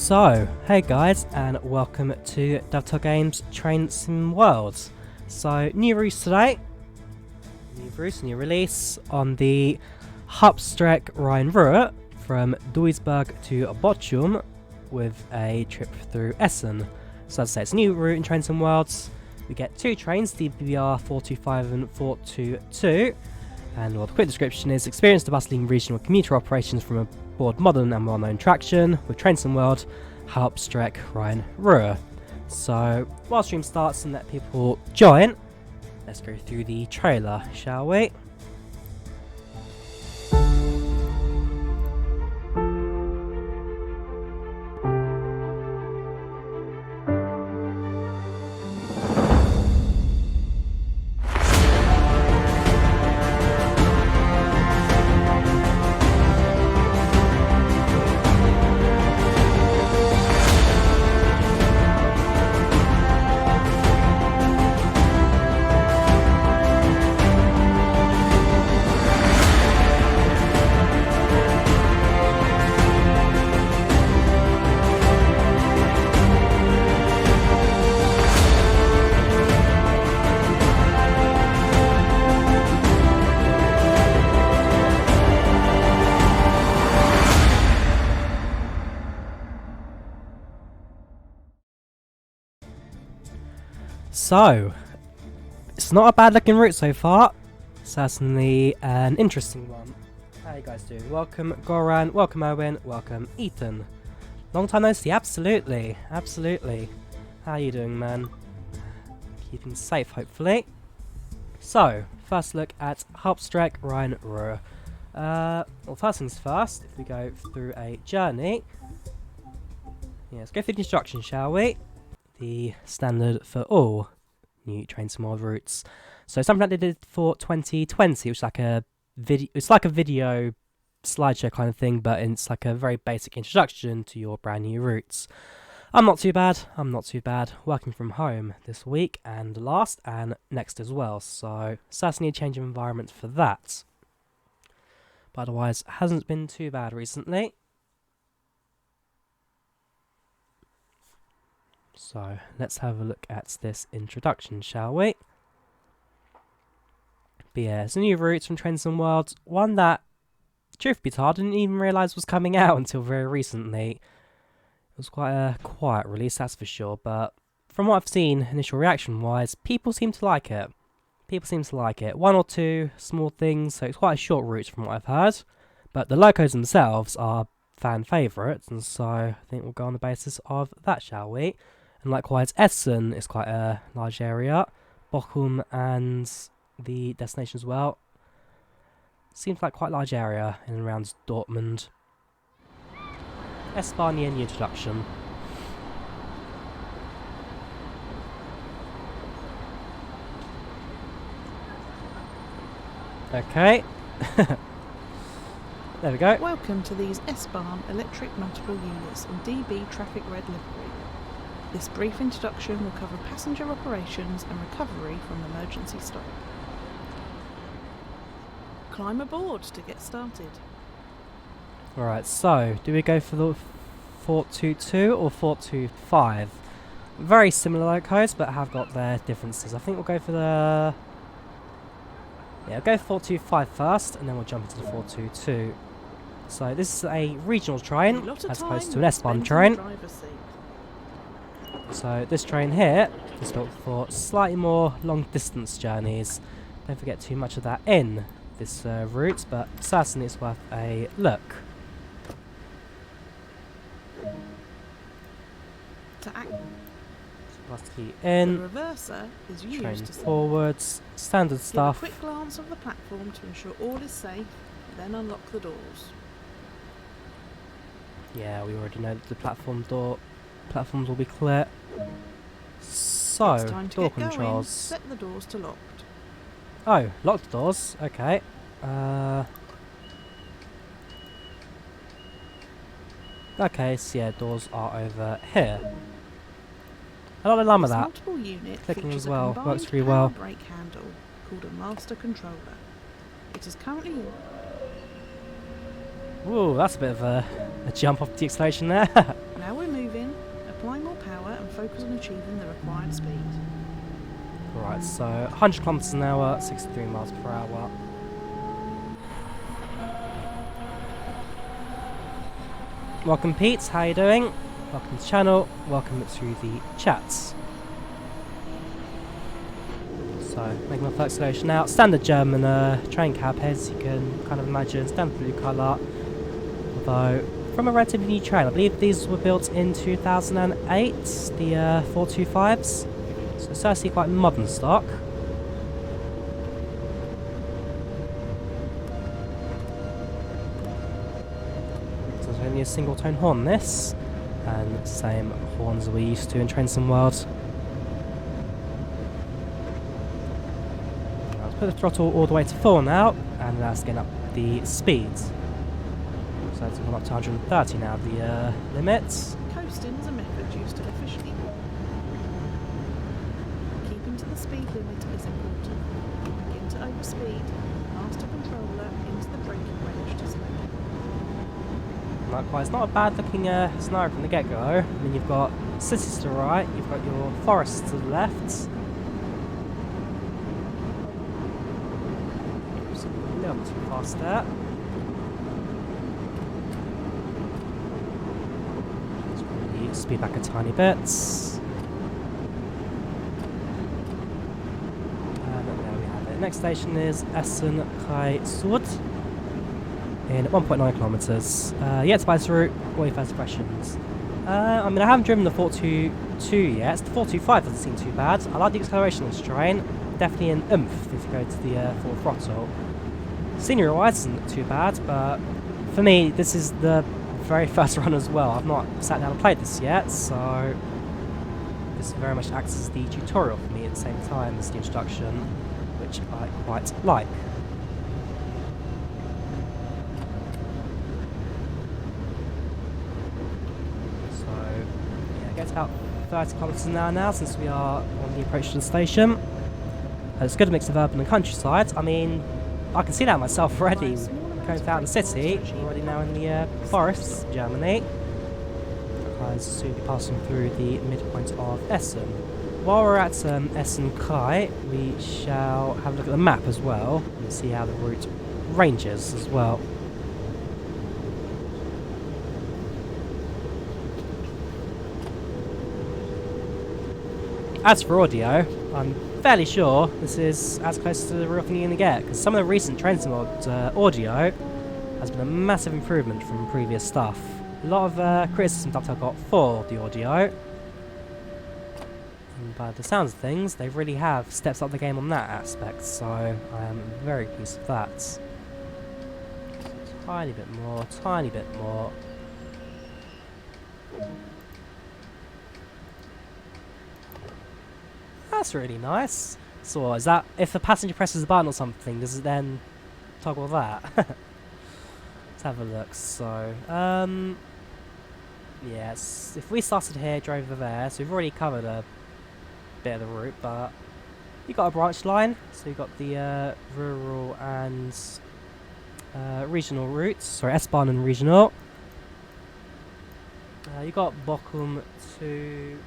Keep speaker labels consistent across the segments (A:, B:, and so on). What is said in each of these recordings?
A: So, hey guys, and welcome to Dovetail Games Train Sim World. So, new routes today. New release on the Hauptstrecke Rhein-Ruhr from Duisburg to Bochum with a trip through Essen. So, as I say, it's a new route in Train Sim Worlds. We get two trains, the BR 425 and 422. And well, the quick description is experience the bustling regional commuter operations from aboard modern and well-known traction with Train Sim World, Hauptstrecke Rhein-Ruhr. So, while stream starts and let people join, let's go through the trailer, shall we? So, it's not a bad looking route so far. Certainly an interesting one. How you guys doing? Welcome Goran, welcome Owen, welcome Ethan. Long time no see, absolutely. How you doing, man? Keeping safe, hopefully. So, first look at Hauptstrecke Rhein-Ruhr. Well, first things first, if we go through a journey. Yeah, let's go through the instructions, shall we? The standard for all new Train Sim World routes. So something that they did for 2020, which is like a video. It's like a video slideshow kind of thing, but it's like a very basic introduction to your brand new routes. I'm not too bad. Working from home this week and last and next as well. So certainly a change of environment for that. But otherwise, hasn't been too bad recently. So, let's have a look at this introduction, shall we? But yeah, it's a new route from Train Sim World, one that, truth be told, I didn't even realise was coming out until very recently. It was quite a quiet release, that's for sure, but from what I've seen, initial reaction-wise, people seem to like it. One or two small things, so it's quite a short route from what I've heard, but the locos themselves are fan favourites, and so I think we'll go on the basis of that, shall we? And likewise, Essen is quite a large area. Baucom and the destination as well. Seems like quite a large area in and around Dortmund. S-Bahn new introduction. Okay. There we go.
B: Welcome to these S-Bahn electric multiple units in DB traffic red livery. This brief introduction will cover passenger operations and recovery from emergency stop. Climb aboard to get started.
A: Alright, so do we go for the 422 or 425? Very similar locos, but have got their differences. I think we'll go for the... Yeah, we'll go 425 first, and then we'll jump into the 422. So this is a regional train, as opposed to an S-Bahn train. So this train here is built for slightly more long distance journeys. Don't forget too much of that in this route, but certainly it's worth a look.
B: To act,
A: Plus key in,
B: the reverser is used
A: train
B: to
A: forwards, standard stuff.
B: Give a quick glance of the platform to ensure all is safe, then unlock the doors.
A: Yeah, we already know that the platforms will be clear. So, door controls.
B: Set the doors to locked.
A: Oh, locked doors. Okay. Okay, so yeah, doors are over here. I like the alarm of that.
B: Multiple unit
A: Clicking as
B: features
A: well,
B: a
A: works pretty
B: combined
A: well.
B: power brake handle called a master controller. It is currently...
A: Ooh, that's a bit of a jump off the acceleration there.
B: Now we're moving and focus on achieving the required speed.
A: Right, so 100 kilometers an hour, 63 miles per hour. Welcome Pete, how you doing? Welcome to the channel, welcome to the chats. So, making my first acceleration now. Standard German train cab heads, you can kind of imagine, standard blue colour. Although, from a relatively new train, I believe these were built in 2008, the 425s. So it's actually quite modern stock. So there's only a single tone horn this, and same horns we're used to in Trainsim World. Let's put the throttle all the way to 4 now, and that's getting up the speed. So it's gone up to 130 now, the limits.
B: Coasting is a method used to efficiently. Keeping to the speed limit is important. You begin to overspeed, master controller into the braking range to slow down.
A: Likewise, not a bad looking scenario from the get-go. I mean, you've got cities to the right, you've got your forests to the left. Oops, a little bit too fast there. Speed back a tiny bit. And there we have it. Next station is Essen and Bochum in 1.9 kilometers. Yet to buy this route, what are your first questions? I mean, I haven't driven the 422 yet. The 425 doesn't seem too bad. I like the acceleration on this train. Definitely an oomph if you go to the full throttle. Scenery wise isn't too bad, but for me, this is the very first run as well. I've not sat down and played this yet, so this very much acts as the tutorial for me at the same time as the introduction, which I quite like. So yeah, it gets about 30 kilometers an hour now since we are on the approach to the station. It's a good mix of urban and countryside. I mean, I can see that myself already. Going out in the city, we're already now in the forests of Germany. I'll soon be passing through the midpoint of Essen. While we're at Essen Kai, we shall have a look at the map as well and see how the route ranges as well. As for audio, I'm fairly sure this is as close to the real thing you're going to get, because some of the recent Trainsim World audio has been a massive improvement from previous stuff. A lot of criticism that I've got for the audio, and by the sounds of things, they really have stepped up the game on that aspect, so I am very pleased with that. Tiny bit more, tiny bit more. That's really nice. So is that, if the passenger presses a button or something, does it then toggle that? Let's have a look. So, yes, if we started here, drove over there, so we've already covered a bit of the route, but you've got a branch line, so you've got the rural and regional routes, sorry, S-Bahn and regional. You've got Baucom to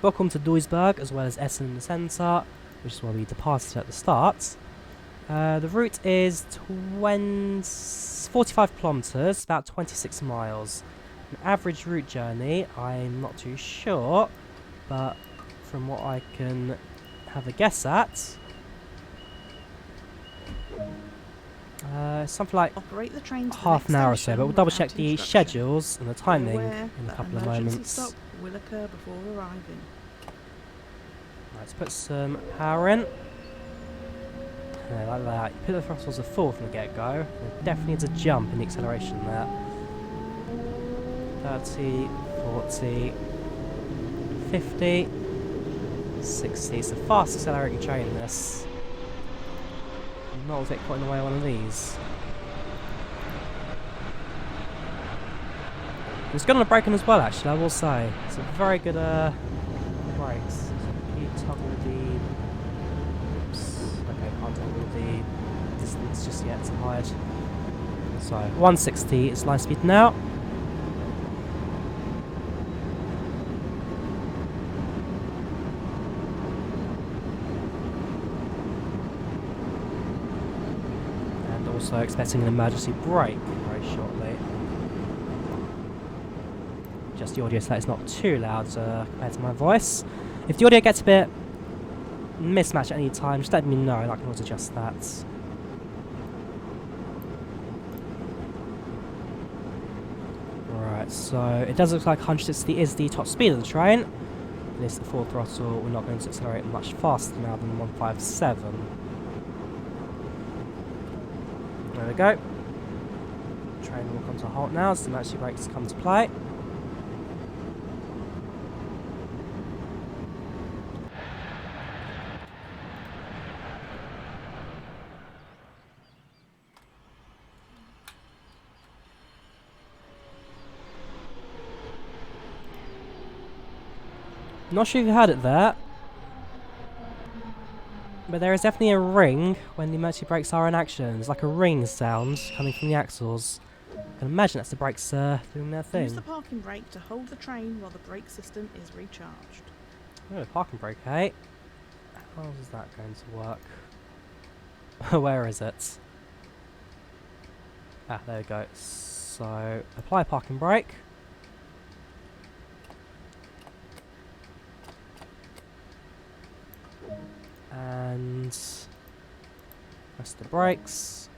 A: Baucom to Duisburg, as well as Essen in the centre, which is where we departed at the start. The route is 45 kilometres, about 26 miles. An average route journey, I'm not too sure, but from what I can have a guess at, something like
B: Operate the train to
A: half
B: the
A: an hour or
B: next
A: so, but we'll
B: station
A: double check
B: without
A: the
B: instruction.
A: schedules and the timing
B: Aware
A: in a
B: that
A: couple of
B: emergency
A: moments.
B: stop will occur before arriving.
A: Let's put some power in. Like that. You put the throttles to full from the get-go. There definitely is a jump in the acceleration there. 30, 40, 50, 60. It's a fast accelerating train, this. I'm not get caught in the way of one of these. It's good on the braking as well, actually, I will say. It's a very good brakes. So you toggle the... Oops. Okay, can't toggle the distance just yet, it's hide. So, 160 is line speed now. also expecting an emergency brake very shortly. Just the audio so that it's not too loud compared to my voice. If the audio gets a bit mismatched at any time, just let me know and I can always adjust that. Right, so it does look like 160 is the top speed of the train. At least at full throttle, we're not going to accelerate much faster now than 157. There we go. Train will come to a halt now as the emergency brakes come to play. Not sure if you heard it there, but there is definitely a ring when the emergency brakes are in action. There's like a ring sound coming from the axles. I can imagine that's the brakes doing their thing.
B: Use the parking brake to hold the train while the brake system is recharged.
A: Oh, parking brake, eh? How is that going to work? Where is it? Ah, there we go. So, apply parking brake. And press the brakes.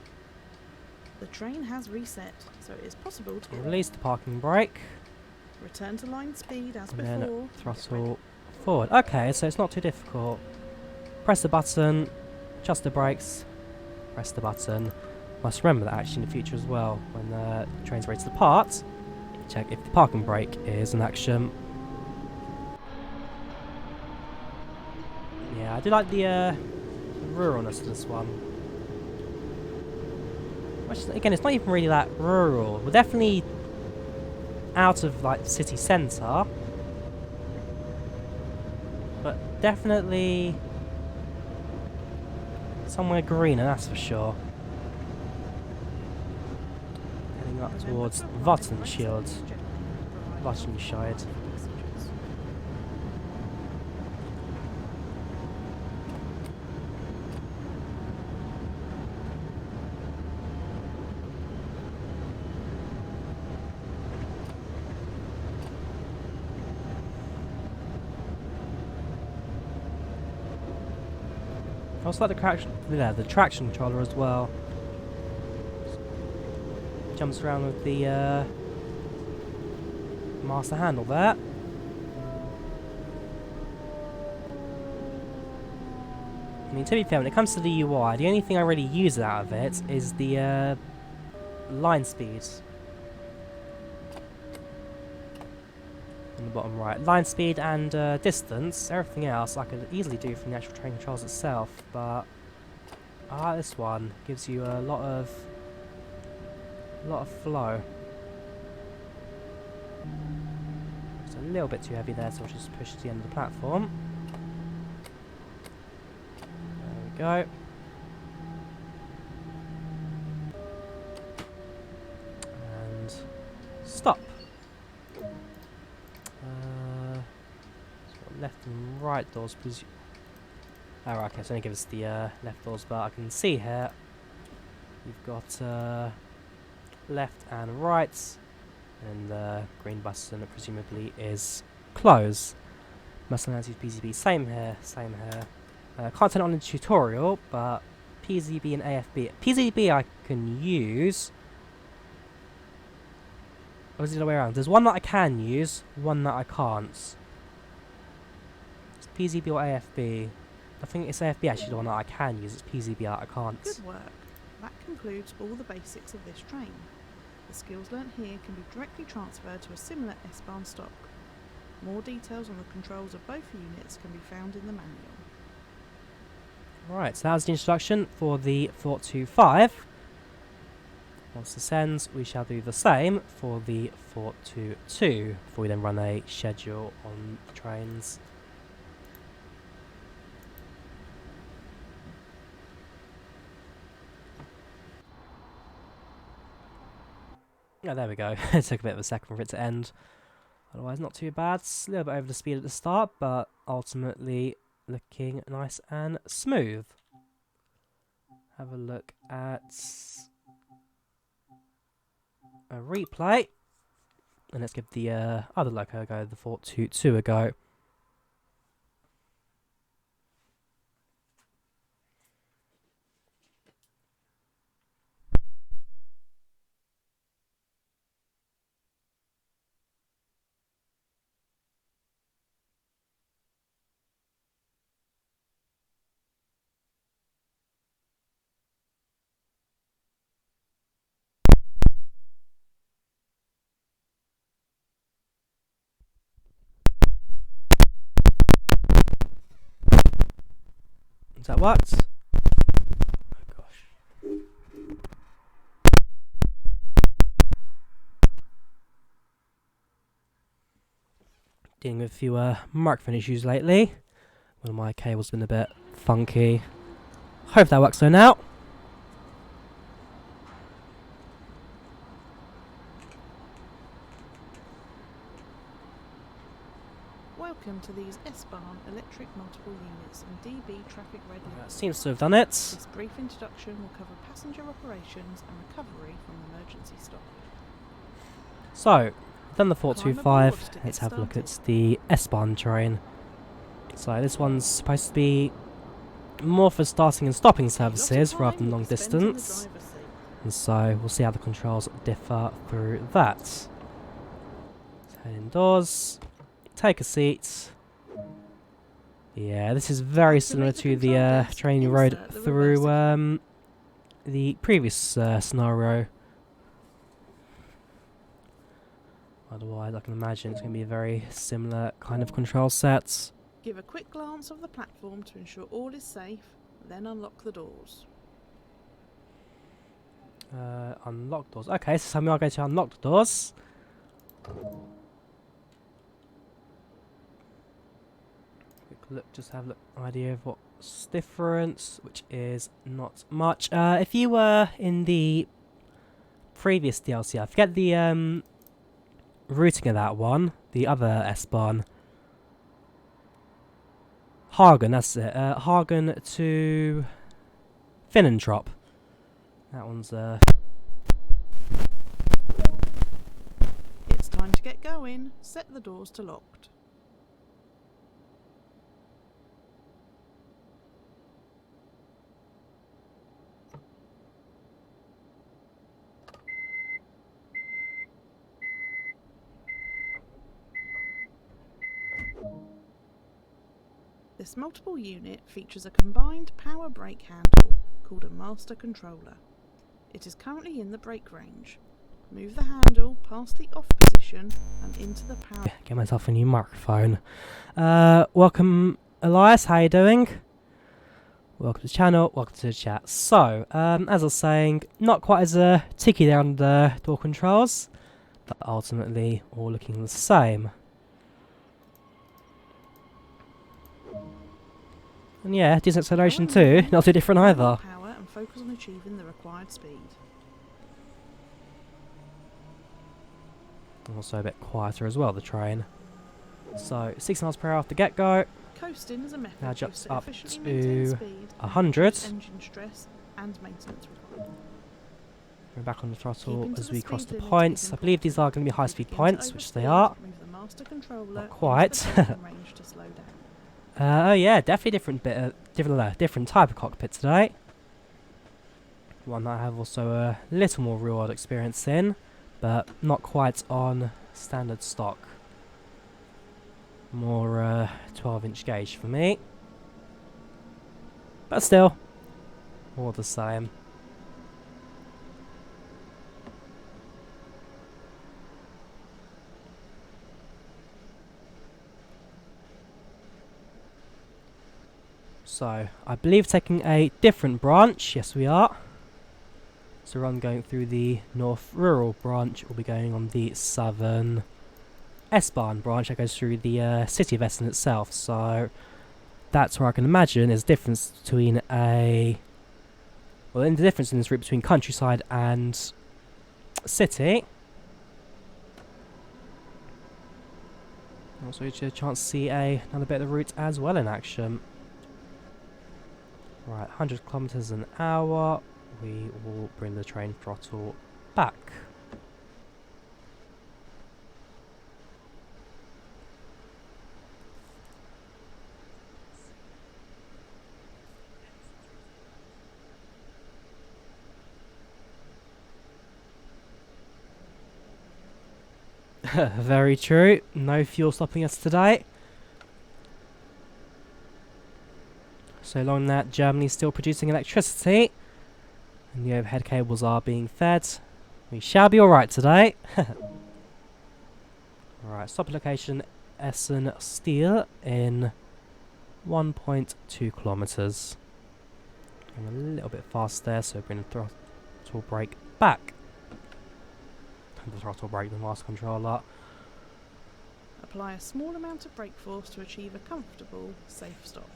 B: The train has reset, so it is possible to
A: Release the parking brake.
B: return to line speed as
A: And
B: before.
A: then throttle forward. Okay, so it's not too difficult. Press the button, adjust the brakes, press the button. Must remember that actually in the future as well. When the train's ready to depart, check if the parking brake is in action. Yeah, I do like the ruralness of this one. Which, again, it's not even really that rural. We're definitely out of like the city centre, but definitely somewhere greener, that's for sure. Heading up towards Vattenscheid. I also like the traction controller as well. Jumps around with the master handle there. I mean, to be fair, when it comes to the UI, the only thing I really use out of it is the line speed. On the bottom right. Line speed and distance. Everything else I could easily do from the actual train controls itself, but this one gives you a lot of flow. It's a little bit too heavy there, so I'll just push to the end of the platform. There we go. And stop. Left and right doors, because oh, right, okay, so only give us the left doors, but I can see here you've got left and right, and the green button presumably is close. Must learn how to use PCB. Same here, same here. Can't turn it on in the tutorial, but PCB and AFB. PCB I can use. Or is it the other way around? There's one that I can use, one that I can't. PCB or AFB? I think it's AFB actually the one that I can use. It's PCB that I can't.
B: Good work. That concludes all the basics of this train. The skills learnt here can be directly transferred to a similar S-Bahn stock. More details on the controls of both units can be found in the manual.
A: Right, so that was the introduction for the 425. Once this ends, we shall do the same for the 422 before we then run a schedule on the trains. Yeah, there we go. It took a bit of a second for it to end. Otherwise, not too bad. A little bit over the speed at the start, but ultimately looking nice and smooth. Have a look at a replay. And let's give the other loco a go, the 422 a go. Has that worked? Oh gosh. Dealing with a few microphone issues lately. One of my cables been a bit funky. Hope that works though now.
B: Welcome to these S-Bahn electric multiple units and DB traffic red light.
A: Seems to have done it.
B: This brief introduction will cover passenger operations and recovery from emergency stop.
A: So, done the
B: Climb
A: 425.
B: aboard to get
A: Let's have a look
B: started.
A: at the S-Bahn train. So this one's supposed to be more for starting and stopping services rather than long distance. And so we'll see how the controls differ through that. Let's head indoors. Take a seat. Yeah, this is very similar to the train you rode through the previous scenario. Otherwise, I can imagine it's going to be a very similar kind of control sets.
B: Give a quick glance of the platform to ensure all is safe, then unlock the doors.
A: Unlock doors. Okay, so we are going to unlock the doors. Look, just have an idea of what's different, which is not much. If you were in the previous DLC, I forget the routing of that one, the other S-Bahn. Hagen, that's it. Hagen to Fenchurch. That one's
B: It's time to get going. Set the doors to locked. This multiple unit features a combined power brake handle called a master controller. It is currently in the brake range. Move the handle past the off position and into the power.
A: Get myself a new microphone. Welcome, Elias. How you doing? Welcome to the channel. Welcome to the chat. So, as I was saying, not quite as ticky there on the door controls, but ultimately all looking the same. And yeah, decent acceleration too. Not too different either.
B: Power and focus on achieving the required speed.
A: Also a bit quieter as well, the train. So 6 miles per hour off the get-go.
B: Coasting is a method
A: Now
B: used
A: jumps
B: to
A: up
B: efficiently maintain
A: to
B: speed,
A: 100.
B: engine stress and maintenance requirements.
A: We're back on the throttle
B: Keeping to
A: as
B: the
A: we cross
B: speed
A: the
B: limit
A: points.
B: is
A: I believe these are
B: important.
A: going to be high-speed
B: Begin to
A: points, which they
B: overspeed,
A: are.
B: move the master controller
A: Not
B: into
A: quite.
B: the braking range to slow down.
A: Oh yeah, definitely different type of cockpit today. One that I have also a little more real-world experience in, but not quite on standard stock. More 12-inch gauge for me, but still, all the same. So, I believe taking a different branch, yes we are. So rather than going through the North Rural branch, we'll be going on the Southern S-Bahn branch that goes through the city of Essen itself. So, that's where I can imagine there's a difference between the difference in this route between countryside and city. Also, you get a chance to see another bit of the route as well in action. Right, 100 kilometers an hour. We will bring the train throttle back. Very true. No fuel stopping us today. So long that Germany's still producing electricity and the overhead cables are being fed, we shall be alright today. Right, stop location Essen Steel in 1.2 kilometers. Going a little bit fast there, so bring the throttle brake back. The throttle brake, the master controller.
B: Apply a small amount of brake force to achieve a comfortable, safe stop.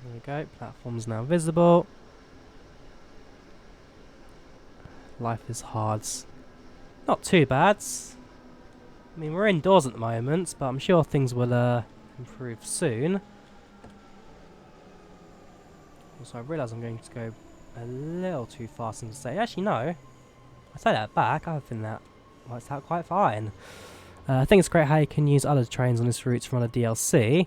A: There we go, platform's now visible. Life is hard. Not too bad. I mean, we're indoors at the moment, but I'm sure things will improve soon. Also, I realise I'm going to go a little too fast and say, actually no, I take that back, I think that works out quite fine. I think it's great how you can use other trains on this route to run a DLC.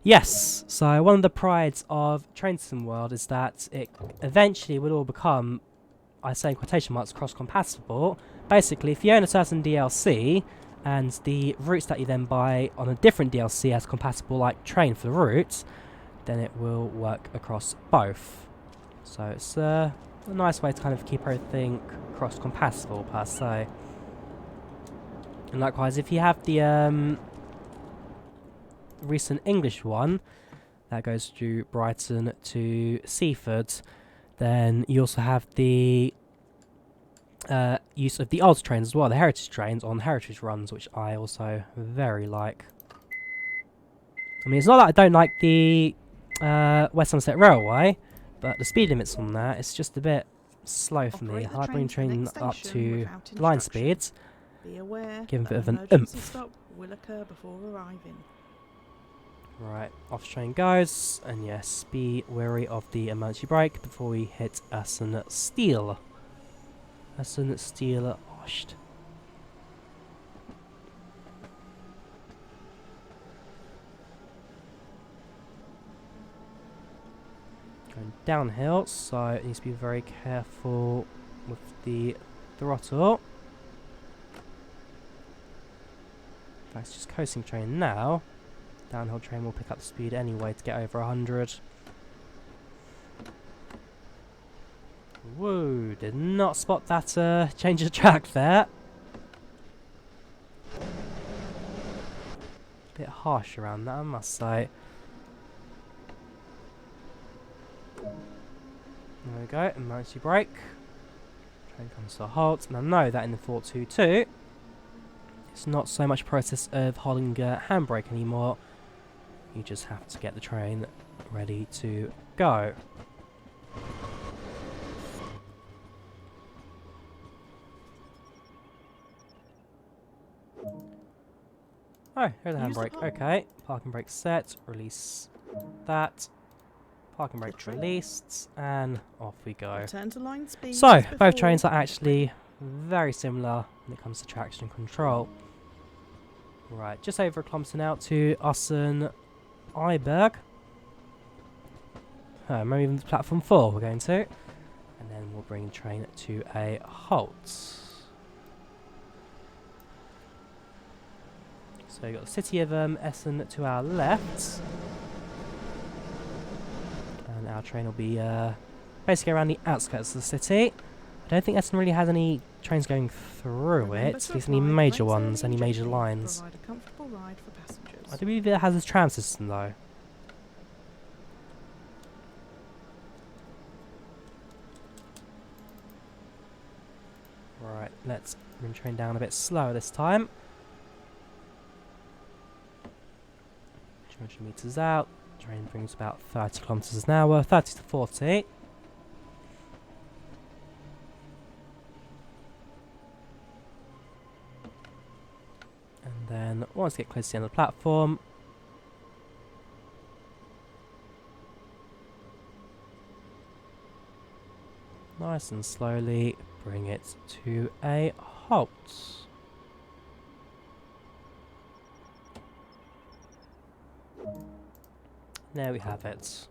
A: Yes, so one of the prides of Train Sim World is that it eventually would all become, I say in quotation marks, cross-compatible. Basically, if you own a certain DLC, and the routes that you then buy on a different DLC as compatible like train for the route, then it will work across both. So it's a nice way to kind of keep everything cross-compatible per se. And likewise, if you have the recent English one that goes through Brighton to Seaford, then you also have the use of the old trains as well, the heritage trains on heritage runs, which I also very like. I mean, it's not that I don't like the West Somerset Railway, but the speed limits on that, it's just a bit slow for me. I like bringing the train up to line speeds,
B: Be aware
A: give a bit of an
B: emergency
A: oomph.
B: stop will occur before arriving.
A: Right, off train goes, and yes, be wary of the emergency brake before we hit Essen Steel. Essen Steel Ost. Going downhill, so it needs to be very careful with the throttle. In fact, it's just coasting train now. Downhill train will pick up the speed anyway to get over 100. Whoa, did not spot that change of track there. Bit harsh around that, I must say. There we go, emergency brake. Train comes to a halt, and I know that in the 422, it's not so much a process of holding a handbrake anymore. You just have to get the train ready to go. Oh, here's the handbrake. Okay, parking brake set, release that. Parking brake released, and off we go.
B: Return to line speed
A: So, both trains are actually very similar when it comes to traction control. Right, just over a kilometre now to Ossen-Eiberg. Maybe even platform 4 we're going to. And then we'll bring the train to a halt. So you've got the city of Essen to our left. And our train will be basically around the outskirts of the city. I don't think Essen really has any trains going through it, at least any major ones, any major lines.
B: Provide a comfortable ride for passengers.
A: I do believe it has a tram system though. Right, let's bring the train down a bit slower this time. 200 metres out. Train brings about 30 kilometres an hour, 30 to 40. And then once we get close to the end of the platform, nice and slowly bring it to a halt. There we have it.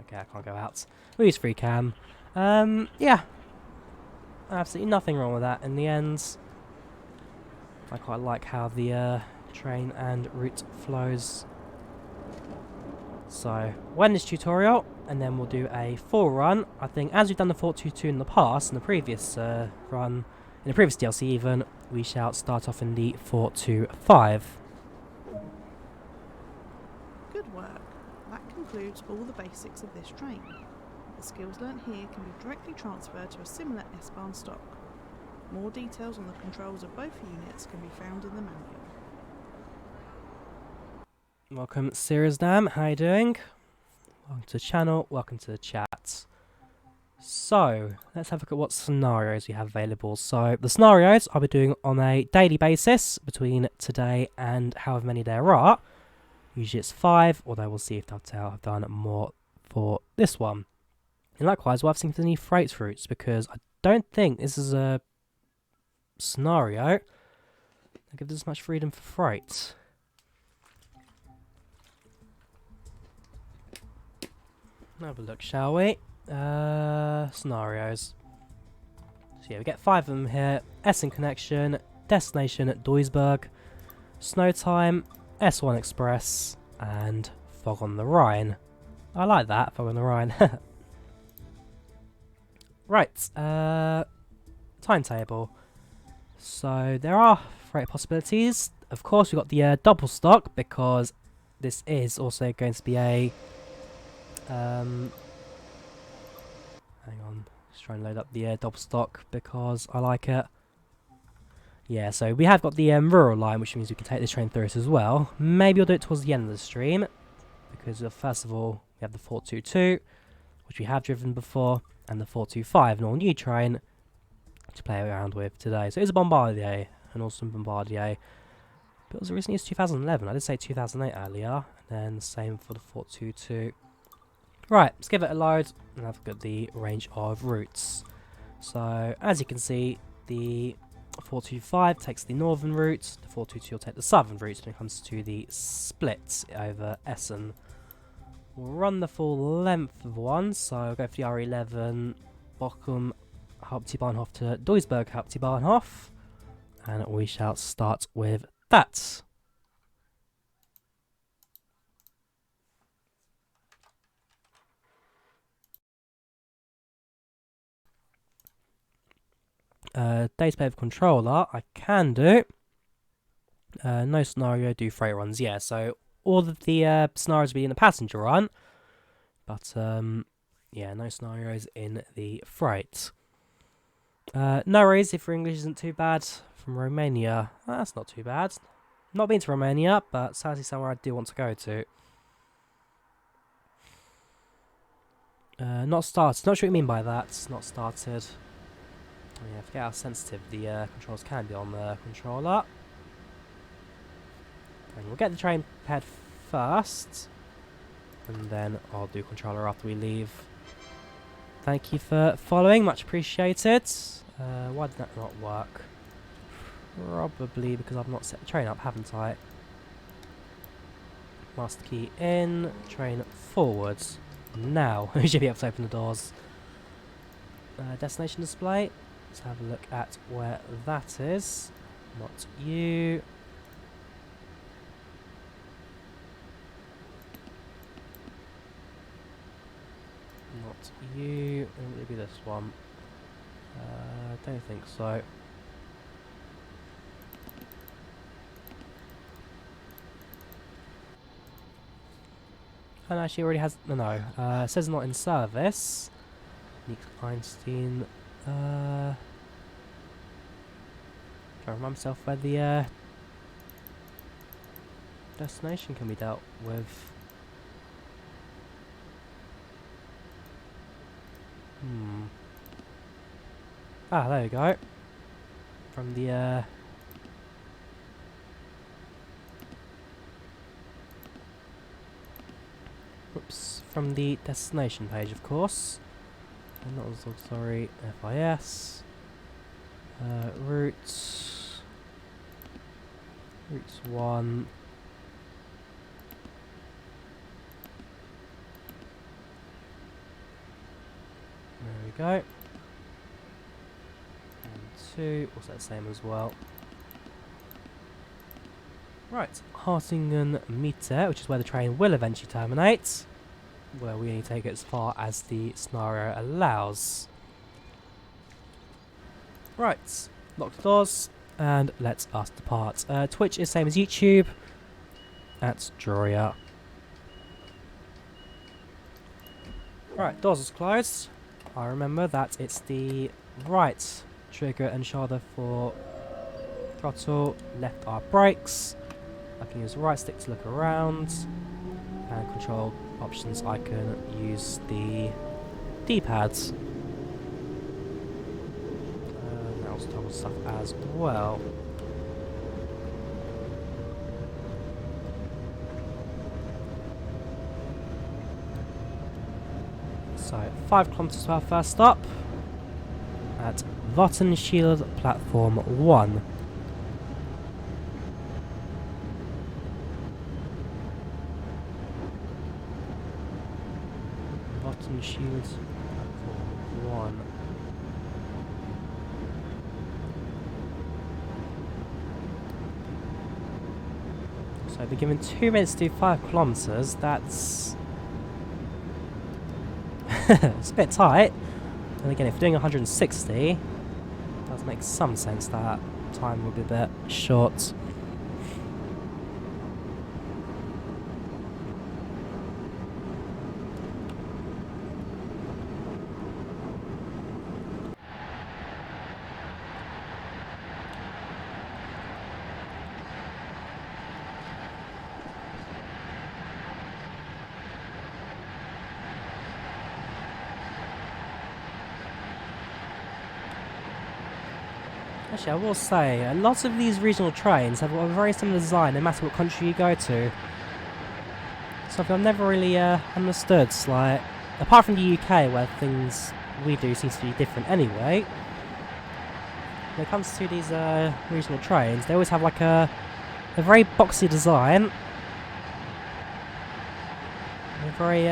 A: Okay, I can't go out. We'll use free cam. Yeah. Absolutely nothing wrong with that in the end. I quite like how the train and route flows. So, we'll end this tutorial, and then we'll do a full run. I think as we've done the 422 in the past, in the previous run, in the previous DLC even, we shall start off in the 425.
B: Good work. That concludes all the basics of this train. The skills learnt here can be directly transferred to a similar S-Bahn stock. More details on the controls of both units can be found in the manual.
A: Welcome, Siriusdam. How you doing? Welcome to the channel. Welcome to the chat. So, let's have a look at what scenarios we have available. So, the scenarios I'll be doing on a daily basis between today and however many there are. Usually it's 5, although we'll see if Dovetail have done more for this one. And likewise, we'll have seen any freight routes because I don't think this is a scenario that gives us much freedom for freight. Have a look, shall we? Scenarios. So yeah, we get 5 of them here. Essen connection, destination at Duisburg, snow time, S1 Express, and fog on the Rhine. I like that, fog on the Rhine. Right, timetable. So there are freight possibilities. Of course, we've got the double stock because this is also going to be a hang on, just trying to load up the double stock because I like it. Yeah, so we have got the rural line, which means we can take this train through it as well. Maybe we'll do it towards the end of the stream because first of all we have the 422, which we have driven before, and the 425, an all new train to play around with today. So it's a Bombardier, an awesome Bombardier. But it was originally 2011. I did say 2008 earlier, and then the same for the 422. Right, let's give it a load and have a look at the range of routes. So, as you can see, the 425 takes the northern route, the 422 will take the southern route when it comes to the split over Essen. We'll run the full length of one, so I'll go for the R11, Baucom, Hauptbahnhof to Duisburg Hauptbahnhof, and we shall start with that. Database of controller, I can do. No scenario, do freight runs. Yeah, so all of the scenarios will be in the passenger run, but yeah, no scenarios in the freight. No worries if your English isn't too bad. From Romania, that's not too bad. Not been to Romania, but sadly somewhere I do want to go to. Not started. Not sure what you mean by that. Not started. Oh, yeah, I forget how sensitive the controls can be on the controller. And we'll get the train prepared first, and then I'll do controller after we leave. Thank you for following, much appreciated. Why did that not work? Probably because I've not set the train up, haven't I? Master key in, train forwards. Now, we should be able to open the doors. Destination display. Let's have a look at where that is. Not you. Not you. Will it be this one? Don't think so. And actually already has... No, it says not in service. Nick Einstein. Trying to remind myself where the destination can be dealt with. Ah, there we go. From the oops, from the destination page, of course. And not as sorry, FIS. Route. Routes 1. There we go. And 2, also the same as well. Right, Hartingen Mitte, which is where the train will eventually terminate. Where we only take it as far as the scenario allows. Right, lock the doors, and let us depart. Twitch is same as YouTube, at Drawyah. Right, doors is closed. I remember that it's the right trigger and shoulder for throttle, left are brakes. I can use the right stick to look around, and control options I can use the D-pads. That was toggle stuff as well. So 5 kilometers to our first stop at Wattenschild platform 1. Wattenschild platform 1. So we're given 2 minutes to do 5 kilometers. That's it's a bit tight. And again, if we're doing 160, it does make some sense that time will be a bit short. Actually, I will say, a lot of these regional trains have got a very similar design no matter what country you go to. Something I've never really understood, like, apart from the UK where things we do seems to be different anyway. When it comes to these regional trains, they always have like a very boxy design. A very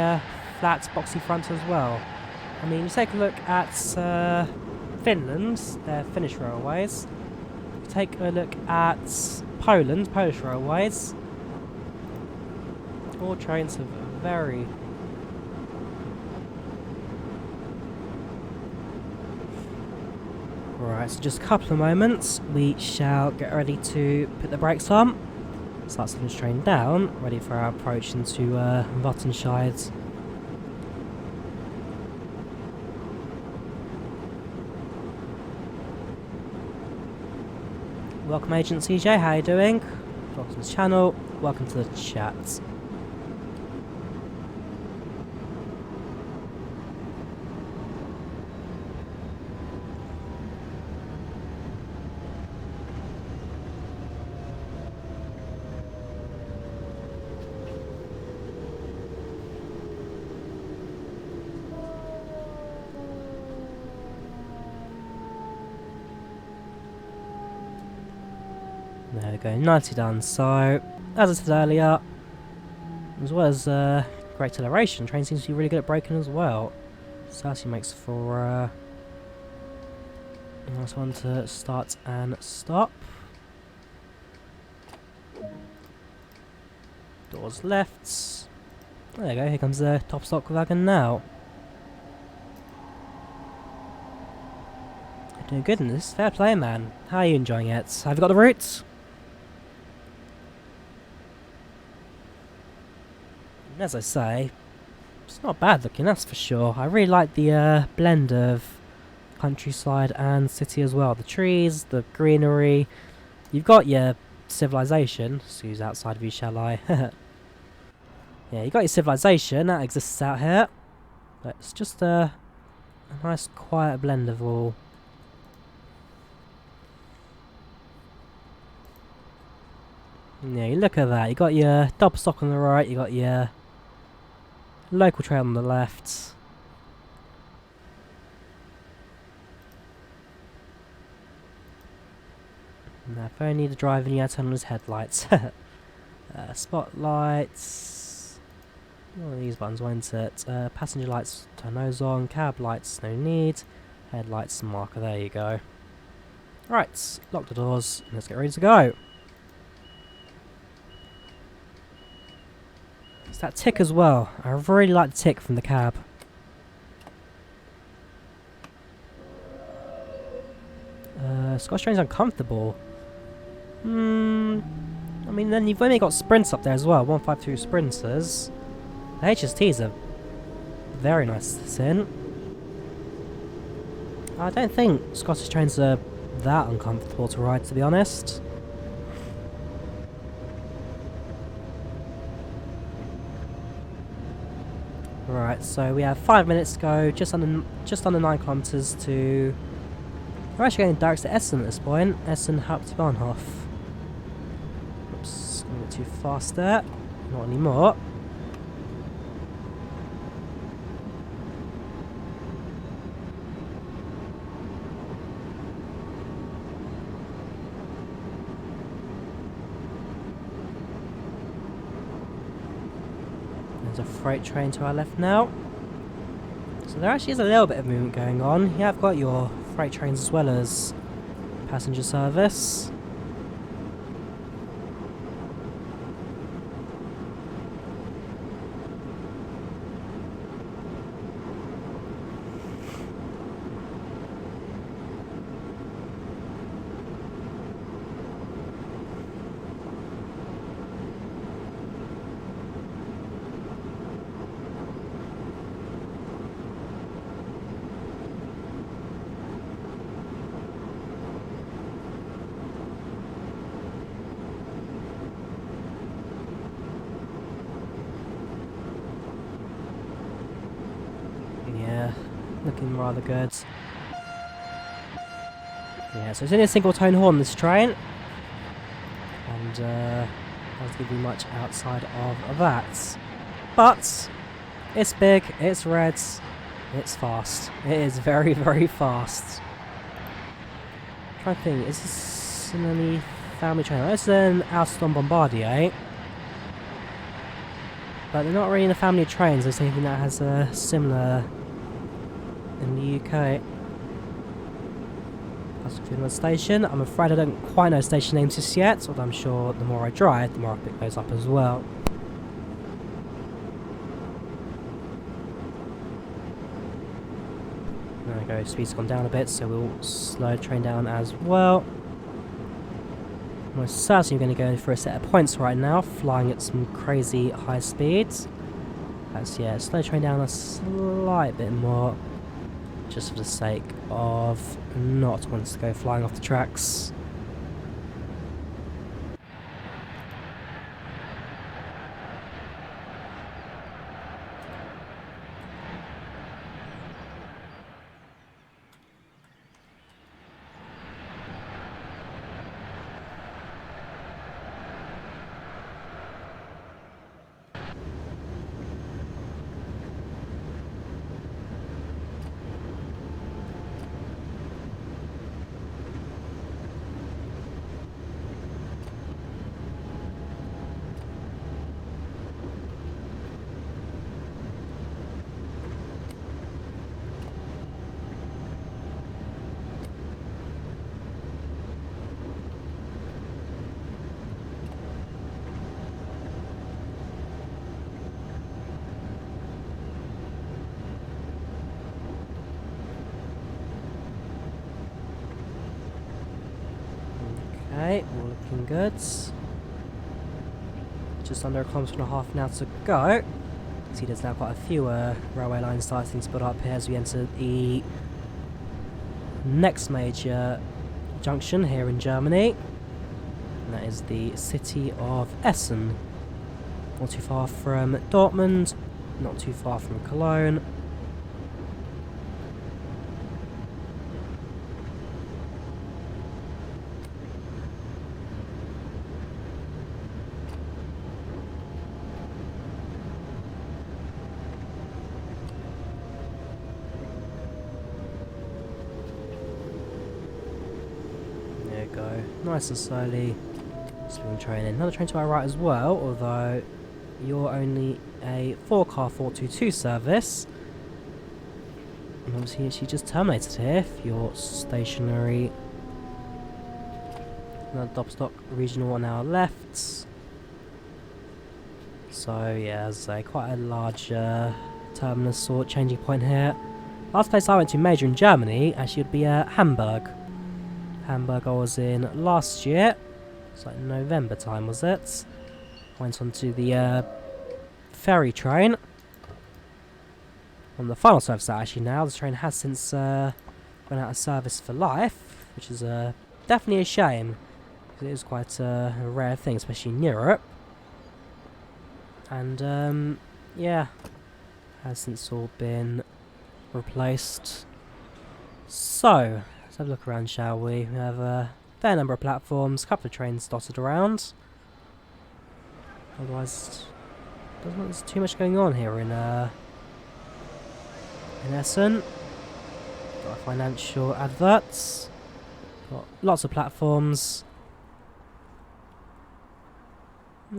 A: flat, boxy front as well. I mean, you take a look at Finland, their Finnish railways. Take a look at Poland, Polish railways. All trains have very... Right, so just a couple of moments. We shall get ready to put the brakes on. Start slowing this train down, ready for our approach into Wattenschild. Welcome Agent CJ, how are you doing? Welcome to the channel, welcome to the chat. There we go, 90 done. So, as I said earlier, as well as great acceleration, the train seems to be really good at braking as well. So actually makes for a nice one to start and stop. Doors left. There you go, here comes the top stock wagon now. Doing good in this, fair play man. How are you enjoying it? Have you got the routes? As I say, it's not bad looking, that's for sure. I really like the blend of countryside and city as well. The trees, the greenery. You've got your civilization. Who's outside of you, shall I? Yeah, you got your civilization that exists out here. But it's just a nice quiet blend of all. Yeah, you look at that. You got your double stock on the right. You got your local trail on the left. Now, if only the driver knew how to turn on his headlights. Spotlights. One of these buttons, won't it? Passenger lights, turn those on. Cab lights, no need. Headlights, marker, there you go. Right, lock the doors. Let's get ready to go. It's that tick as well. I really like the tick from the cab. Scottish Train's uncomfortable. I mean, then you've only got sprints up there as well. 152 sprinters. The HSTs are very nice to sit in. I don't think Scottish Trains are that uncomfortable to ride, to be honest. Right, so we have 5 minutes to go, just under 9 kilometers to. We're actually going direct to Essen at this point. Essen Hauptbahnhof. Oops, a bit too fast there. Not anymore. There's a freight train to our left now. So there actually is a little bit of movement going on. You have got your freight trains as well as passenger service. Looking rather good. Yeah, so it's only a single tone horn, this train. And doesn't give you much outside of that. But it's big, it's red, it's fast. It is very, very fast. I'm trying to think, is this in any family train? It's an Alstom Bombardier. But they're not really in the family of trains. There's anything that has a similar in the UK. That's a station. I'm afraid I don't quite know station names just yet, although I'm sure the more I drive, the more I pick those up as well. There we go, speed's gone down a bit, so we'll slow the train down as well. Most certainly going to go for a set of points right now, flying at some crazy high speeds. That's, yeah, slow the train down a slight bit more, just for the sake of not wanting to go flying off the tracks. Okay, all looking good. Just under 1.5 kilometers now to go. See, there's now quite a few railway lines starting to put up here as we enter the next major junction here in Germany. And that is the city of Essen. Not too far from Dortmund, not too far from Cologne. we go. Nice and slowly. Swing train in. Another train to our right as well, although you're only a 4-car 422 service. And obviously she just terminated here if you're stationary. Another Dobstock regional on our left. So yeah, as I say, quite a large terminus sort changing point here. Last place I went to major in Germany actually would be Hamburg. Hamburg I was in last year. It's like November time, was it? Went on to the Ferry Train. On the final service actually now. This train has since gone out of service for life, which is definitely a shame. It is quite a rare thing, especially in Europe. And yeah, has since all been replaced. So, let's have a look around, shall we? We have a fair number of platforms, a couple of trains dotted around. Otherwise, doesn't look there's too much going on here in Essen. Got our financial adverts. Got lots of platforms.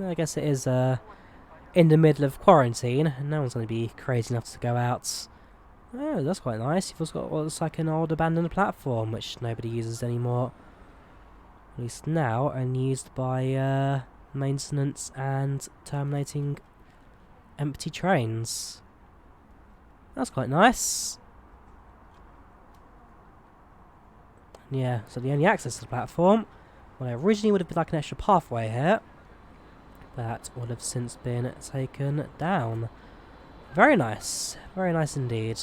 A: I guess it is in the middle of quarantine, and no one's going to be crazy enough to go out. Oh, that's quite nice. You've also got what looks like an old abandoned platform, which nobody uses anymore. At least now, only used by maintenance and terminating empty trains. That's quite nice. Yeah, so the only access to the platform, well, originally would have been like an extra pathway here. That would have since been taken down. Very nice indeed.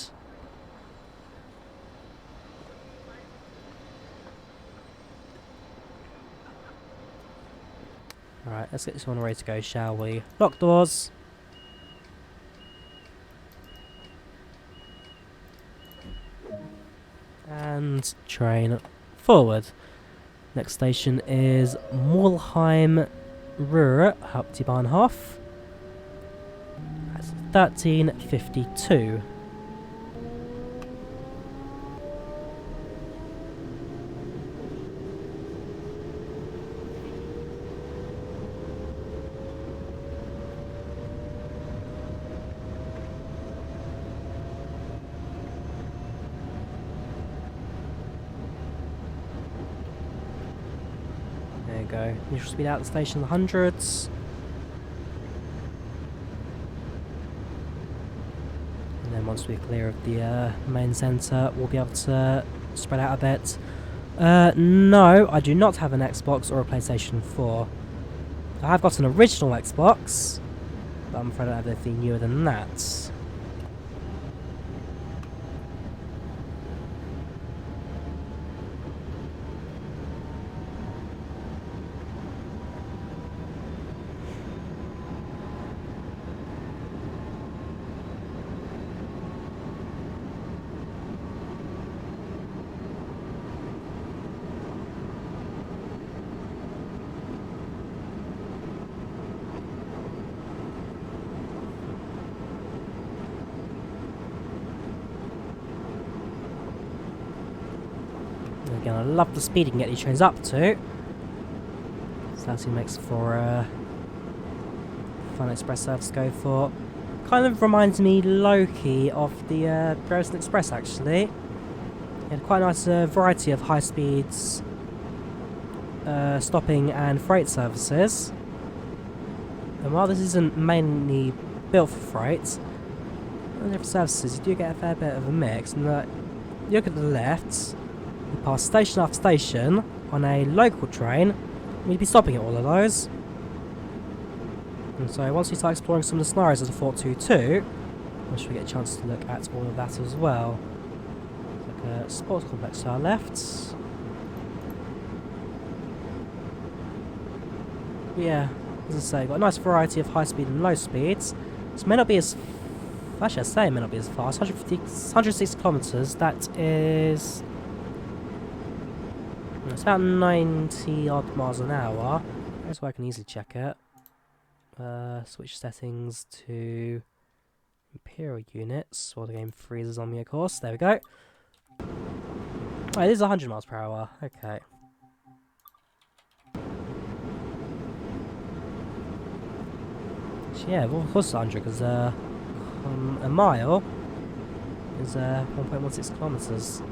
A: Alright, let's get this one ready to go, shall we? Lock doors. And train forward. Next station is Mulheim Ruhr, Hauptbahnhof. That's 13:52. There you go. Initial speed out of the station in the hundreds. And then once we're clear of the main centre, we'll be able to spread out a bit. No, I do not have an Xbox or a PlayStation 4. I have got an original Xbox, but I'm afraid I don't have anything newer than that. Again, I love the speed you can get these trains up to. So that's what makes for a fun express service to go for. Kind of reminds me low-key of the Dresden Express actually. It had quite a nice variety of high speeds, stopping and freight services. And while this isn't mainly built for freight, on different services you do get a fair bit of a mix. And you look at the left, you pass station after station on a local train, and you'd be stopping at all of those. And so once we start exploring some of the scenarios of the 422, I'm sure we get a chance to look at all of that as well. It's like a sports complex to our left. But yeah, as I say, got a nice variety of high speed and low speeds. This may not be as, actually I say it may not be as fast, 160 kilometres, that is, it's about 90 odd miles an hour. That's why I can easily check it. Switch settings to Imperial units while the game freezes on me, of course. There we go. Oh, it is 100 miles per hour. Okay. Yeah, of course it's 100 because a mile is 1.16 kilometres.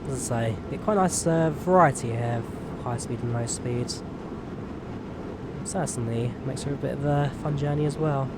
A: As I say, get quite a nice variety here of high speed and low speed. Certainly makes for a bit of a fun journey as well.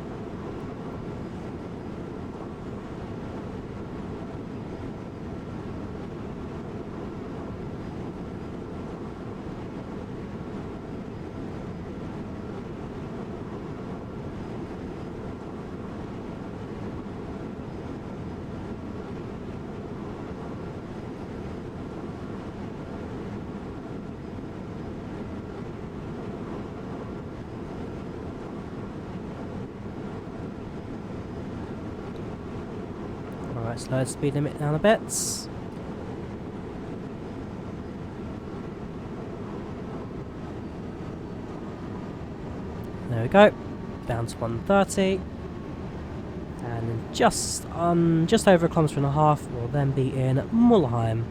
A: Alright, slow the speed limit down a bit. There we go, down to 130. And in just over a kilometre and a half, we'll then be in Mulheim.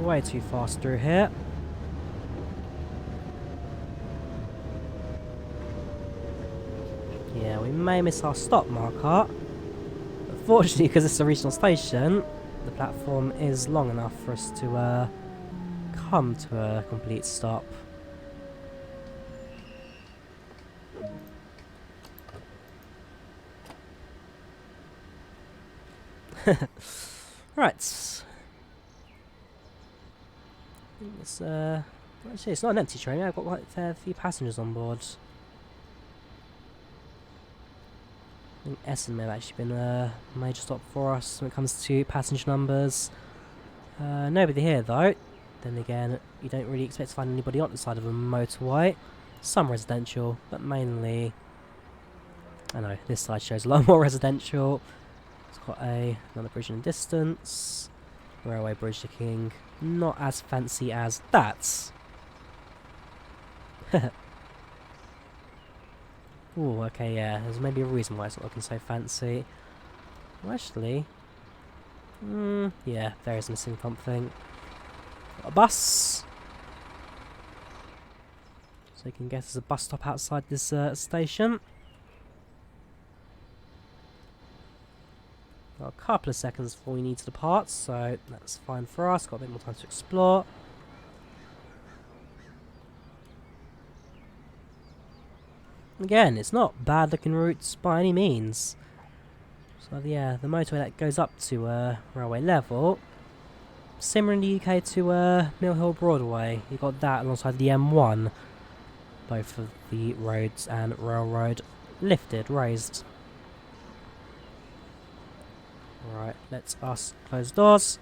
A: Way too fast through here. Yeah, we may miss our stop marker. But fortunately, because it's a regional station, the platform is long enough for us to come to a complete stop. Right. It's actually it's not an empty train. I've got quite a fair few passengers on board. I think Essen may have actually been a major stop for us when it comes to passenger numbers. Nobody here though. Then again, you don't really expect to find anybody on the side of a motorway. Some residential, but mainly, I know this side shows a lot more residential. It's got another bridge in the distance. Railway bridge looking not as fancy as that. Ooh, okay, yeah, there's maybe a reason why it's not looking so fancy. Well, actually, yeah, there is missing something. Got a bus. So you can guess there's a bus stop outside this station. Got a couple of seconds before we need to depart, so that's fine for us. Got a bit more time to explore. Again, it's not bad looking routes by any means. So yeah, the motorway that goes up to railway level, similar in the UK to Mill Hill Broadway. You got that alongside the M1. Both of the roads and railroad raised. Right, let's us close doors.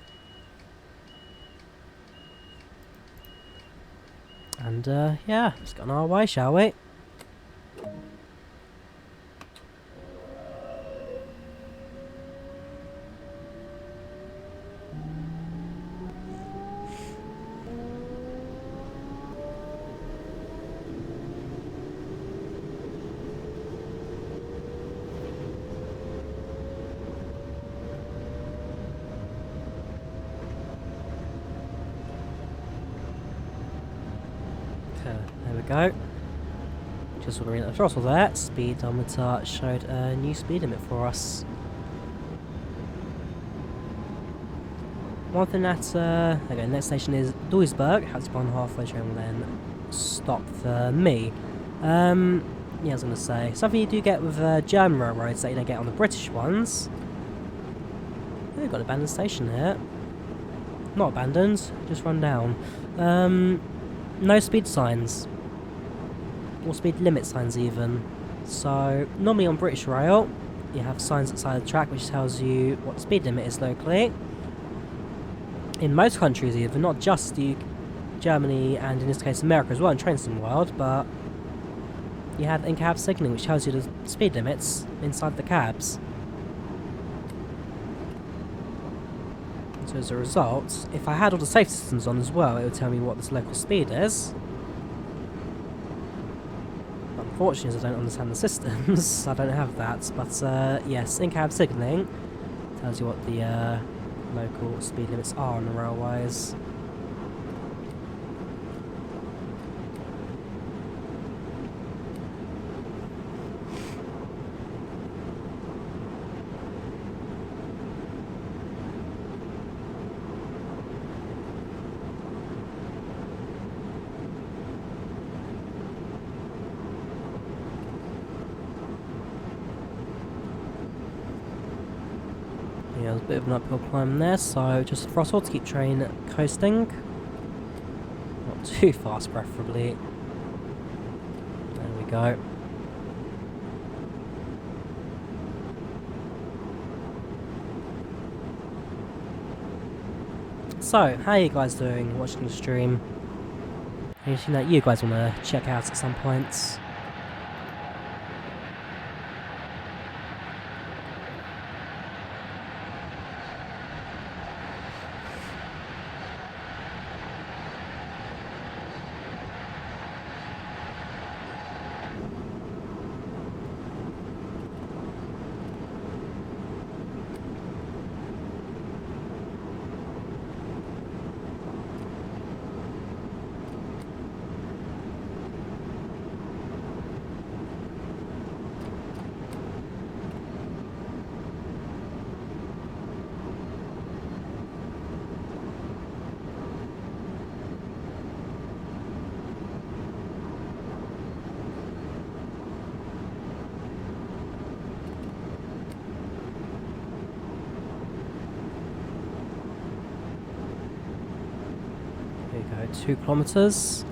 A: And yeah, let's get on our way, shall we? There we go. Just ordering the throttle there. Speedometer showed a new speed limit for us. One thing that, okay, next station is Duisburg. Hauptstrecke halfway train will then stop for me. Yeah, I was going to say, something you do get with German railroads that you don't get on the British ones. Oh, we've got an abandoned station here. Not abandoned, just run down. No speed signs. Or speed limit signs even. So, normally on British Rail, you have signs outside the track which tells you what the speed limit is locally. In most countries even, not just Germany and in this case America as well, in Train Sim World, but you have in-cab signalling which tells you the speed limits inside the cabs. So as a result, if I had all the safety systems on as well, it would tell me what this local speed is. Unfortunately, as I don't understand the systems, I don't have that. But yes, in-cab signalling tells you what the local speed limits are on the railways. Yeah, there's a bit of an uphill climb there, so just throttle to keep train coasting. Not too fast, preferably. There we go. So, how are you guys doing watching the stream? Anything that you guys want to check out at some point? Here we go, 2 kilometres.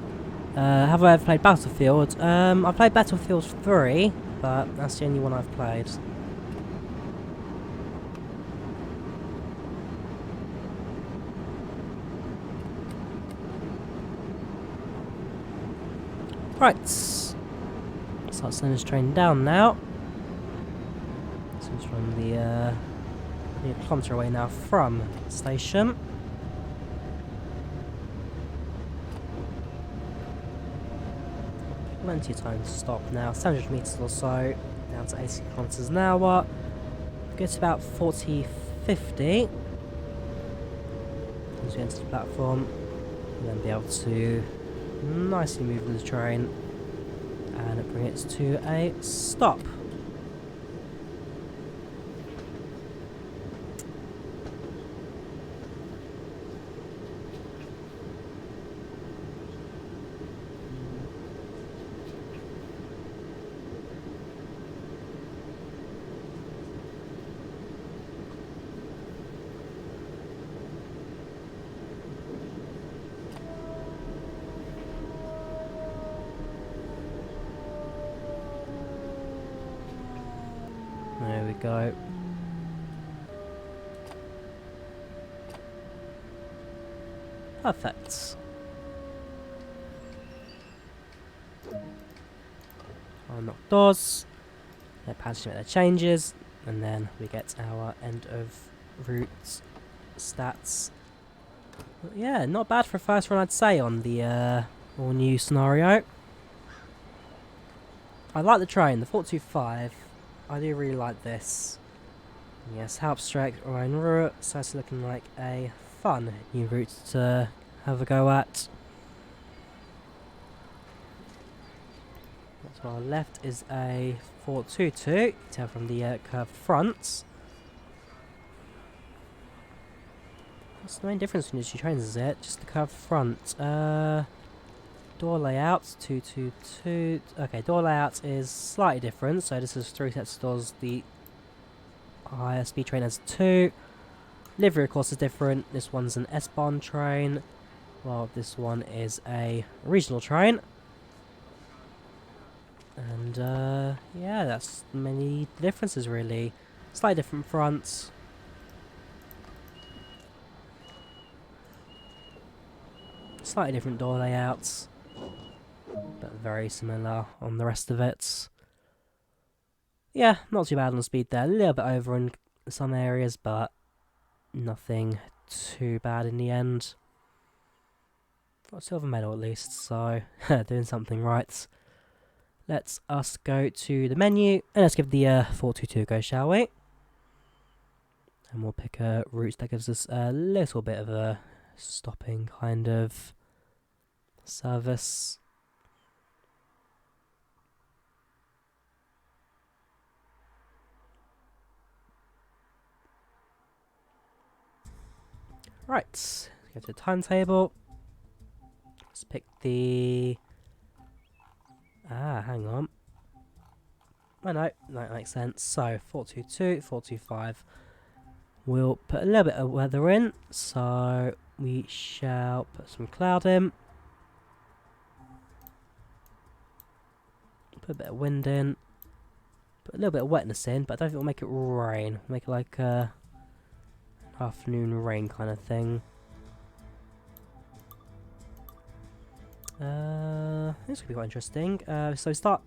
A: Have I ever played Battlefield? I've played Battlefield 3, but that's the only one I've played. Right. Start sending this train down now. So it's from the a kilometre away now from the station. Plenty of time to stop now, 700 metres or so, down to 80 kilometres an hour. Get to about 40, 50 as we enter the platform, and then be able to nicely move the train and bring it to a stop. There we go. Perfect. Unlock doors. Let passengers make their changes, and then we get our end of route stats. But yeah, not bad for a first run, I'd say, on the all new scenario. I like the train, the 425. I do really like this. Yes, Hauptstrecke Rhein-Ruhr, so it's looking like a fun new route to have a go at. To our left is a 422, you can tell from the curved front. What's the main difference between the two trains, is it? Just the curved front. Door layout, 222. Okay, door layout is slightly different, so this is 3 sets of doors. The higher speed train has 2. Livery, of course, is different. This one's an S-Bahn train, while this one is a regional train. And And yeah, that's many differences really. Slightly different fronts. Slightly different door layouts. But very similar on the rest of it. Yeah, not too bad on speed there. A little bit over in some areas, but nothing too bad in the end. Got a silver medal at least, so doing something right. Let's us go to the menu, and let's give the 422 a go, shall we? And we'll pick a route that gives us a little bit of a stopping kind of service. Right, let's go to the timetable. Let's pick the... hang on. Oh no, that makes sense. So, 422, 425. We'll put a little bit of weather in. So, we shall put some cloud in. Put a bit of wind in. Put a little bit of wetness in, but I don't think we'll make it rain. Make it like a afternoon rain kind of thing. This could be quite interesting. So start...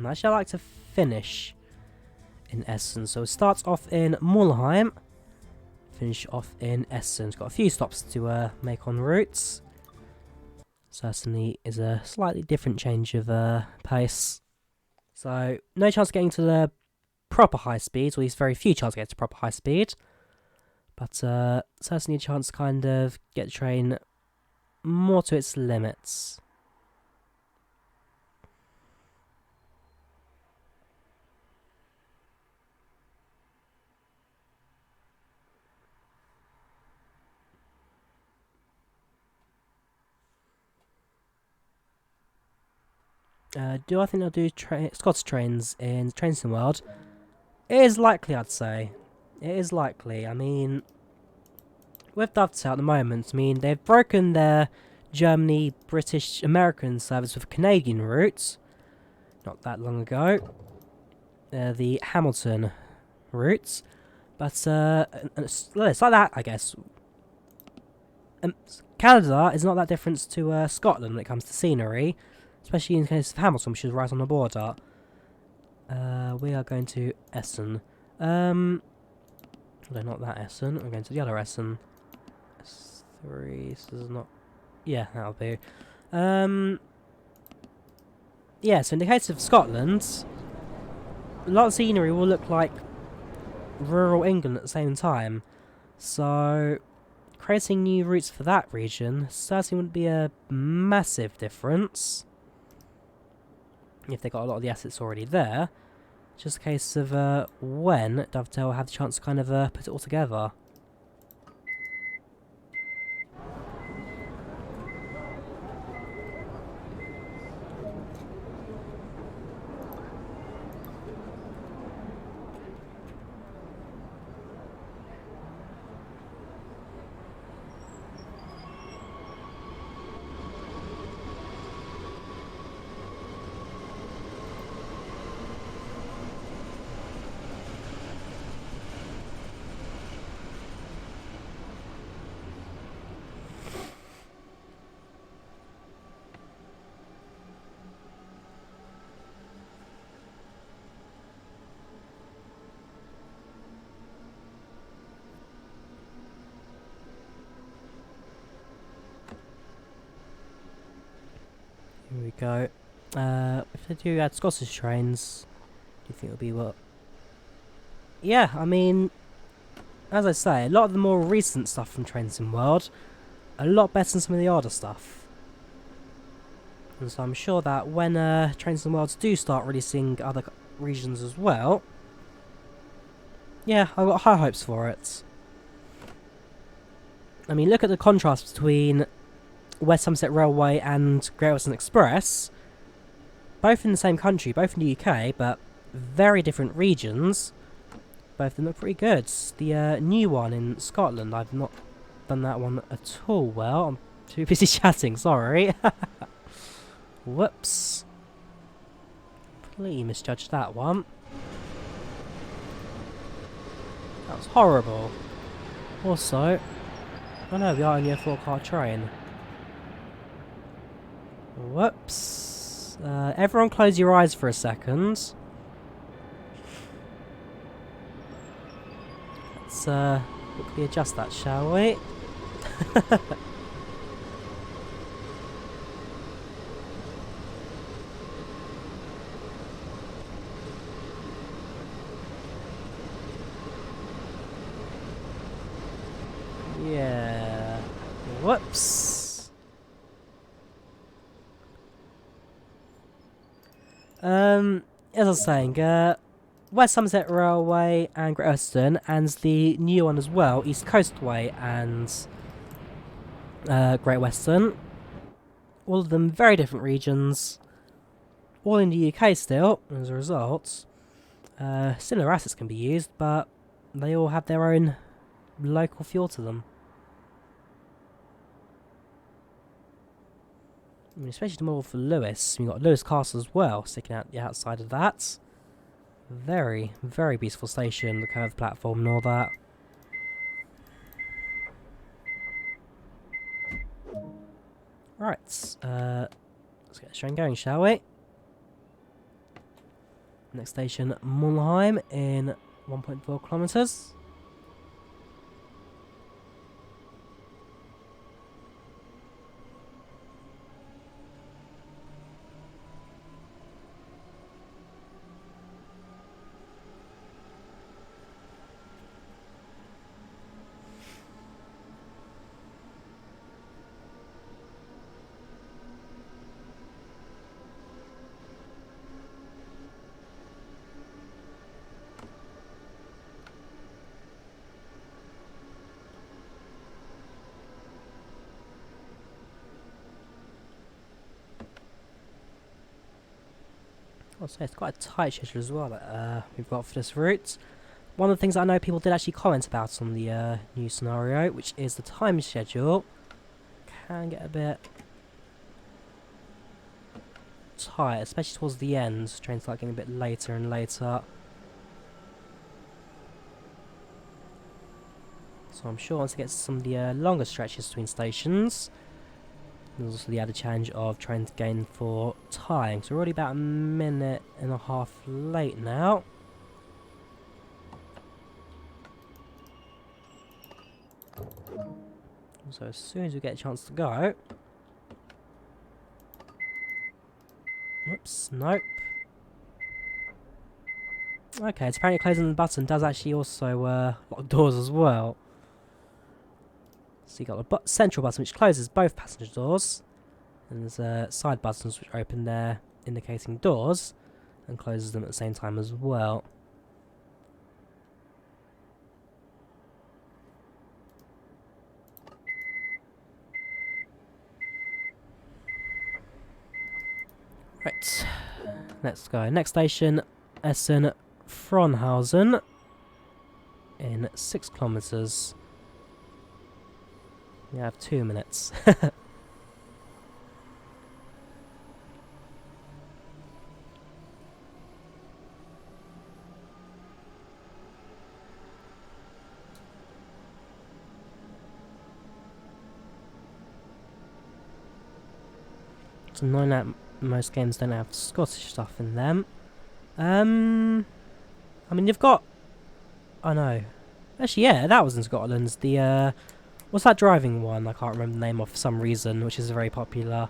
A: actually, I like to finish in Essen. So it starts off in Mulheim. Finish off in Essen. It's got a few stops to make on routes. Certainly is a slightly different change of pace. So no chance of getting to the proper high speeds, or at least very few chances to get to proper high speed. But certainly a chance to kind of get the train more to its limits. Do I think they'll do Scots trains in Train World? It is likely, I'd say. It is likely. I mean, with Dovetail at the moment, I mean, they've broken their Germany, British, American service with Canadian routes. Not that long ago. The Hamilton routes. But, it's like that, I guess. Canada is not that different to Scotland when it comes to scenery. Especially in the case of Hamilton, which is right on the border. We are going to Essen. No, not that Essen. I'm going to the other Essen. S3, so this is not... Yeah, that'll be. Yeah, so in the case of Scotland, a lot of scenery will look like rural England at the same time. So, creating new routes for that region certainly wouldn't be a massive difference. If they got a lot of the assets already there. Just a case of when Dovetail will have the chance to kind of put it all together. Here we go. If they do add Scottish trains, do you think it'll be what? Yeah, I mean, as I say, a lot of the more recent stuff from Trains in World, a lot better than some of the older stuff. And so I'm sure that when Trains in Worlds do start releasing other regions as well, yeah, I've got high hopes for it. I mean, look at the contrast between West Somerset Railway and Great Western Express. Both in the same country, both in the UK, but very different regions. Both of them look pretty good. The new one in Scotland, I've not done that one at all well. I'm too busy chatting, sorry. Whoops. Completely misjudged that one. That was horrible. Also, oh no, we are only a 4-car train. Whoops. Everyone close your eyes for a second. Let's quickly adjust that, shall we? Yeah. Whoops. As I was saying, West Somerset Railway and Great Western, and the new one as well, East Coastway and Great Western. All of them very different regions, all in the UK still, as a result. Similar assets can be used, but they all have their own local feel to them. I mean, especially the model for Lewis. We've got Lewis Castle as well, sticking out the outside of that. Very, very beautiful station, the curved platform and all that. Right, let's get the train going, shall we? Next station, Mulheim, in 1.4 kilometres. I'll say it's quite a tight schedule as well that we've got for this route. One of the things I know people did actually comment about on the new scenario, which is the time schedule, can get a bit tight, especially towards the end. Trains start getting a bit later and later. So I'm sure once it gets to some of the longer stretches between stations, there's also the added challenge of trying to gain for time. So we're already about a minute and a half late now. So as soon as we get a chance to go... Whoops, nope. Okay, it's apparently closing the button does actually also lock doors as well. So you got the central button which closes both passenger doors, and there's side buttons which open there indicating doors and closes them at the same time as well. Right, let's go. Next station, Essen Fronhausen, in 6 kilometres. We have 2 minutes. It's annoying that most games don't have Scottish stuff in them. I mean, you've got... I know. Actually, yeah, that was in Scotland. The, what's that driving one? I can't remember the name of for some reason, which is very popular.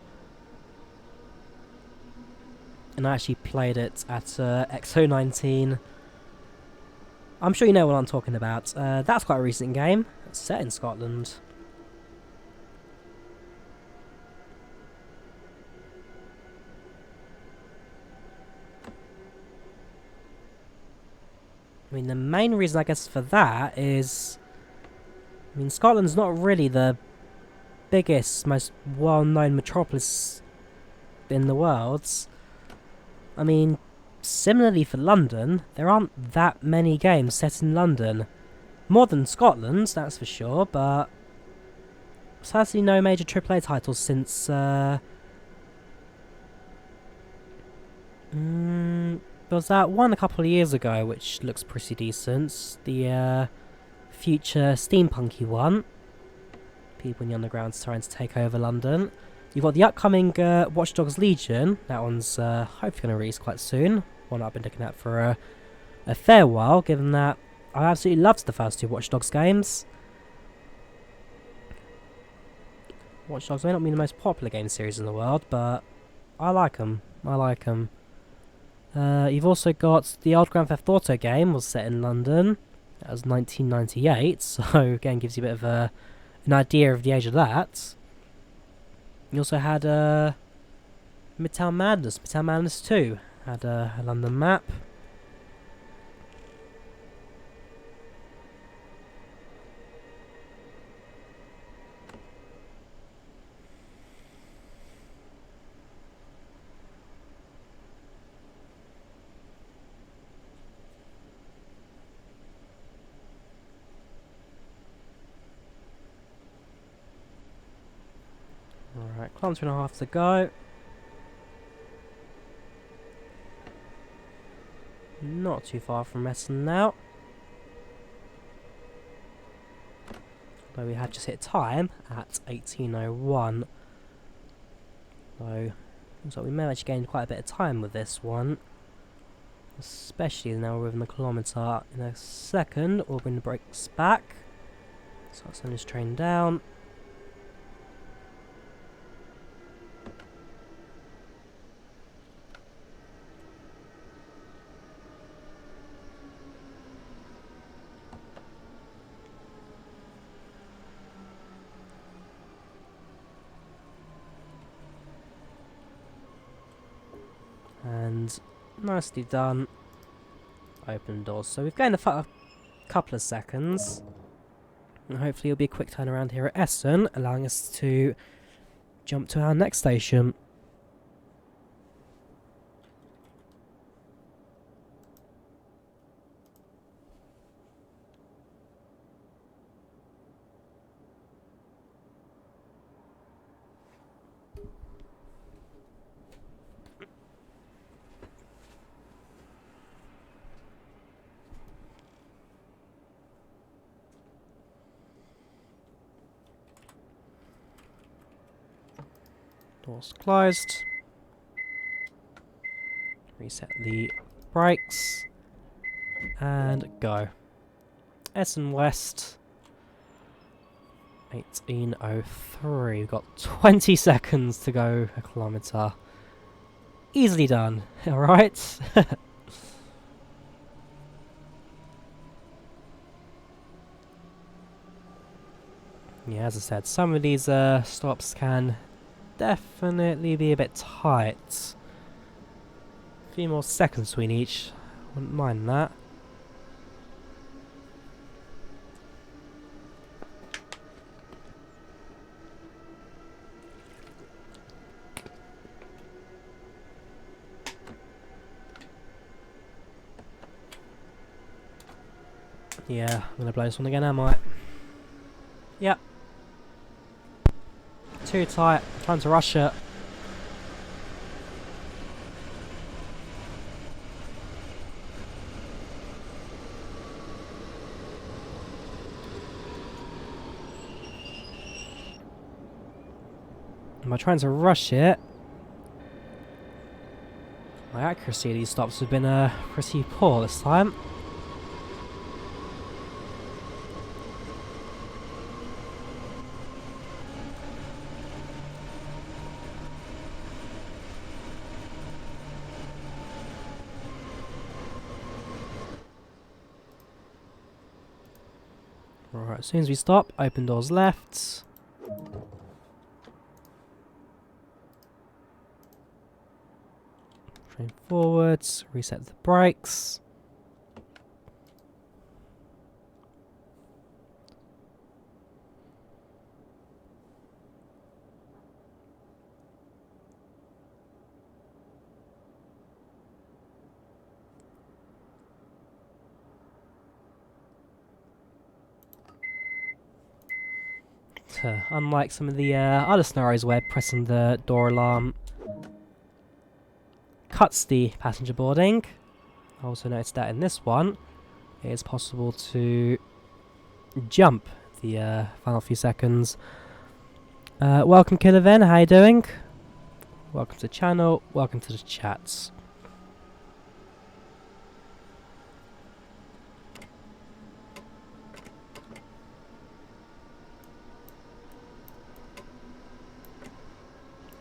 A: And I actually played it at XO19. I'm sure you know what I'm talking about. That's quite a recent game. It's set in Scotland. I mean, the main reason I guess for that is... I mean, Scotland's not really the biggest, most well-known metropolis in the world. I mean, similarly for London, there aren't that many games set in London. More than Scotland, that's for sure, but... Certainly no major AAA titles since, There was that one a couple of years ago, which looks pretty decent. The future steampunky one. People in the underground's trying to take over London. You've got the upcoming Watch Dogs Legion. That one's hopefully going to release quite soon. One I've been looking at for a fair while, given that I absolutely loved the first two Watch Dogs games. Watch Dogs may not be the most popular game series in the world, but I like them. You've also got the old Grand Theft Auto game, was set in London. That was 1998, so again gives you a bit of an idea of the age of that. You also had Midtown Madness 2 had a London map. Alright, kilometre and a half to go. Not too far from Essen now. Although we have just hit time at 18:01. So, looks like we may have actually gained quite a bit of time with this one. Especially now we're within the kilometre. In a second, we'll bring the brakes back. So I'll send this train down. And nicely done. Open doors. So we've gained a couple of seconds. And hopefully it'll be a quick turnaround here at Essen, allowing us to jump to our next station. Doors closed. Reset the brakes. And go. Essen West. 18:03. We've got 20 seconds to go a kilometre. Easily done. Alright. Yeah, as I said, some of these stops can definitely be a bit tight. A few more seconds between each. Wouldn't mind that. Yeah, I'm gonna blow this one again, am I? Yep. Too tight. Trying to rush it. Am I trying to rush it? My accuracy of these stops have been pretty poor this time. Alright, as soon as we stop, open doors left. Train forwards, reset the brakes. Unlike some of the other scenarios where pressing the door alarm cuts the passenger boarding, I also noticed that in this one, it is possible to jump the final few seconds. Welcome, Killer Vin. How you doing? Welcome to the channel. Welcome to the chats.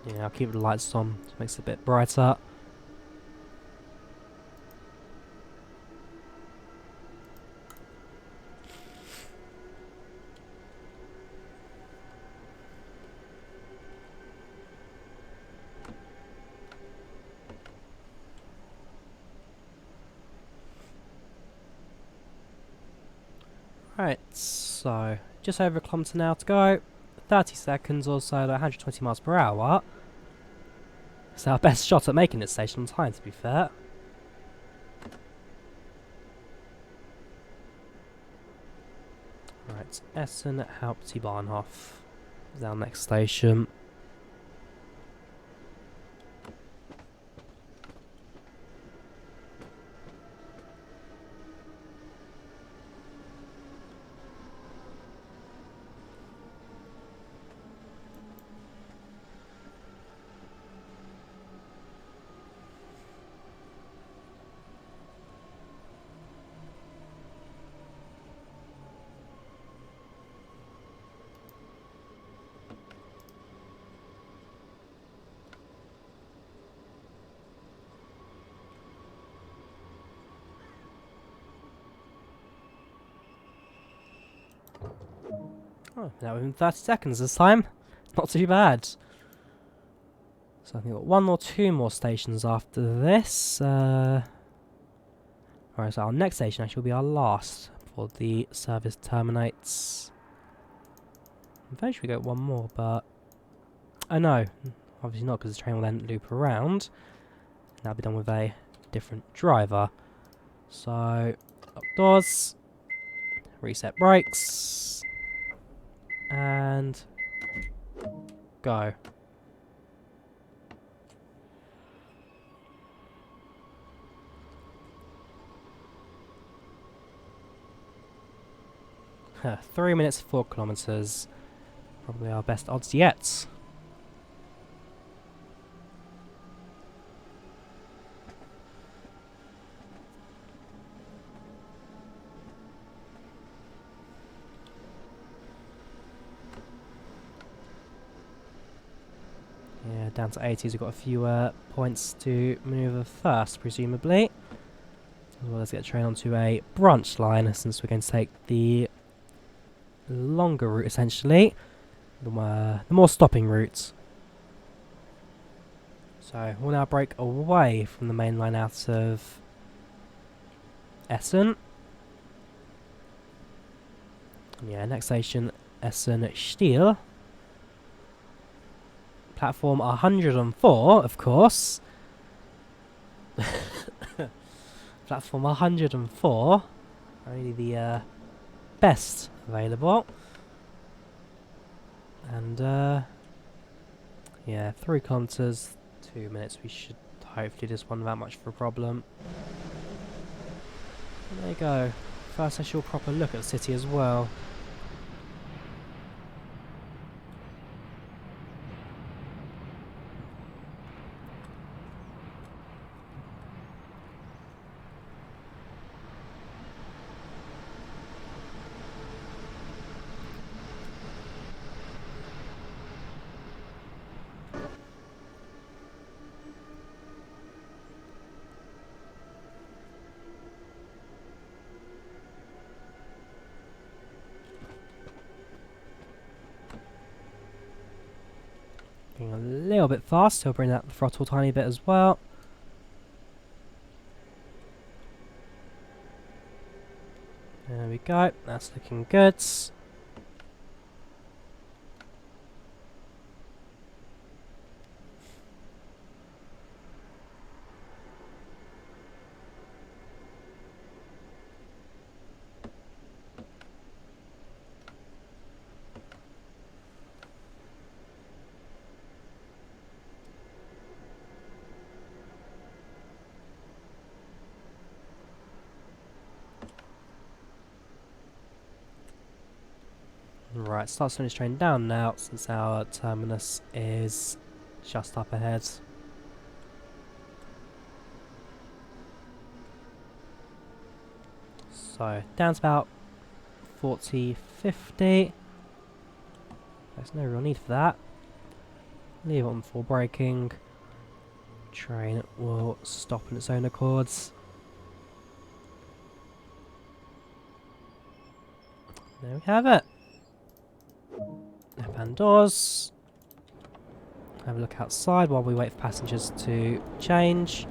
A: Yeah, I'll keep the lights on. It makes it a bit brighter. Right, so just over a kilometre now to go. 30 seconds or so, like 120 miles per hour. It's our best shot at making this station on time, to be fair. Right, Essen Hauptbahnhof is our next station. Oh, now within 30 seconds this time. Not too bad. So I think we've got one or two more stations after this. Alright, so our next station actually will be our last before the service terminates. Eventually we get one more, but... Oh no, obviously not, because the train will then loop around. And that'll be done with a different driver. So, up doors. Reset brakes. And... go. Huh, 3 minutes, 4 kilometers. Probably our best odds yet. Yeah, down to 80s. We've got a few points to manoeuvre first, presumably. As well as get a train onto a branch line, since we're going to take the longer route, essentially. The more stopping route. So, we'll now break away from the main line out of Essen. Yeah, next station, Essen Stiel. Platform 104, of course. Platform 104. Only the best available. And, yeah, 3 kilometers, 2 minutes. We should hopefully do this one without much of a problem. And there you go. First actual proper look at the city as well. Being a little bit fast, so I'll bring that throttle a tiny bit as well. There we go, that's looking good. Right, start slowing this train down now since our terminus is just up ahead. So, down to about 40, 50. There's no real need for that. Leave it on for braking. Train will stop on its own accords. There we have it. Open doors. Have a look outside while we wait for passengers to change.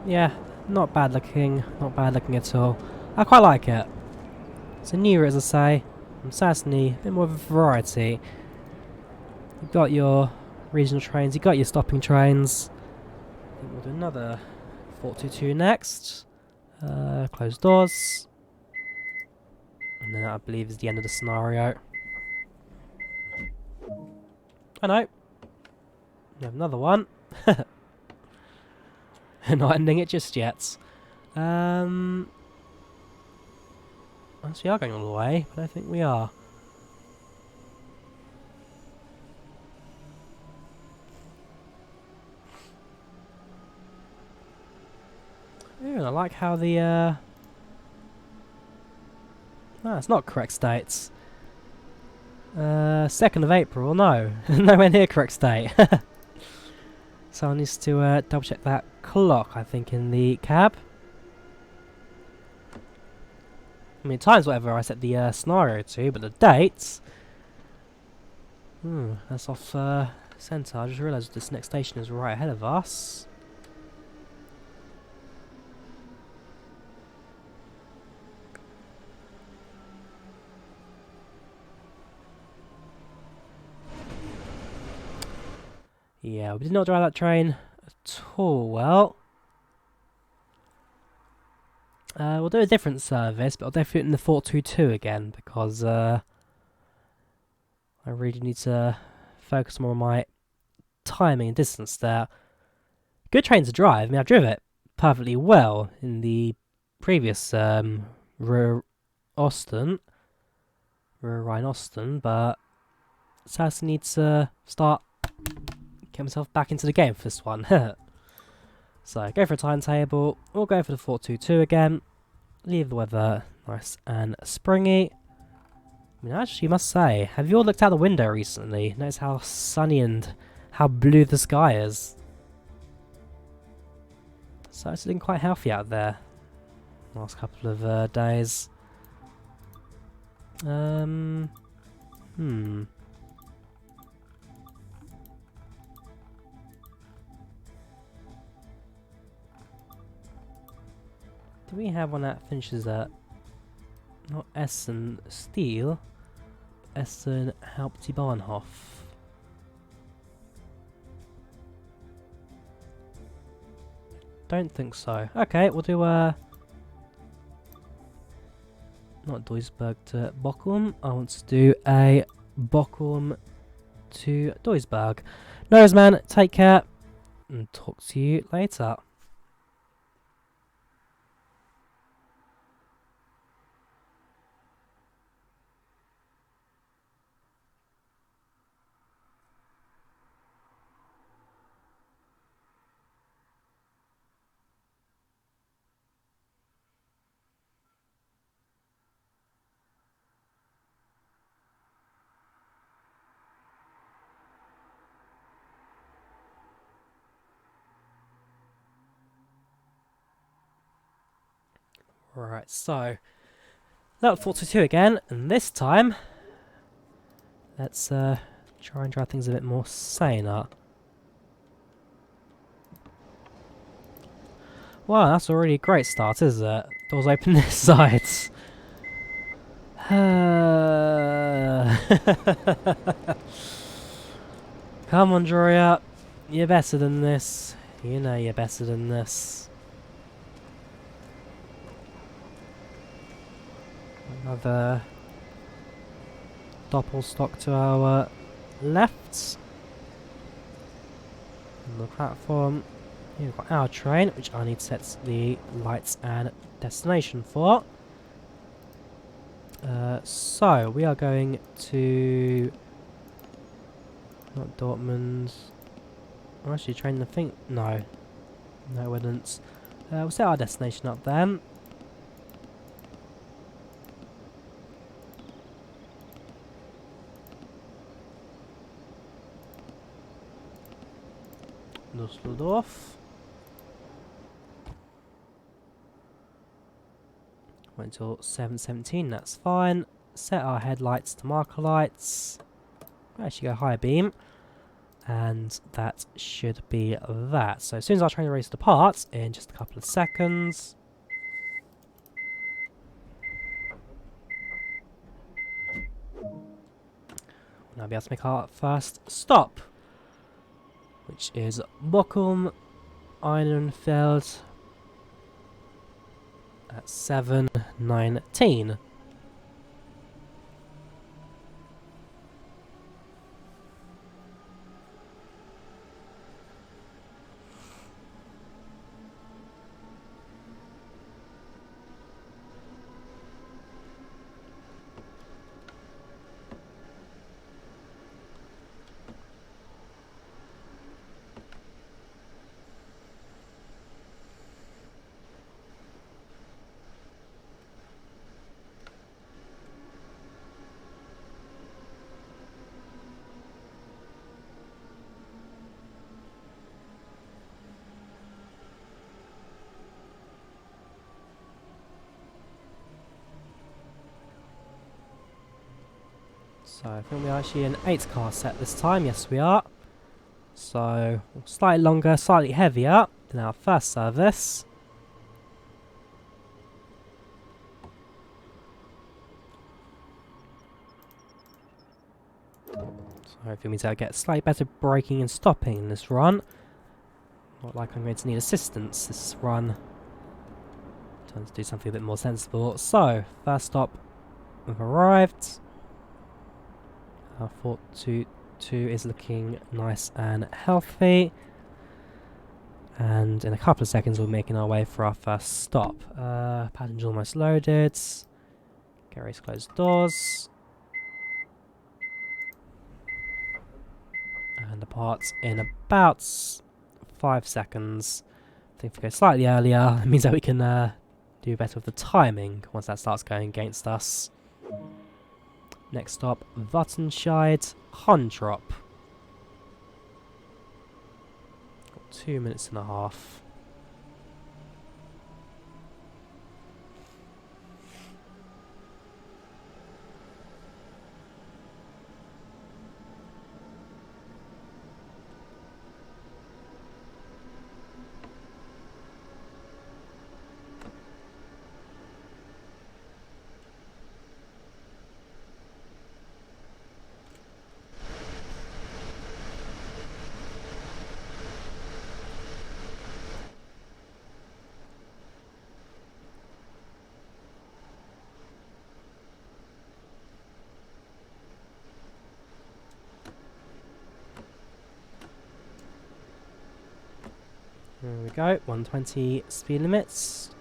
A: Yeah, not bad looking at all. I quite like it. It's a new route, as I say, and certainly a bit more of a variety. You've got your regional trains, you've got your stopping trains. I think we'll do another 422 next. Close doors. And then that, I believe, is the end of the scenario. I know. We have another one. Not ending it just yet. Unless we are going all the way, but I think we are. Ooh, I like how the it's not correct states. 2nd of April, no. Nowhere near correct state. So I need to double check that clock, I think, in the cab. I mean, time's whatever I set the scenario to, but the dates... that's off centre. I just realised this next station is right ahead of us. Yeah, we did not drive that train at all well. We'll do a different service, but I'll definitely do it in the 422 again, because I really need to focus more on my timing and distance there. Good train to drive. I mean, I've driven it perfectly well in the previous Rhein-Osten, but certainly need to start get myself back into the game for this one. So, go for a timetable. We'll go for the 422 again. Leave the weather nice and springy. I mean, actually, must say, have you all looked out the window recently? Notice how sunny and how blue the sky is. So, it's been quite healthy out there last couple of days. Do we have one that finishes at not Essen Steel, Essen Hauptbahnhof? Don't think so. Okay, we'll do not Duisburg to Baucom. I want to do a Baucom to Duisburg. No worries, man. Take care and talk to you later. Right, so that was 422 again, and this time let's try and drive things a bit more saner. Wow, that's already a great start, isn't it? Doors open this side. Come on, Drawyah. You're better than this. You know you're better than this. Another doppel stock to our left. On the platform, here we've got our train, which I need to set the lights and destination for. So, we are going to... Not Dortmund. I'm actually train the thing. No. No, it wouldn't. We'll set our destination up then. Düsseldorf. Went till 7:17, that's fine. Set our headlights to marker lights. We'll actually go high beam. And that should be that. So as soon as our train race departs, in just a couple of seconds. We'll now be able to make our first stop, which is Bochum, Einenfeld at 7:19. So I think we're actually an 8-car set this time. Yes, we are. So slightly longer, slightly heavier than our first service. So hopefully means I'll get slightly better braking and stopping in this run. Not like I'm going to need assistance this run. Time to do something a bit more sensible. So, first stop, we've arrived. Our 422 is looking nice and healthy. And in a couple of seconds we're making our way for our first stop. Passenger almost loaded. Get ready to close doors. And departs in about 5 seconds. I think if we go slightly earlier, it means that we can do better with the timing once that starts going against us. Next stop, Wattenscheid, Hontrop. Got 2 minutes and a half. There we go, 120 speed limits.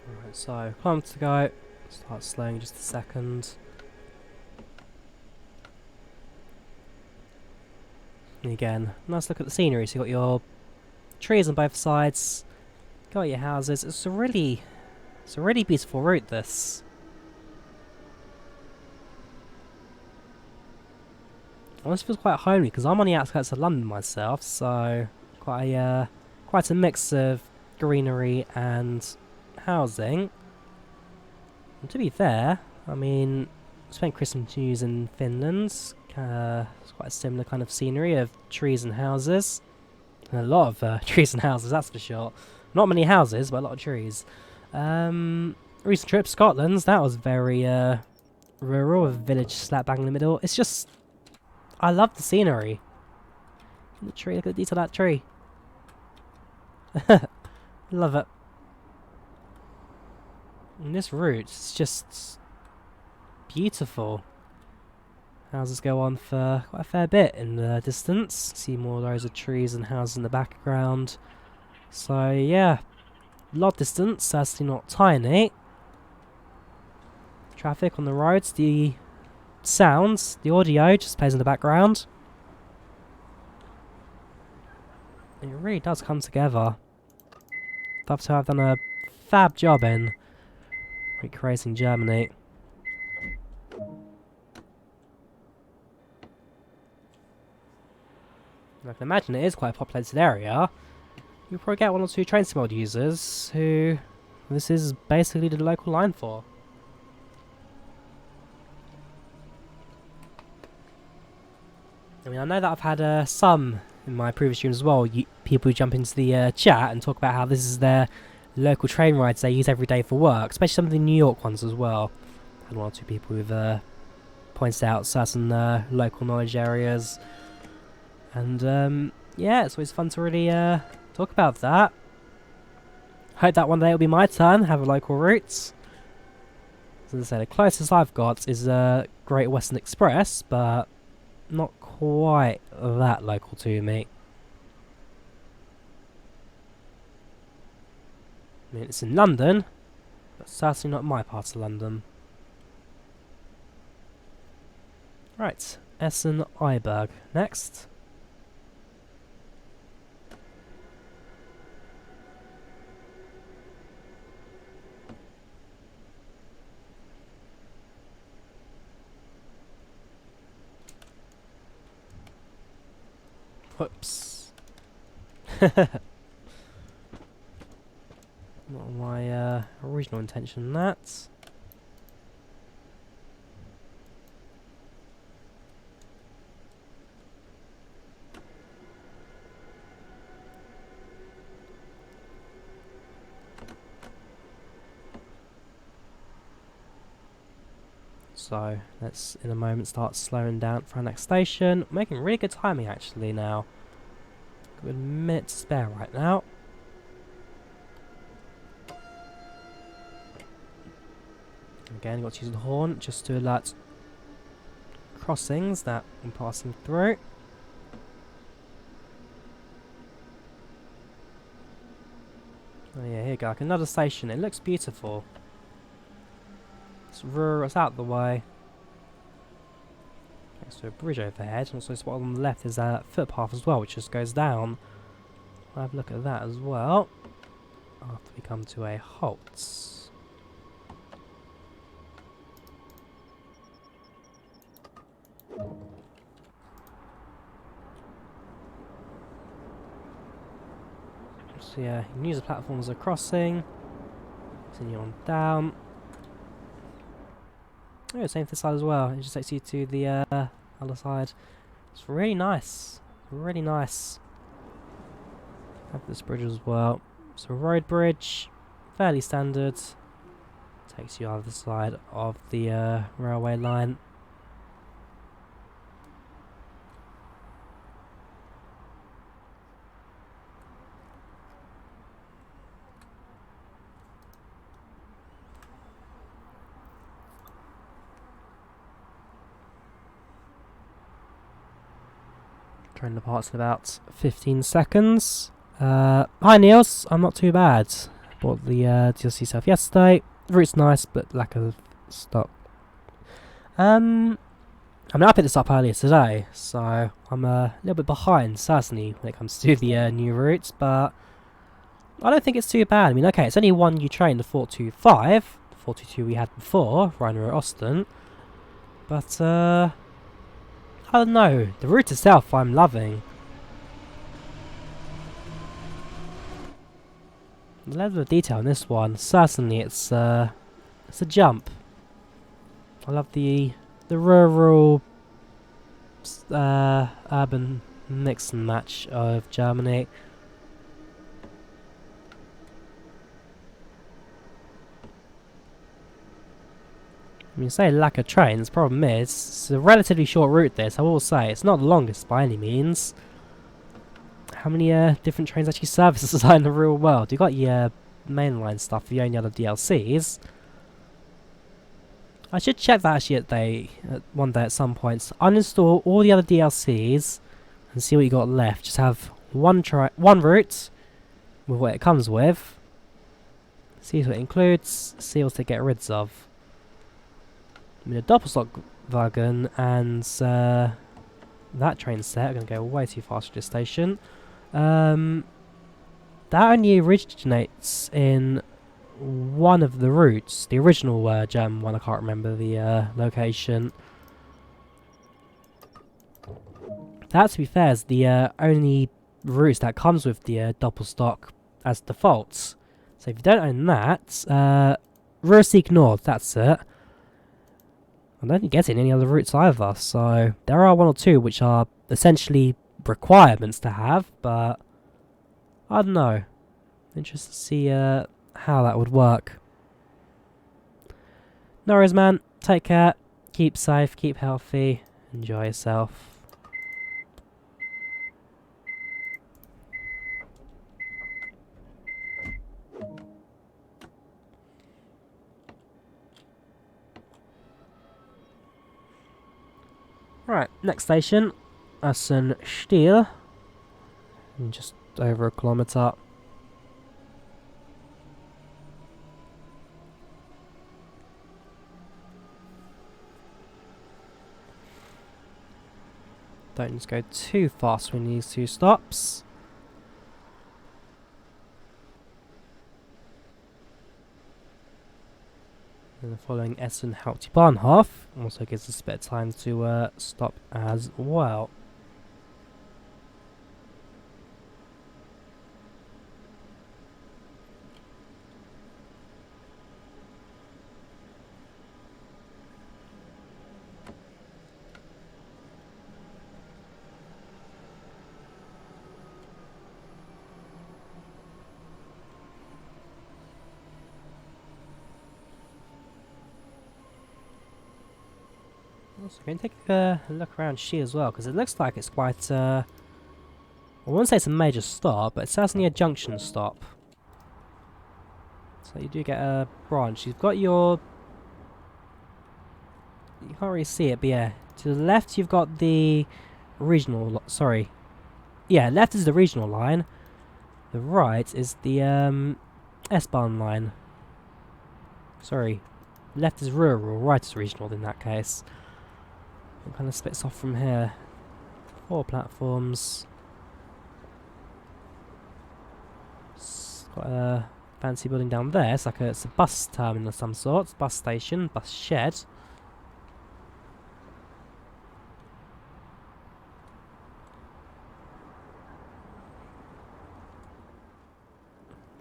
A: Alright, so kilometre to go. Start slowing just a second. And again, nice look at the scenery. So you've got your trees on both sides, got your houses. It's a really It's a really beautiful route, this. It almost feels quite homely because I'm on the outskirts of London myself, so quite a mix of greenery and housing. And to be fair, I mean, I spent Christmas New Year's in Finland. It's quite a similar kind of scenery of trees and houses. And a lot of trees and houses, that's for sure. Not many houses, but a lot of trees. Recent trip, Scotland, that was very rural, with a village slap bang in the middle. It's just, I love the scenery. The tree, look at the detail of that tree. Love it. And this route is just beautiful. Houses go on for quite a fair bit in the distance. See more rows of trees and houses in the background. So yeah, a lot of distance, certainly not tiny. Traffic on the roads, the sounds, the audio just plays in the background. It really does come together. Love to have done a fab job in recreating Germany. And I can imagine it is quite a populated area. You'll probably get one or two train sim users who this is basically the local line for. I mean, I know that I've had some in my previous streams as well, people who jump into the chat and talk about how this is their local train rides they use every day for work, especially some of the New York ones as well. I had one or two people who've pointed out certain local knowledge areas. And yeah, it's always fun to really talk about that. Hope that one day it'll be my turn, have a local route. As I say, the closest I've got is Great Western Express, but not quite that local to me. I mean, it's in London, but certainly not my part of London. Right, Essen Iberg next. Whoops. Not my original intention, that. So let's in a moment start slowing down for our next station. Making really good timing actually now. Good minute to spare right now. Again, got to use the horn just to alert crossings that I'm passing through. Oh yeah, here we go. Like another station. It looks beautiful. It's rural, it's out of the way. Next to a bridge overhead. Also spot on the left is a footpath as well, which just goes down. I'll have a look at that as well. After we come to a halt. So yeah, you can use the platform as a crossing. Continue on down. Oh, same for this side as well. It just takes you to the other side. It's really nice. Really nice. Have this bridge as well. It's a road bridge. Fairly standard. Takes you either side of the railway line. Train departs in about 15 seconds. Hi Niels, I'm not too bad. Bought the DLC stuff yesterday. The route's nice, but lack of stock. I mean, I picked this up earlier today, so I'm a little bit behind, certainly, when it comes to the new routes, but I don't think it's too bad. I mean, okay, it's only one new train, the 425. The 422 we had before, Rhein-Ruhr Osten. But, I don't know. The route itself I'm loving. The level of detail in this one, certainly it's a jump. I love the rural urban mix and match of Germany. I mean, say lack of trains, problem is, it's a relatively short route this, I will say. It's not the longest by any means. How many different trains actually services are in the real world? You got your mainline stuff for the only other DLCs. I should check that actually one day at some point. Uninstall all the other DLCs and see what you got left. Just have one route with what it comes with. See what it includes, see what to get rid of. I mean, a Doppelstock wagon and that train set are going to go way too fast for this station. That only originates in one of the routes, the original German one. I can't remember the location. That, to be fair, is the only routes that comes with the Doppelstock as default. So if you don't own that, Ruhrsieg North, that's it. I don't think you get it in any other routes either, so there are one or two which are essentially requirements to have, but I don't know. Interested to see how that would work. No worries, man. Take care. Keep safe, keep healthy, enjoy yourself. Right, next station, Essen Stiel, just over a kilometre. Don't just go too fast when these two stops. And the following Essen Hauptbahnhof also gives us a bit of time to stop as well. Also, going to take a look around here as well, because it looks like it's quite, I wouldn't say it's a major stop, but it's certainly a junction stop. So you do get a branch. You've got your... You can't really see it, but yeah. To the left you've got the regional... Sorry. Yeah, left is the regional line. The right is the S-Bahn line. Sorry. Left is rural, right is regional in that case. It kind of splits off from here. 4 platforms. It's got a fancy building down there. It's a bus terminal of some sort. Bus station, bus shed.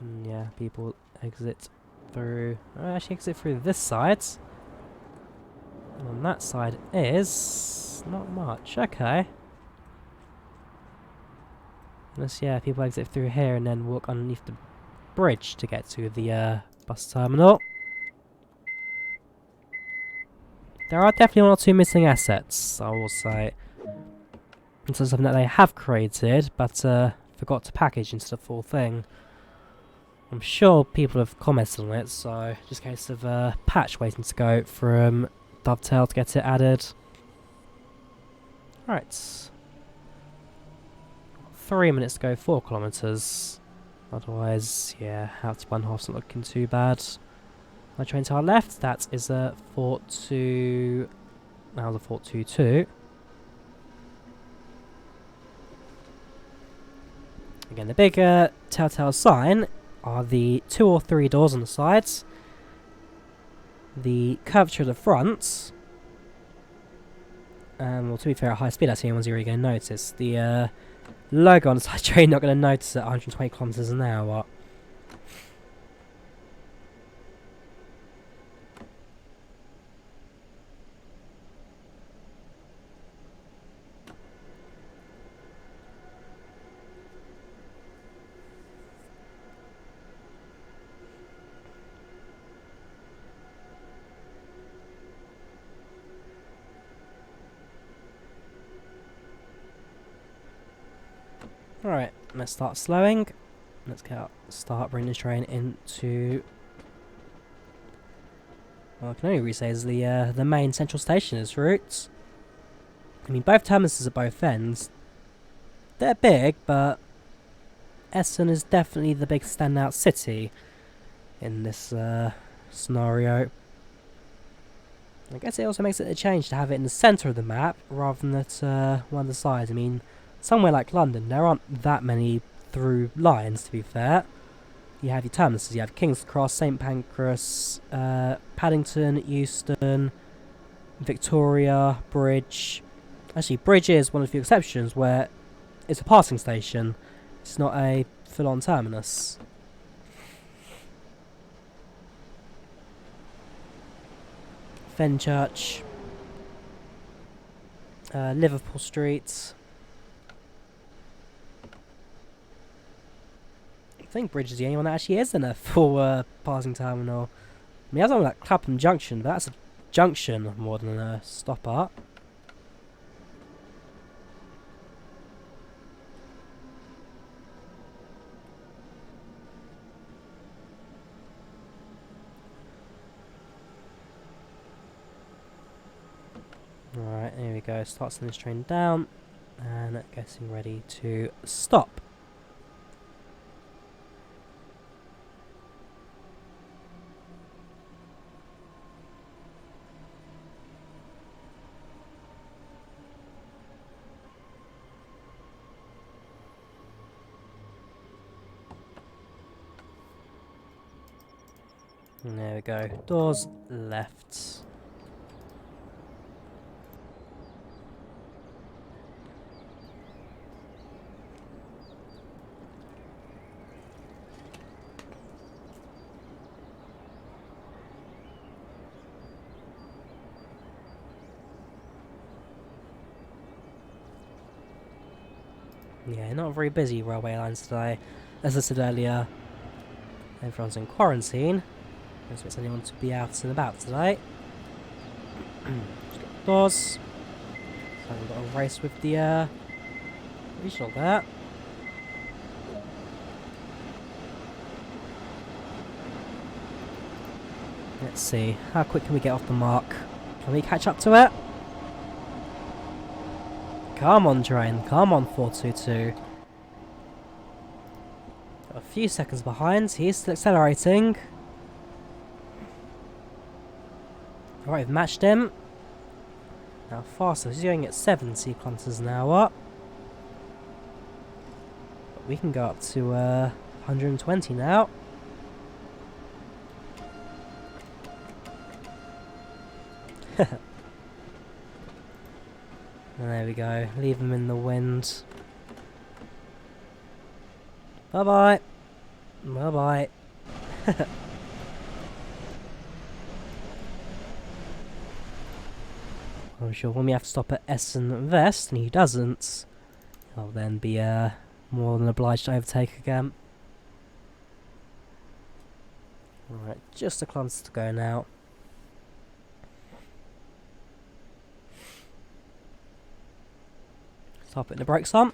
A: And yeah, people exit through... actually exit through this side. And on that side is not much. Okay. Unless, yeah, people exit through here and then walk underneath the bridge to get to the bus terminal. There are definitely 1 or 2 missing assets, I will say. It's something that they have created, but forgot to package into the full thing. I'm sure people have commented on it, so just a case of patch waiting to go from Dovetail to get it added. Right. 3 minutes to go, 4 kilometres. Otherwise, yeah, Hauptbahnhof's not looking too bad. My train to our left, that is a 4-2... Now the 422. Again, the big telltale sign are the 2 or 3 doors on the sides, the curvature of the front, well, to be fair, at high speed, that's the only ones you're really going to notice. The logo on the side, you're not going to notice at 120 kilometers an hour. Alright, let's start slowing. Let's start bringing the train into... well, I can only really say is the main central station is routes. I mean, both terminuses at both ends. They're big, but Essen is definitely the big standout city in this scenario. I guess it also makes it a change to have it in the centre of the map rather than at one of the sides. I mean, somewhere like London, there aren't that many through lines, to be fair. You have your terminuses, you have King's Cross, St Pancras, Paddington, Euston, Victoria, Bridge. Actually, Bridge is one of the few exceptions where it's a passing station. It's not a full-on terminus. Fenchurch, Liverpool Street. I think Bridge is the only one that actually is in a full passing terminal. I mean, there's something like Clapham Junction, but that's a junction more than a stopper. Alright, here we go. Start slowing this train down and getting ready to stop. And there we go. Doors left. Yeah, not very busy railway lines today. As I said earlier, everyone's in quarantine. I don't expect anyone to be out and about today. Just got the doors. So we've got a race with the regional there. Let's see, how quick can we get off the mark? Can we catch up to it? Come on, train. Come on, 422. Got a few seconds behind. He's still accelerating. Alright, we've matched him. Now faster. He's going at 70 kilometers an hour. But we can go up to 120 now. And there we go, leave them in the wind. Bye bye. Bye bye. I'm sure when we have to stop at Essen West and he doesn't, he'll then be more than obliged to overtake again. Alright, just a kilometre to go now. Start putting the brakes on.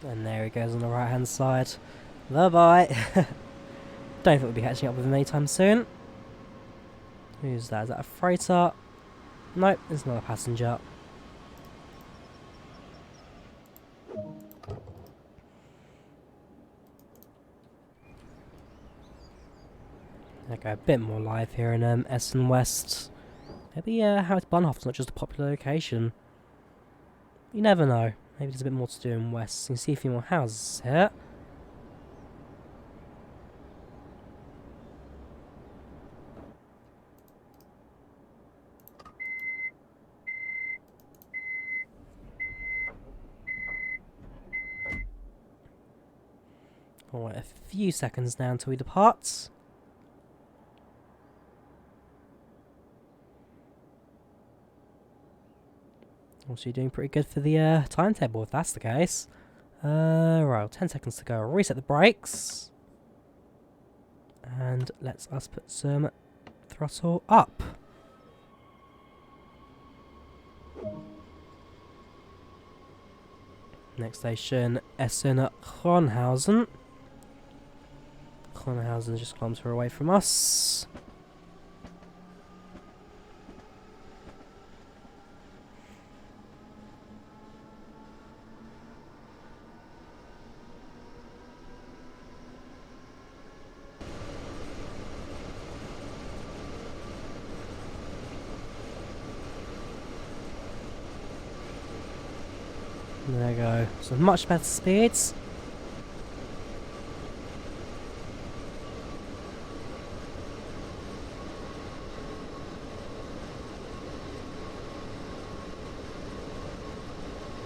A: And there he goes on the right hand side. Bye bye. Don't think we'll be catching up with him anytime soon. Who's that? Is that a freighter? Nope, it's not a passenger. Okay, a bit more live here in Essen West. Maybe Hauptbahnhof's not just a popular location. You never know. Maybe there's a bit more to do in West. You can see a few more houses here. We'll wait a few seconds now until he departs. Also, you're doing pretty good for the timetable if that's the case. Right, 10 seconds to go. Reset the brakes. And let's us put some throttle up. Next station, Essen-Kronhausen. Kronhausen is just kilometre away from us. There we go. So much better speeds.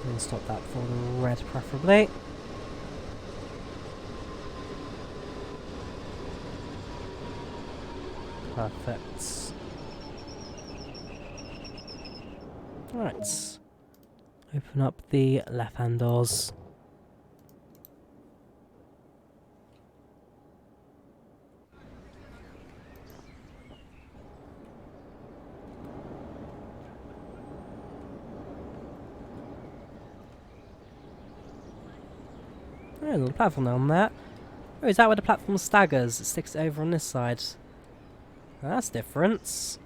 A: And stop that for the red, preferably. Perfect. Right. Open up the left-hand doors. Oh, there's a little platform on there. Oh, is that where the platform staggers? It sticks it over on this side. That's different. Stick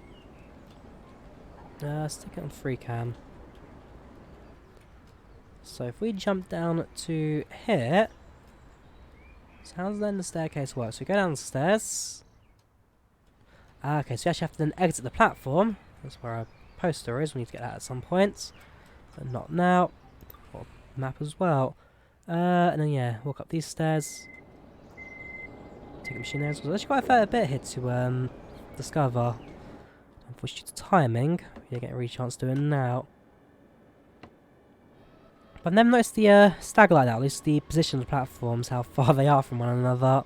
A: it on free cam. So if we jump down to here, so how does then the staircase work? So we go down the stairs. Okay, so you actually have to then exit the platform. That's where our poster is. We need to get that at some point, but not now. Got a map as well. And then yeah, walk up these stairs. Take a machine there as well. There's actually quite a fair bit here to discover. Unfortunately, due to timing, you get a real chance to do it now. But I've never noticed the stagger like that, at least the position of the platforms, how far they are from one another.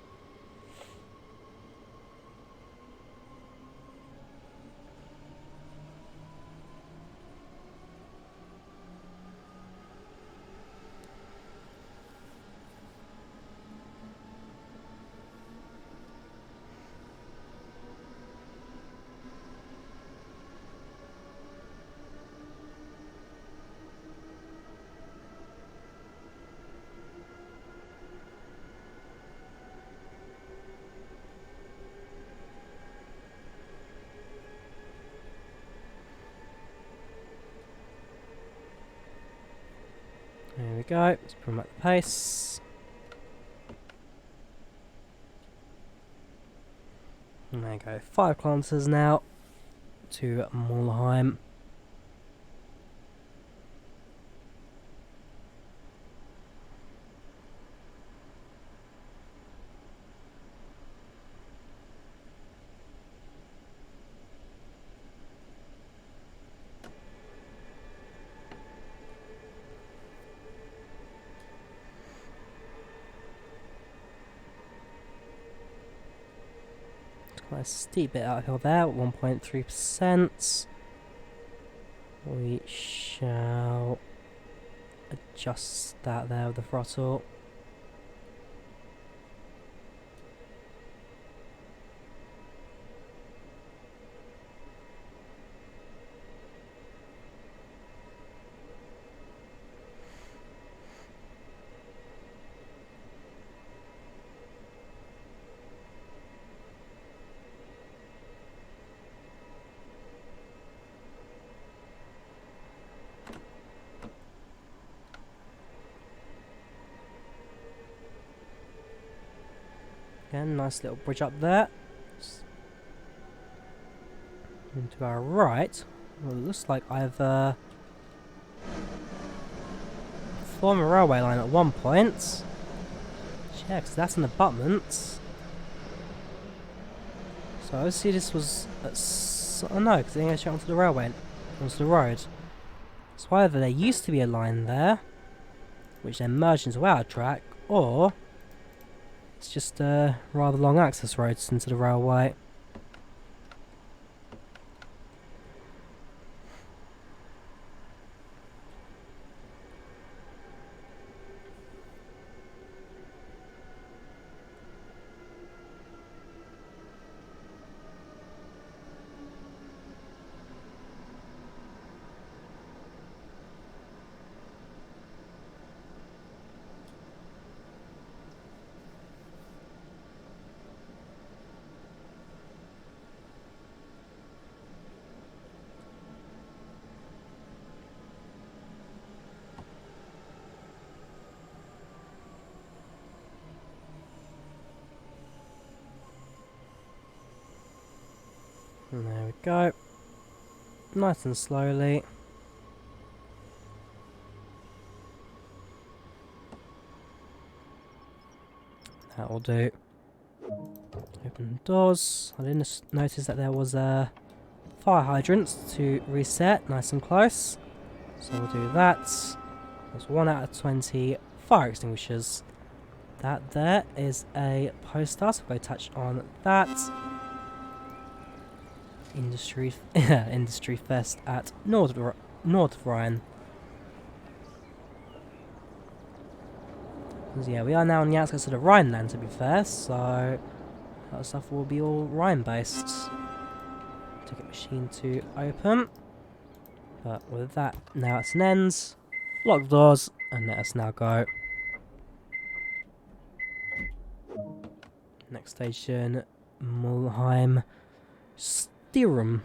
A: There we go, let's promote the pace. And there we go, 5 kilometres now to Mulheim. Quite a steep bit uphill there, 1.3%. We shall adjust that there with the throttle. Again, nice little bridge up there. And to our right, well, it looks like I've formed a railway line at one point. Yeah, because that's an abutment. So obviously this was at oh no, because it didn't go straight onto the railway, onto the road. So either there used to be a line there, which then merged into our track, or it's just a rather long access roads into the railway. And there we go. Nice and slowly. That'll do. Open the doors. I didn't notice that there was fire hydrants to reset, nice and close. So we'll do that. There's 1 out of 20 fire extinguishers. That there is a poster, so we'll go touch on that. Industry Fest at North of Rhine. Yeah, we are now on the outskirts of the Rhineland, to be fair, so that stuff will be all Rhine based. Ticket machine to open. But with that, now it's an end. Lock the doors and let us now go. Next station, Mulheim Stirum.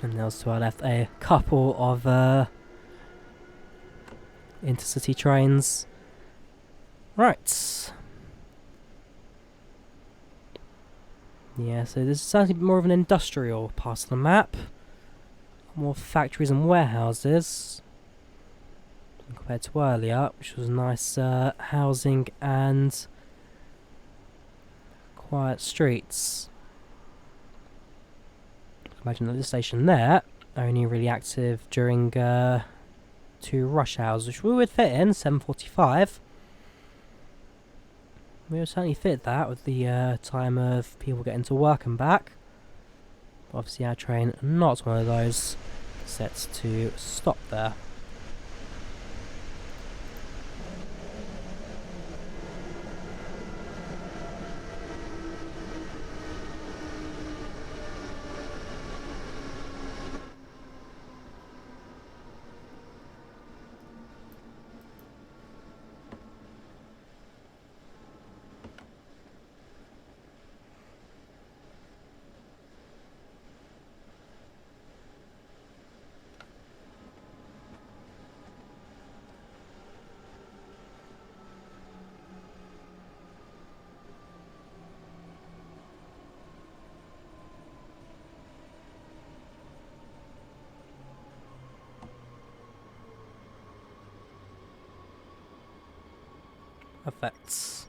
A: And there's to our left a couple of intercity trains. Right. Yeah, so this is certainly more of an industrial part of the map. More factories and warehouses compared to earlier, which was nice housing and quiet streets. Imagine that this station there only really active during 2 rush hours, which we would fit in 7:45. We would certainly fit that with the time of people getting to work and back. But obviously our train not one of those set to stop there. Effects.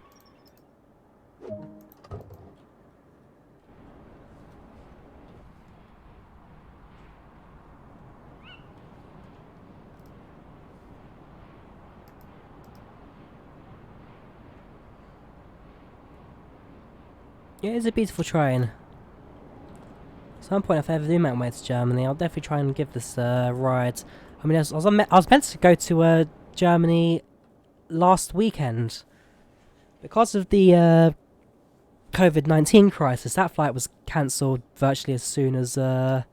A: Yeah, it's a beautiful train. At some point, if I ever do make my way to Germany, I'll definitely try and give this a ride. I mean, I was meant to go to Germany last weekend. Because of the COVID-19 crisis, that flight was cancelled virtually as soon as that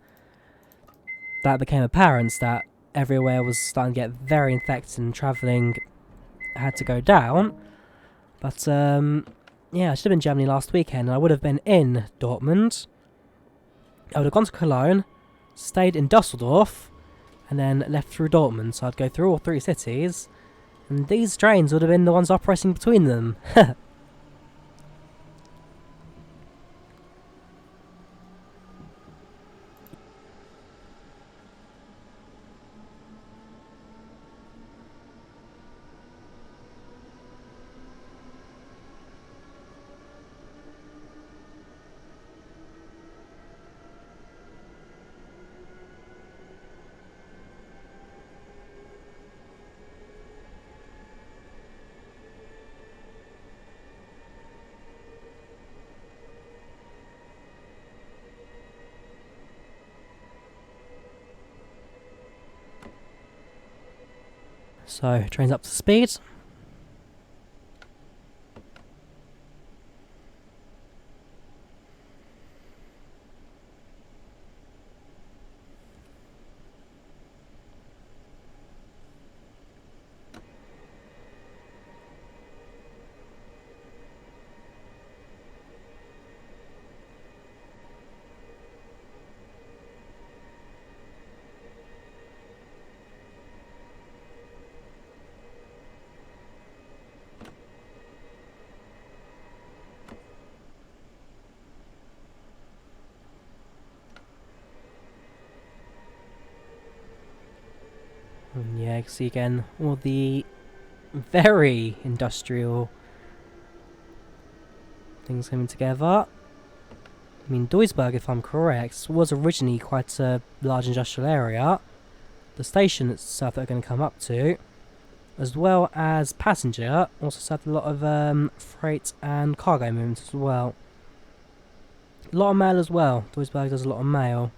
A: became apparent, that everywhere was starting to get very infected and travelling had to go down. But yeah, I should have been in Germany last weekend, and I would have been in Dortmund. I would have gone to Cologne, stayed in Dusseldorf, and then left through Dortmund. So I'd go through all 3 cities, and these trains would have been the ones operating between them. So, train's up to speed. And yeah, you can see again all the very industrial things coming together. I mean, Duisburg, if I'm correct, was originally quite a large industrial area. The station itself that we're going to come up to, as well as passenger, also had a lot of freight and cargo movements as well. A lot of mail as well. Duisburg does a lot of mail.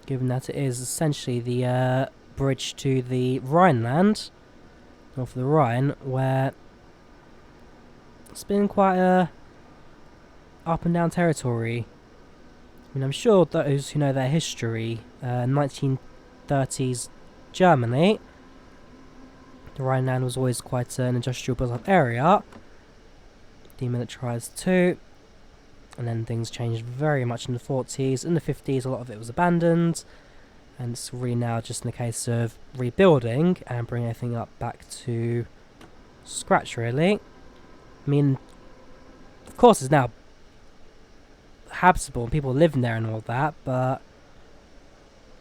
A: Given that it is essentially the bridge to the Rhineland, north of the Rhine, where it's been quite a up and down territory. I mean, I'm sure those who know their history, 1930s Germany, the Rhineland was always quite an industrial built-up area, demilitarised too. And then things changed very much in the 40s. In the 50s, a lot of it was abandoned. And it's really now just in the case of rebuilding and bringing everything up back to scratch, really. I mean, of course, it's now habitable and people living there and all that, but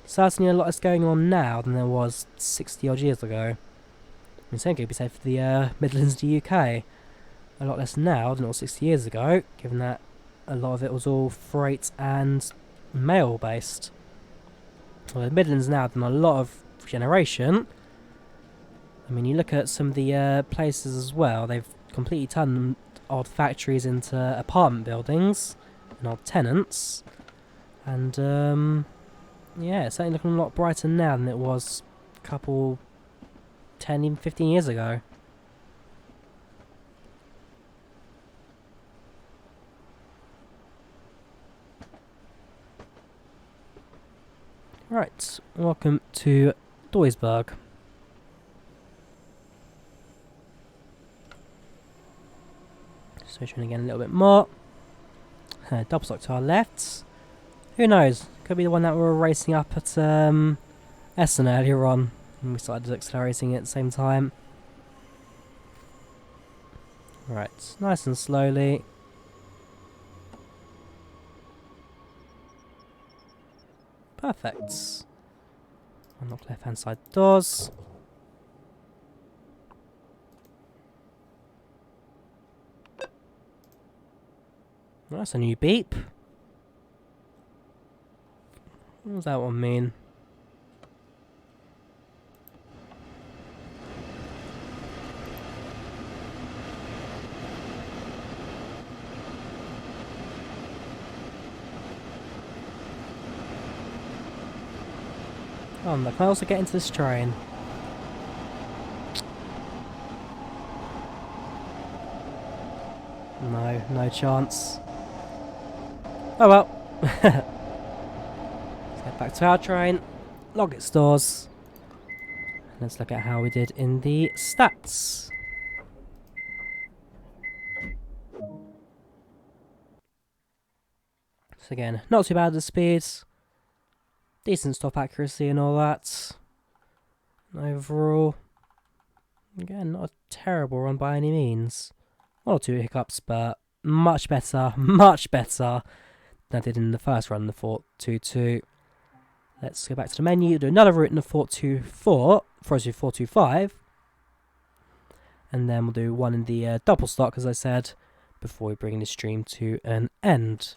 A: certainly a lot is going on now than there was 60 odd years ago. I mean, same could be said for the Midlands of the UK. A lot less now than it was 60 years ago, given that a lot of it was all freight and mail based. Well, the Midlands now have done a lot of regeneration. I mean, you look at some of the places as well, they've completely turned old factories into apartment buildings and old tenants. And yeah, it's certainly looking a lot brighter now than it was a couple, 10, even 15 years ago. Right, welcome to Duisburg. Switching again a little bit more. Double stock to our left. Who knows? Could be the one that we were racing up at Essen earlier on. And we started accelerating at the same time. Right, nice and slowly. Perfect. Unlock left hand side doors. That's a new beep. What does that one mean? Oh, and can I also get into this train? No chance. Oh well. Let's get back to our train. Log its doors. Let's look at how we did in the stats. So again, not too bad at the speeds. Decent stop accuracy and all that. Overall, again, not a terrible run by any means. One or two hiccups, but much better than I did in the first run, the 422. Let's go back to the menu, do another route in the 424, 425. And then we'll do one in the double stock, as I said, before we bring the stream to an end.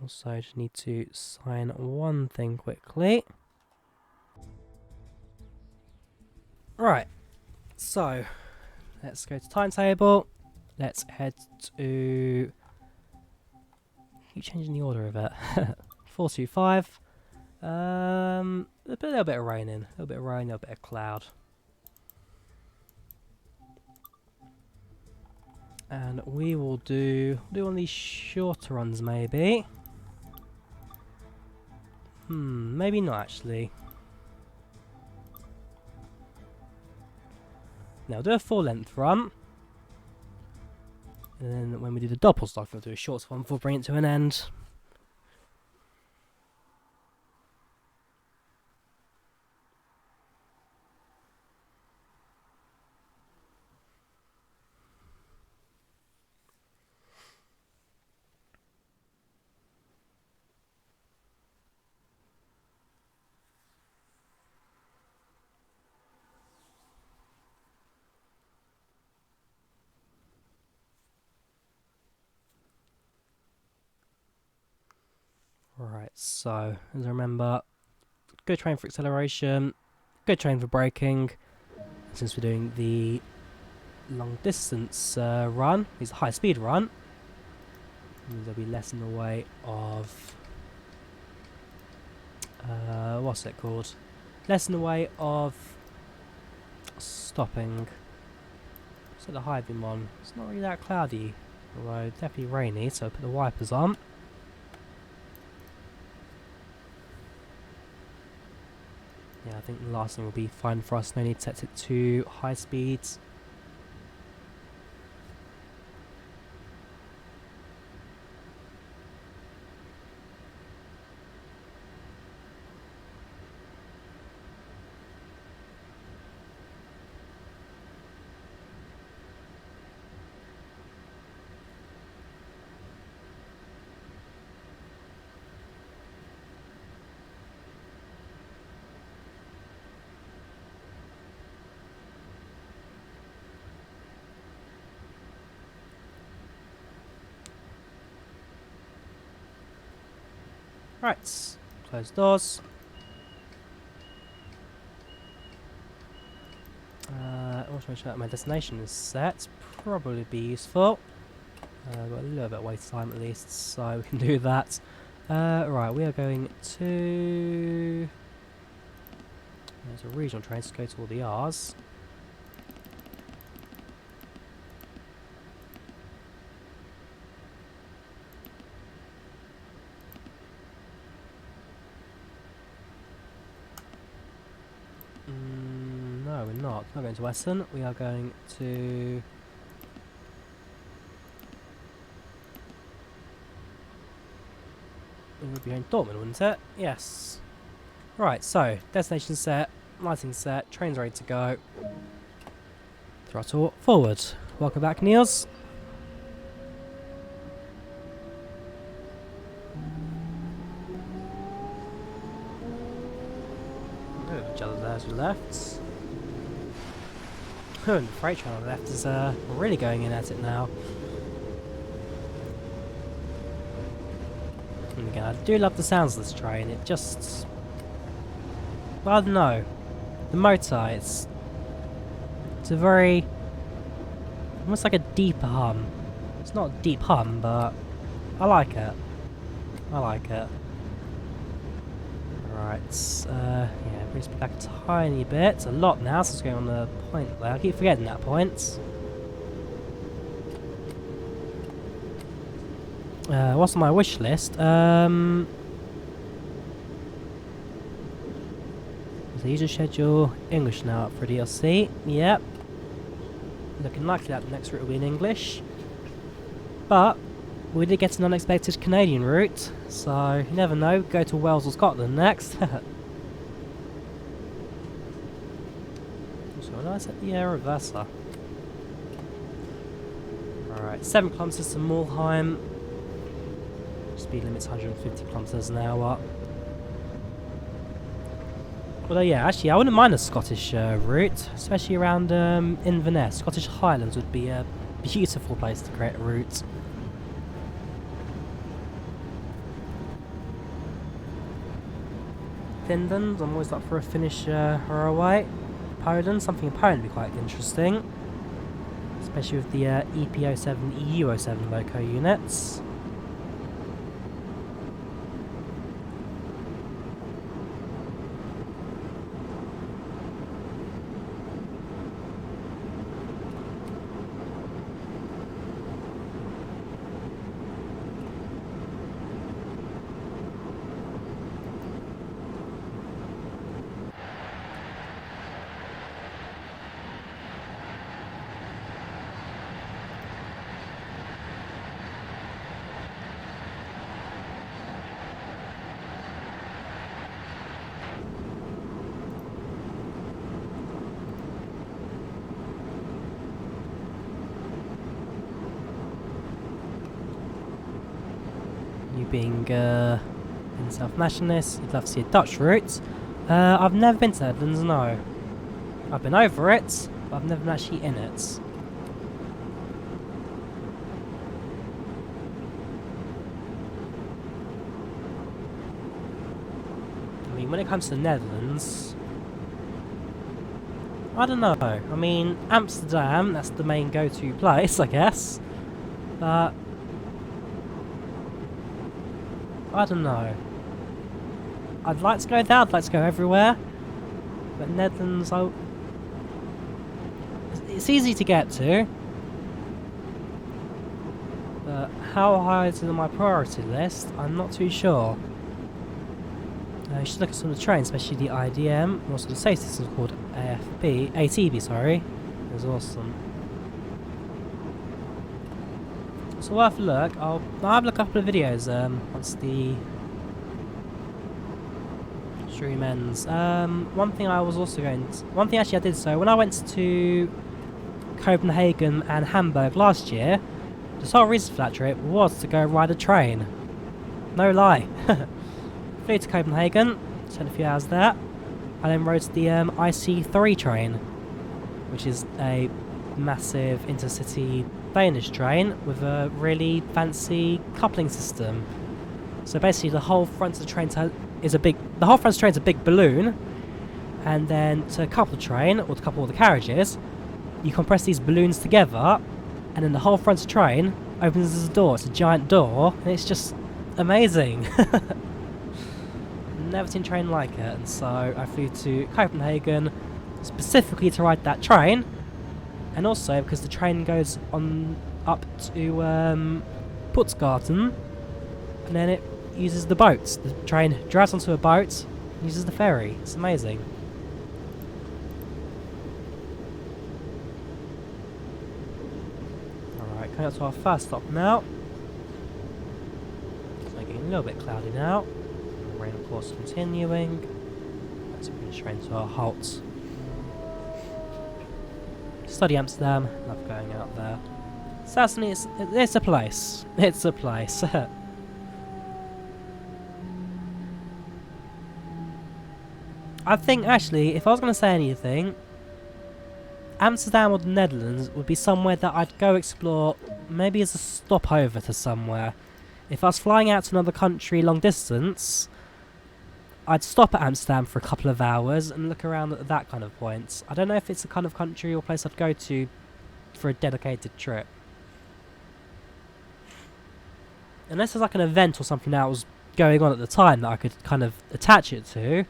A: Also, I just need to sign one thing quickly. Right, so let's go to timetable. Let's head to... keep changing the order of it. 425. A little bit of rain in. A little bit of rain, a little bit of cloud. And we will do one of these shorter runs maybe. Maybe not actually. Now do a full length run. And then when we do the double stock, we'll do a short one before bringing it to an end. Right, so as I remember, good train for acceleration, good train for braking. Since we're doing the long distance run, it's a high speed run, there'll be less in the way of what's it called? Less in the way of stopping. So the high beam on. It's not really that cloudy, although definitely rainy. So I'll put the wipers on. Yeah, I think the last thing will be fine for us. No need to set it to high speeds. Right, close doors. Also make sure that my destination is set. Probably be useful. Got a little bit of wait time at least, so we can do that. Right, we are going to... There's a regional train to go to all the R's. No, we're not. We're not going to Essen. We are going to... It would be in Dortmund, wouldn't it? Yes. Right, so, destination set, lighting set, train's ready to go. Throttle forward. Welcome back, Niels. Each other there to the left. And the freight train on the left is really going in at it now. And again, I do love the sounds of this train. It just... well, I don't know. The motor, it's a very... almost like a deeper hum. It's not a deep hum, but I like it. I like it. Right, yeah, brings me back a tiny bit. It's a lot now, so it's going on the point there. I keep forgetting that point. What's on my wish list? The user schedule, English now up for DLC. Yep. Looking likely that the next route will be in English. But we did get an unexpected Canadian route, so you never know, go to Wales or Scotland next. So when I set the reverser. Alright, 7 kilometers to Mulheim. Speed limit's 150 kilometers an hour. Although yeah, actually I wouldn't mind a Scottish route, especially around Inverness. Scottish Highlands would be a beautiful place to create a route. Finland, I'm always up for a Finnish railway. Poland, something in Poland would be quite interesting. Especially with the EP07, EU07 loco units. You being in South Nationalist, you'd love to see a Dutch route. I've never been to the Netherlands, no. I've been over it, but I've never been actually in it. I mean, when it comes to the Netherlands, I don't know. I mean, Amsterdam, that's the main go-to place, I guess. But I don't know. I'd like to go there, I'd like to go everywhere. But Netherlands, it's easy to get to. But how high is it on my priority list? I'm not too sure. You should look at some of the trains, especially the IDM, and also the safety system called ATB, sorry. It was awesome. So we'll have a look. I'll have a couple of videos once the stream ends. One thing actually I did, so when I went to Copenhagen and Hamburg last year, the sole reason for that trip was to go ride a train. No lie. Flew to Copenhagen, spent a few hours there, and then rode the IC3 train, which is a massive intercity Danish train with a really fancy coupling system. So basically, the whole front of the train is a big balloon, and then to couple the train or to couple all the carriages, you compress these balloons together, and then the whole front of the train opens as a door. It's a giant door, and it's just amazing. Never seen a train like it, and so I flew to Copenhagen specifically to ride that train, and also because the train goes on up to Puttgarden, and then it uses the boats. The train drives onto a boat and uses the ferry. It's amazing. Alright, coming up to our first stop now. It's getting a little bit cloudy now. Rain, of course, continuing. Let's bring the train to our halt. Study Amsterdam. Love going out there. Certainly, it's a place. It's a place. I think, actually, if I was going to say anything, Amsterdam or the Netherlands would be somewhere that I'd go explore, maybe as a stopover to somewhere. If I was flying out to another country long distance, I'd stop at Amsterdam for a couple of hours and look around at that kind of point. I don't know if it's the kind of country or place I'd go to for a dedicated trip. Unless there's like an event or something that was going on at the time that I could kind of attach it to.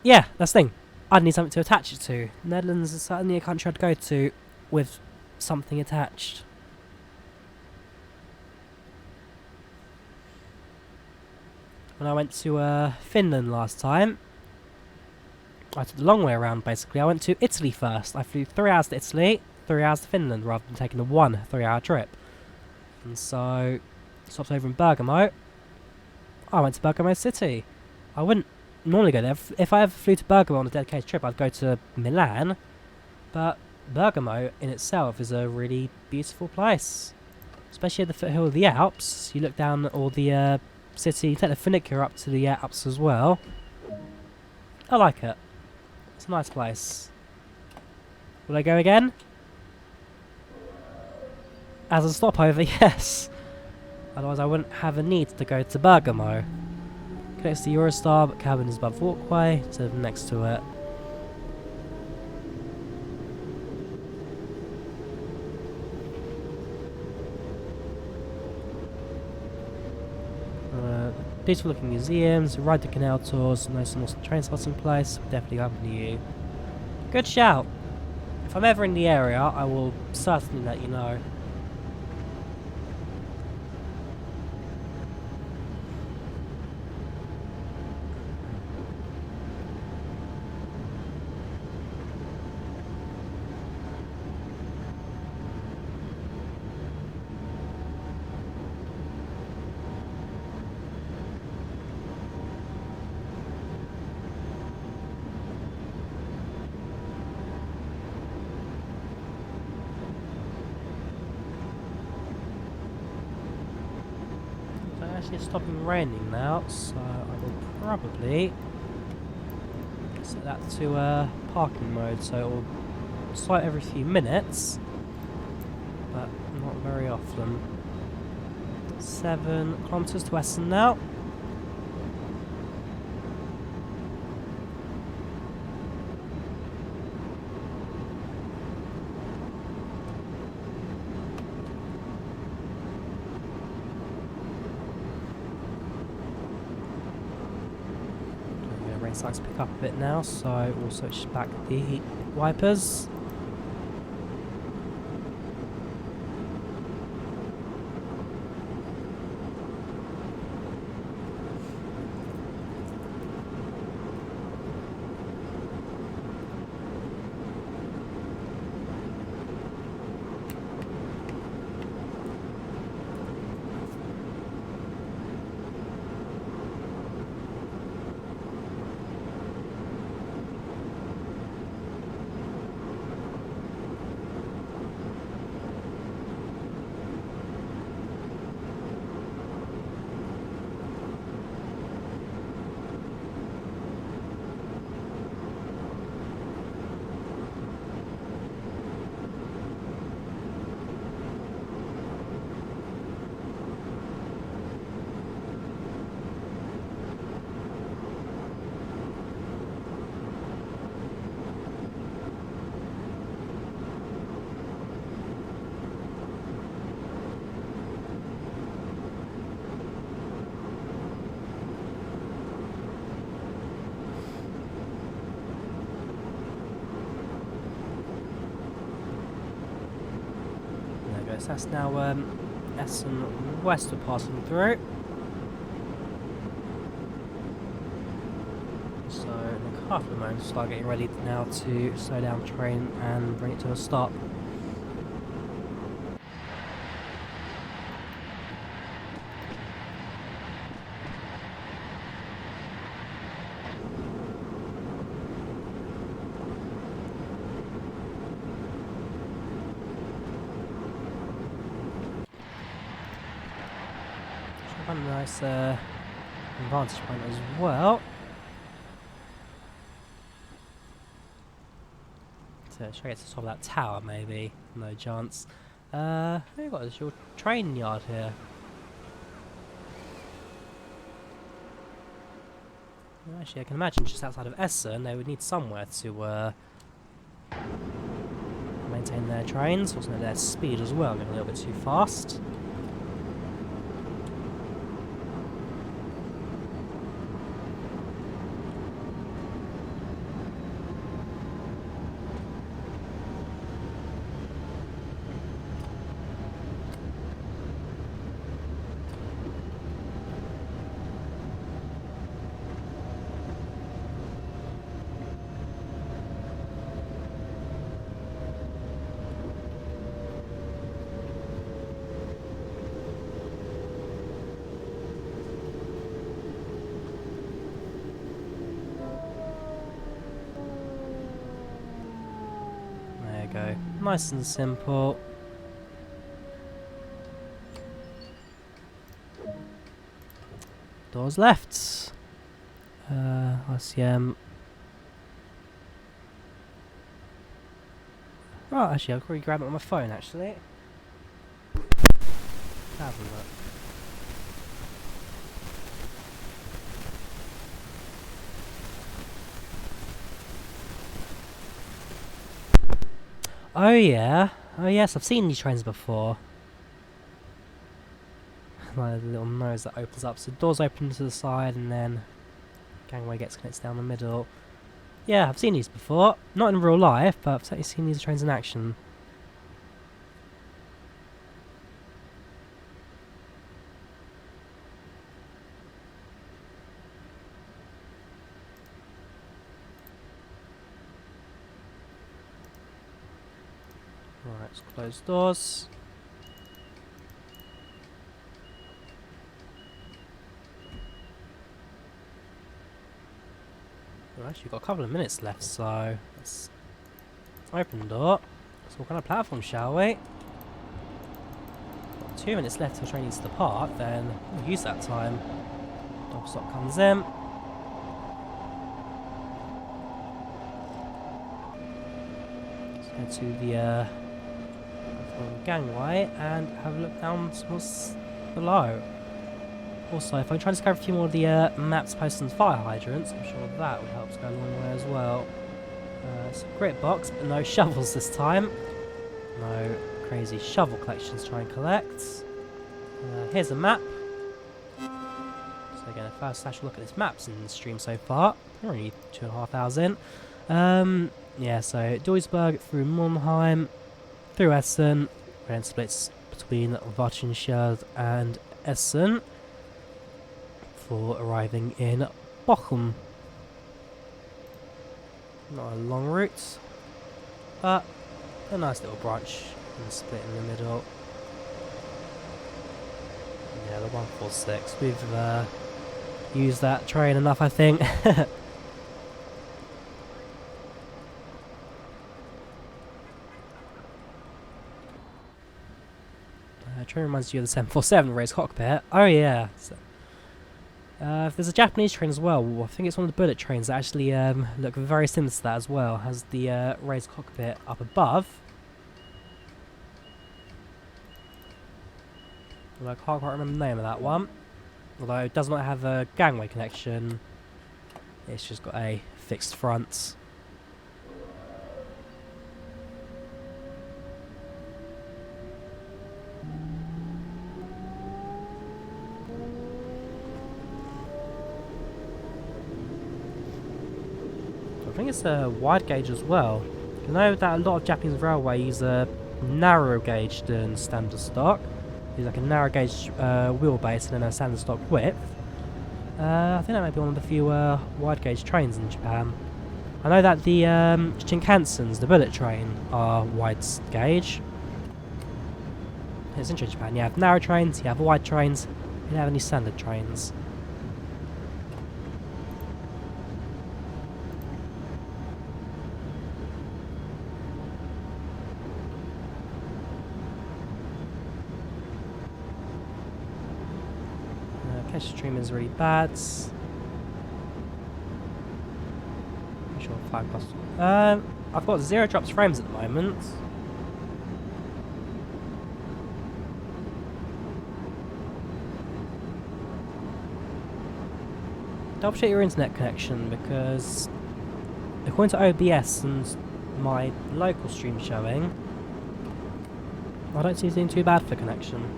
A: Yeah, that's the thing. I'd need something to attach it to. Netherlands is certainly a country I'd go to with something attached. when I went to Finland last time. I took the long way around, basically. I went to Italy first. I flew 3 hours to Italy, 3 hours to Finland, rather than taking a 1 3-hour trip. And so, stopped over in Bergamo. I went to Bergamo City. I wouldn't normally go there. If I ever flew to Bergamo on a dedicated trip, I'd go to Milan. But Bergamo in itself is a really beautiful place. Especially at the foothill of the Alps. You look down at all the city, you take the funicular up to the Alps as well. I like it. It's a nice place. Will I go again? As a stopover, yes. Otherwise I wouldn't have a need to go to Bergamo. Connects to Eurostar, but cabin is above walkway, so next to it. Beautiful looking museums, ride the canal tours, know some awesome train spots in place, would definitely happen to you. Good shout! If I'm ever in the area, I will certainly let you know. It's stopping raining now, so I will probably set that to parking mode, so it will swipe every few minutes, but not very often. 7 kilometers to Essen now. Starts to pick up a bit now, so we'll switch back the wipers. So that's now Essen West we're passing through. So in a couple of moments we'll start getting ready now to slow down the train and bring it to a stop. A nice vantage point as well. So should I get to the top of that tower maybe? No chance. We've got this your train yard here. Well, actually I can imagine just outside of Essen they would need somewhere to maintain their trains, also their speed as well, going a little bit too fast. Nice and simple. Doors left. RCM. Oh, actually, I'll probably grab it on my phone, actually. Have a look. Oh yeah. Oh yes, I've seen these trains before. Like a little nose that opens up. So doors open to the side and then gangway gets connected down the middle. Yeah, I've seen these before. Not in real life, but I've certainly seen these trains in action. Right, let's close doors. Well, actually, we've got a couple of minutes left, so let's open the door. Let's walk on a platform, shall we? Got 2 minutes left till the train needs to depart, then we'll use that time. Dog stop comes in. Let's go to the gangway and have a look down what's below. Also, if I try to discover a few more of the maps posted on fire hydrants, I'm sure that would help to go a long way as well. It's a grit box, but no shovels this time. No crazy shovel collections to try and collect. Here's a map. So again, a first actual look at this map's in the stream so far. We're only 2.5 hours in. Yeah, so Duisburg through Mannheim, through Essen, and splits between Wartenscheid and Essen for arriving in Bochum. Not a long route, but a nice little branch and split in the middle. Yeah, the 146. We've used that train enough, I think. Train reminds you of the 747 raised cockpit. Oh yeah. So, there's a Japanese train as well. I think it's one of the bullet trains that actually look very similar to that as well. Has the raised cockpit up above. Although I can't quite remember the name of that one. Although it does not have a gangway connection. It's just got a fixed front. I think it's a wide gauge as well. You know that a lot of Japanese railway use a narrow gauge than standard stock. Use like a narrow gauge wheelbase and then a standard stock width. I think that might be one of the few wide gauge trains in Japan. I know that the Shinkansens, the bullet train, are wide gauge. It's interesting in Japan. You have narrow trains, you have wide trains, you don't have any standard trains. Stream is really bad. I'm sure 5 cost. I've got 0 drops frames at the moment. Double check your internet connection because according to OBS and my local stream showing, I don't see it doing too bad for connection.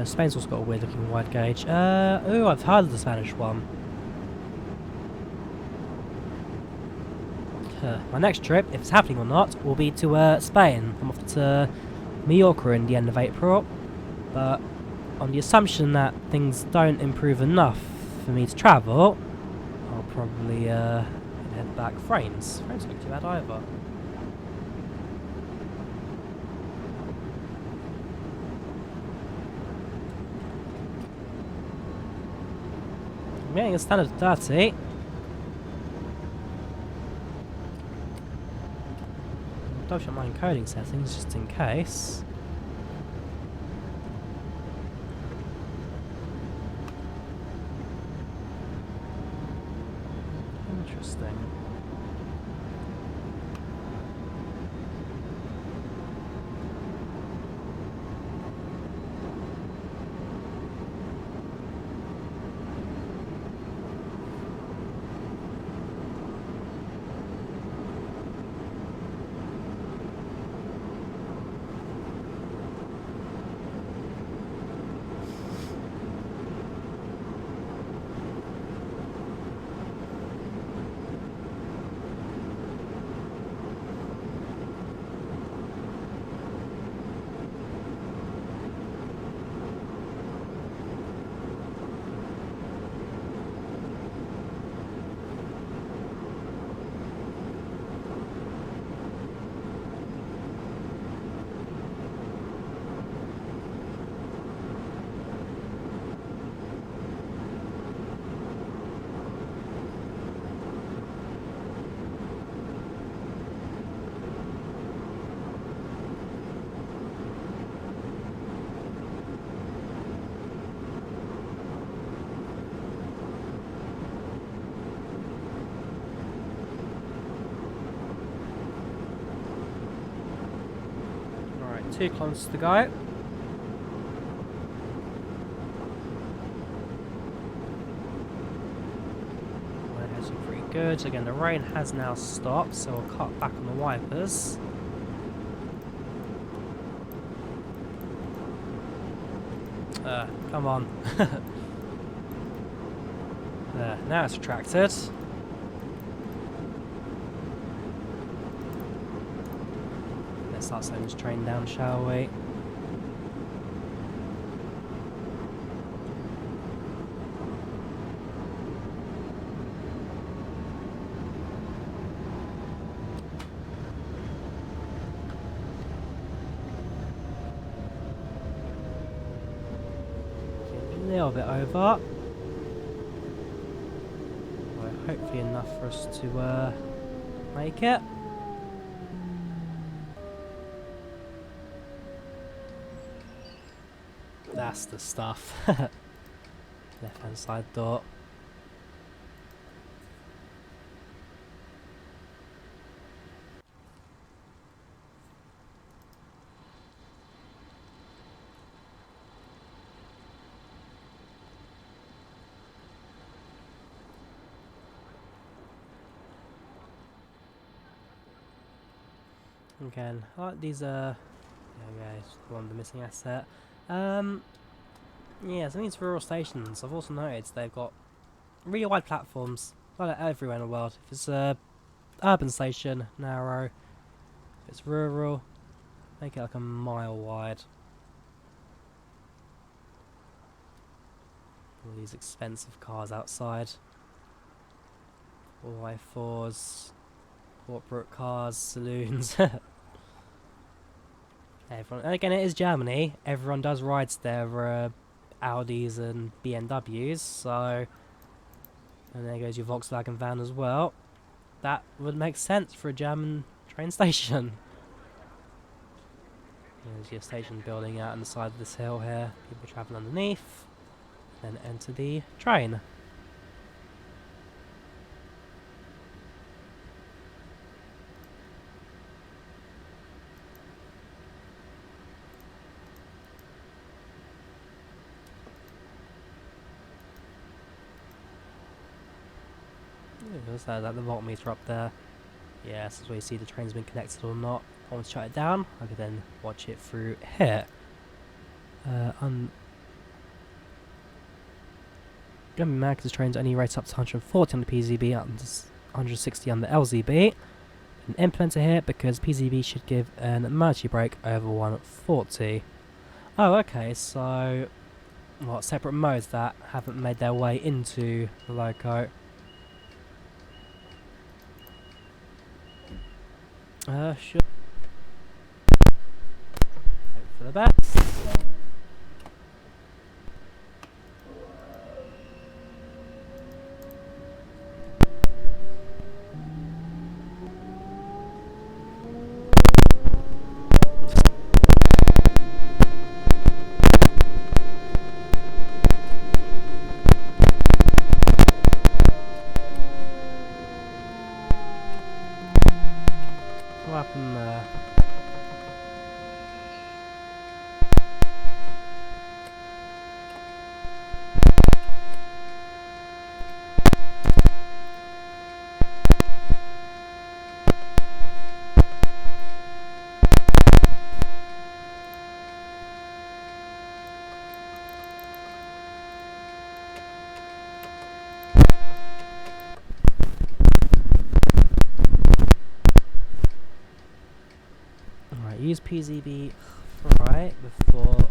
A: Spain's also got a weird looking wide gauge. Oh, I've heard of the Spanish one. My next trip, if it's happening or not, will be to Spain. I'm off to Mallorca in the end of April. But on the assumption that things don't improve enough for me to travel, I'll probably head back. Frames don't look too bad either. I'm getting a standard 30. double check my encoding settings just in case. Interesting. Alright, 2 kilometers to go. Pretty good. Again, the rain has now stopped, so we'll cut back on the wipers. Come on. There, now it's retracted. Let's start slowing this train down, shall we? A little bit over. Well, hopefully enough for us to make it. That's the stuff. Left hand side door. Again, I like these yeah, it's one of the missing asset. Yeah, some of these rural stations, I've also noticed they've got really wide platforms, like everywhere in the world. If it's a urban station, narrow. If it's rural, make it like a mile wide. All these expensive cars outside. 4x4s, corporate cars, saloons. Everyone, and again, it is Germany. Everyone does rides their Audis and BMWs, so... And there goes your Volkswagen van as well. That would make sense for a German train station. There's your station building out on the side of this hill here. People travel underneath. Then enter the train. Is that the voltmeter up there? Yeah, this is where you see the train's been connected or not. If I want to shut it down, I could then watch it through here. I'm gonna be mad because the train's only rated up to 140 on the PZB, up to 160 on the LZB. An implementer here because PZB should give an emergency brake over 140. Oh, okay, so what separate modes that haven't made their way into the loco? Sure. Hope for the best. What happened there? Use PZB right before.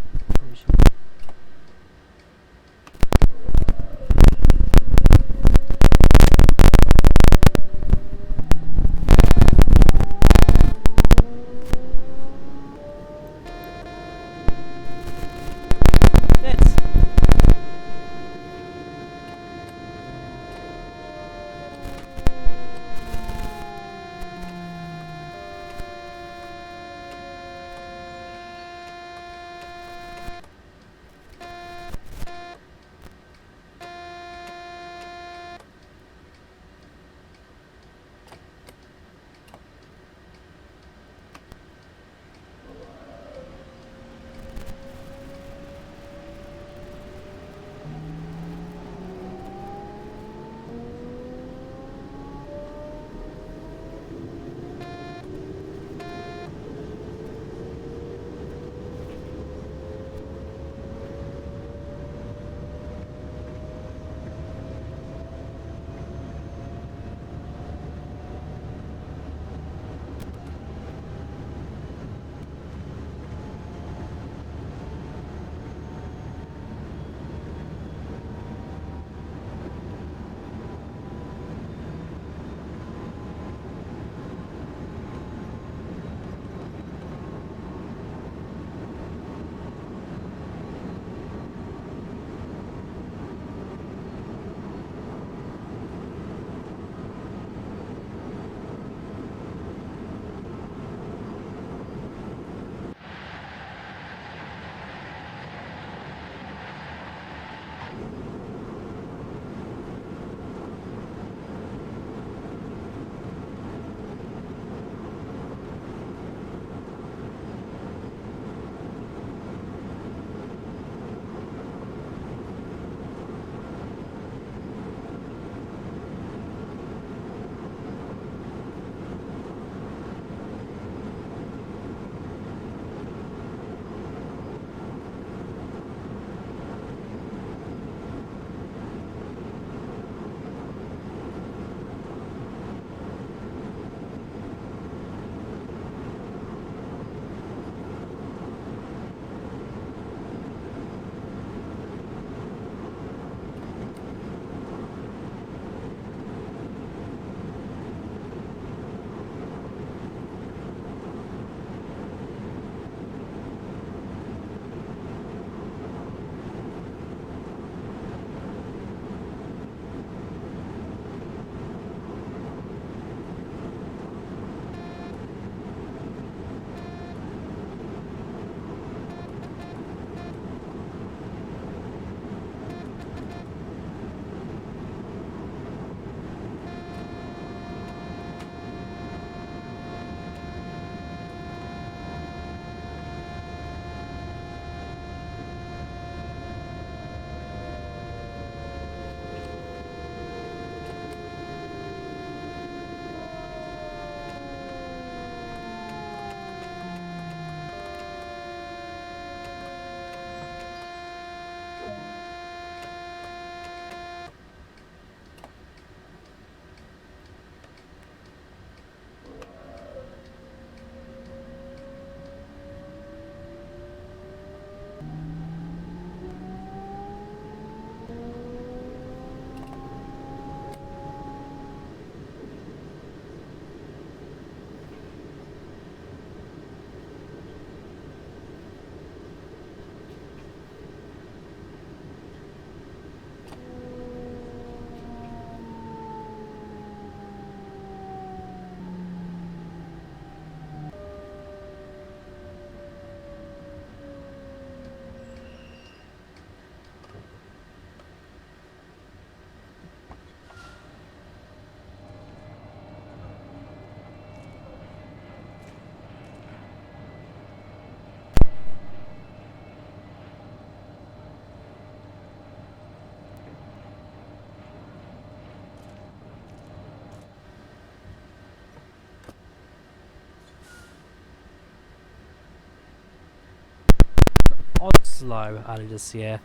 A: Oslo earlier this year.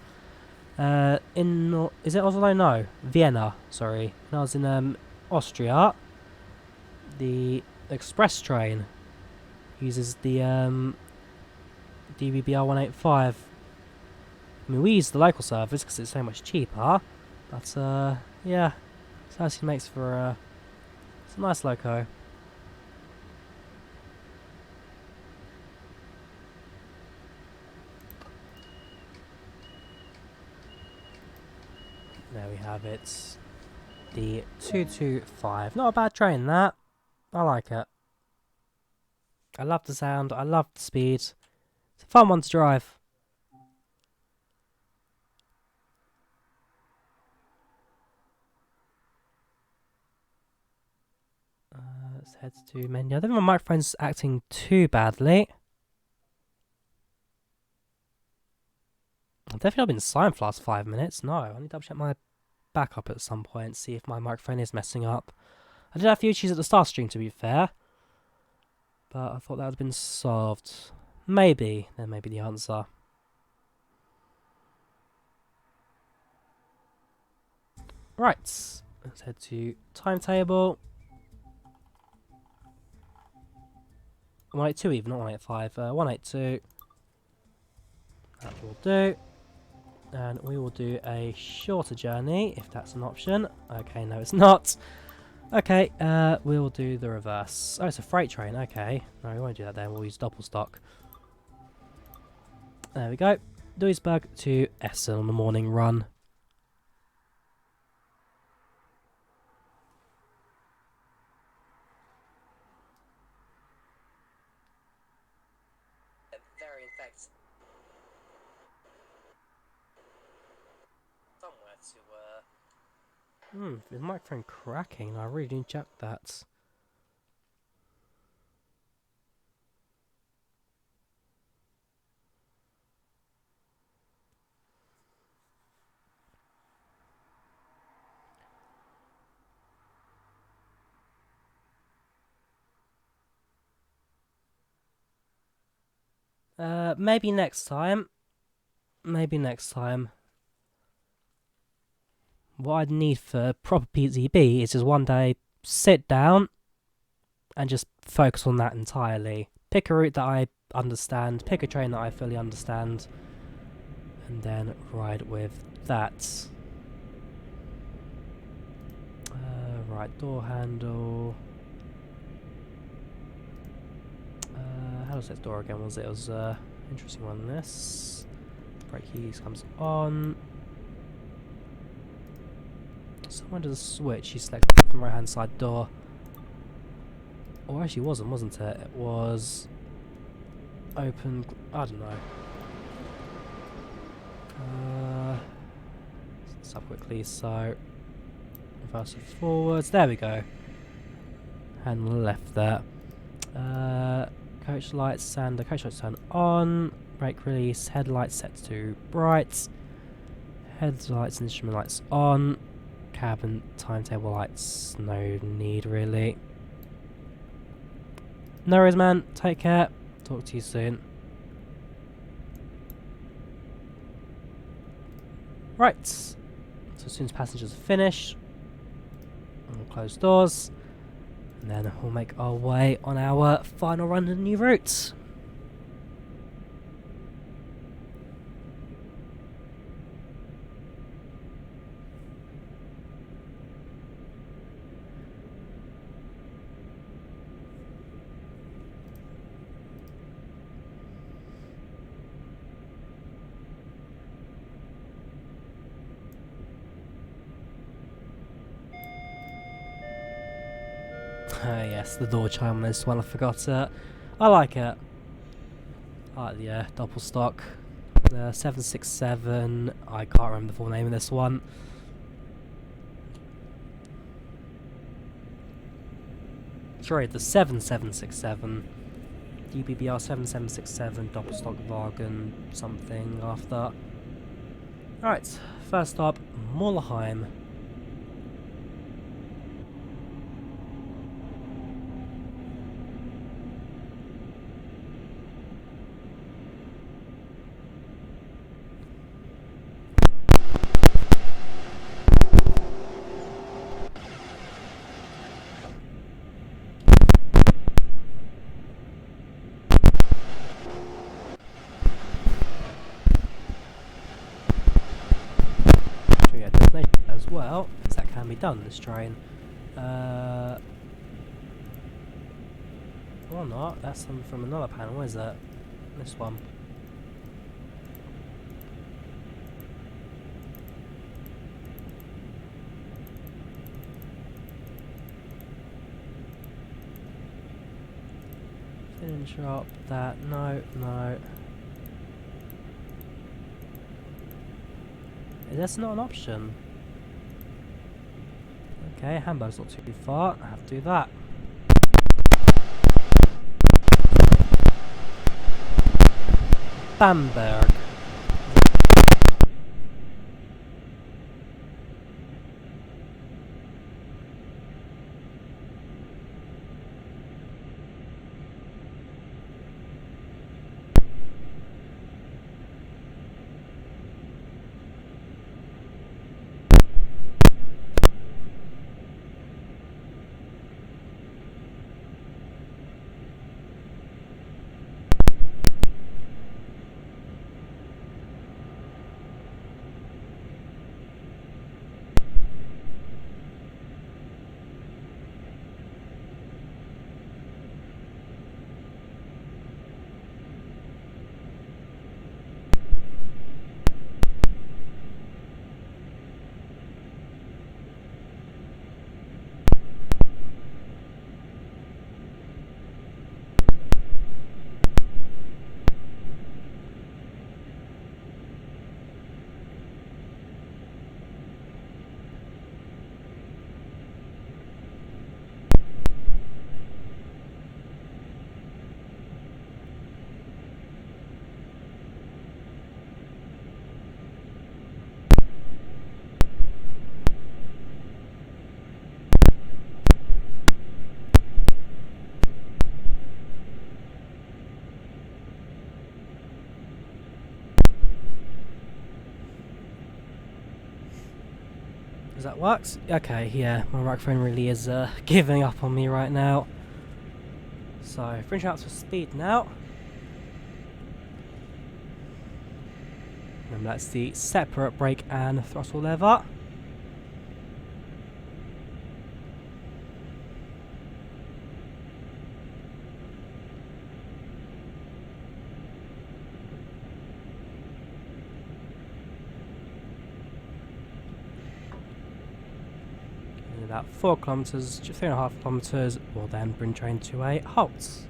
A: Is it Oslo? No, Vienna. Sorry, when I was in Austria, the express train uses the DVBR 185. I mean, we use the local service because it's so much cheaper. But yeah, it actually makes for it's a nice loco. There we have it. The 225. Not a bad train, that. I like it. I love the sound. I love the speed. It's a fun one to drive. Let's head to menu. I don't think my microphone's acting too badly. I've definitely not been silent for the last 5 minutes. No, I need to double check my backup at some point, see if my microphone is messing up. I did have a few issues at the start stream, to be fair, but I thought that had been solved. Maybe. There may be the answer. Right. Let's head to timetable. 182 even, not 185. 182. That will do. And we will do a shorter journey, if that's an option. Okay, no it's not. Okay, we will do the reverse. Oh, it's a freight train, okay. No, we won't do that then, we'll use double stock. There we go. Duisburg to Essen on the morning run. Very infected. Somewhere to, the microphone cracking. I really didn't check that. Maybe next time. Maybe next time. What I'd need for proper PZB is just one day sit down and just focus on that entirely. Pick a route that I understand, pick a train that I fully understand, and then ride with that. Right, door handle. How does that door again? Was it? It was interesting one. This brake keys comes on. Someone does a switch. You select from right hand side door. Or actually wasn't it? It was open. I don't know. Let's up quickly. So reverse and forwards. There we go. And left there. Coach lights and the coach lights turn on. Brake release. Headlights set to bright. Headlights and instrument lights on. Cabin timetable lights. No need really. No worries, man. Take care. Talk to you soon. Right. So as soon as passengers are finished, we'll close doors. And then we'll make our way on our final run to the new route. Yes, the door chime on this one, I forgot it. I like it. I like the double stock. The 767, I can't remember the full name of this one. Sorry, the 7767. DBBR 7767, double stock wagon, something after. Alright, first stop, Molheim. can be done on this train. Or not, that's some from another panel, is it? This one. Finish up that, no. That's not an option. Okay, Hamburg's not too far, I have to do that. Bamberg. That works? Okay, yeah, my microphone really is giving up on me right now. So, bring out for speed now. And that's the separate brake and throttle lever. About 4 kilometres, 3.5 kilometres, will then bring train to a halt.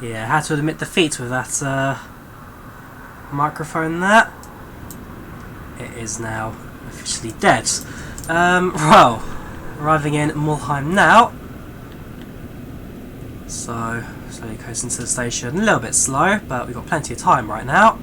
A: Yeah, I had to admit defeat with that microphone there. It is now officially dead. Well, arriving in Mulheim now. So, slowly coasting to the station. A little bit slow, but we've got plenty of time right now.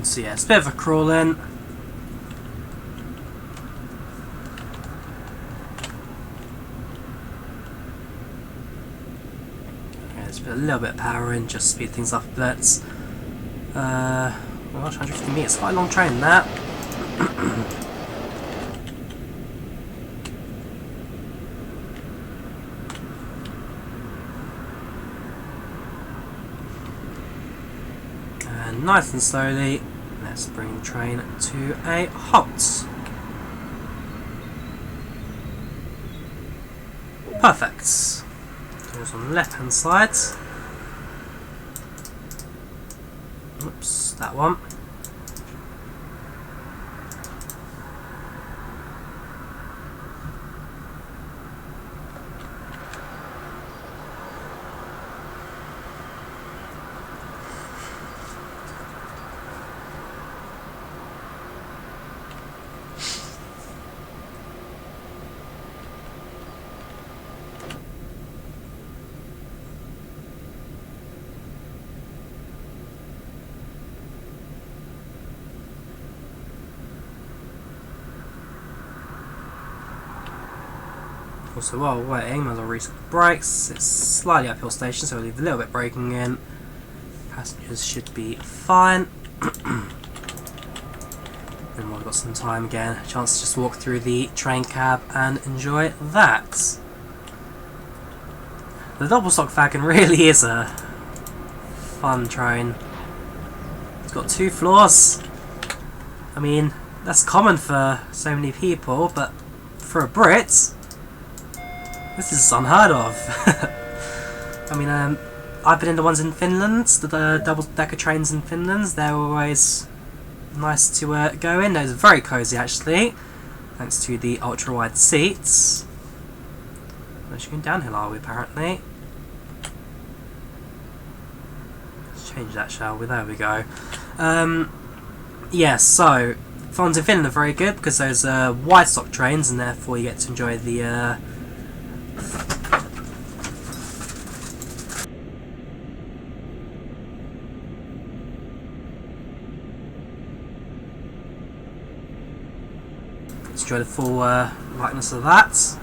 A: So yeah, it's a bit of a crawl in. Okay, let's put a little bit of power in, just speed things up a bit. Well, 150 meters, quite a long train that. And nice and slowly, let's bring the train to a halt. Perfect. Doors on the left hand side. Oops, that one. Also, while we're waiting, as I reset the brakes, it's slightly uphill station, so we'll leave a little bit braking in. Passengers should be fine. And while we've got some time again, a chance to just walk through the train cab and enjoy that. The double stock wagon really is a fun train. It's got 2 floors. I mean, that's common for so many people, but for a Brit, this is unheard of. I mean, I've been in the ones in Finland, the double-decker trains in Finland. They're always nice to go in. Those are very cosy, actually, thanks to the ultra-wide seats. We're just going downhill, are we, apparently? Let's change that, shall we? There we go. Yeah, so, the ones in Finland are very good, because those are wide-stock trains, and therefore you get to enjoy the enjoy the full likeness of that.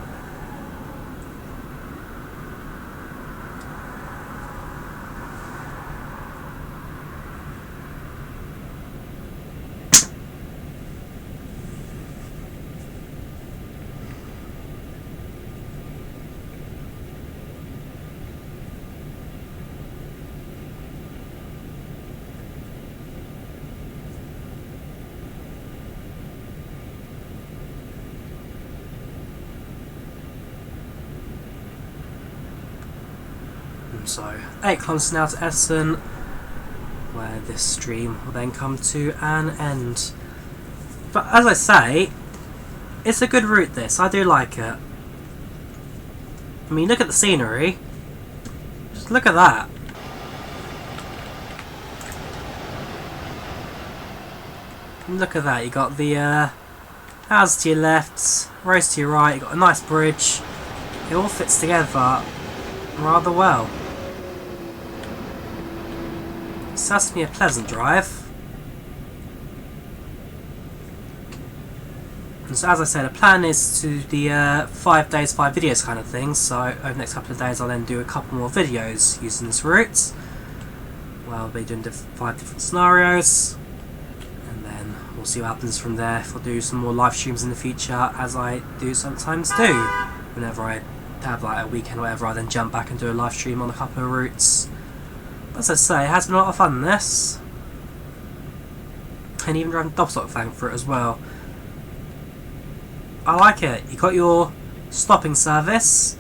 A: So, 8 kilometres now to Essen, where this stream will then come to an end. But as I say, it's a good route this, I do like it. I mean, look at the scenery. Just look at that. Look at that, you got the houses to your left, roads to your right, you got a nice bridge. It all fits together rather well. So that's going to be a pleasant drive. And so as I said, the plan is to do the 5 days, 5 videos kind of thing. So over the next couple of days I'll then do a couple more videos using this route. Well, I'll be doing 5 different scenarios. And then we'll see what happens from there. If I'll do some more live streams in the future, as I do sometimes do. Whenever I have like a weekend or whatever, I then jump back and do a live stream on a couple of routes. As I say, it has been a lot of fun, this. And even driving double stock flank for it as well. I like it. You got your stopping service,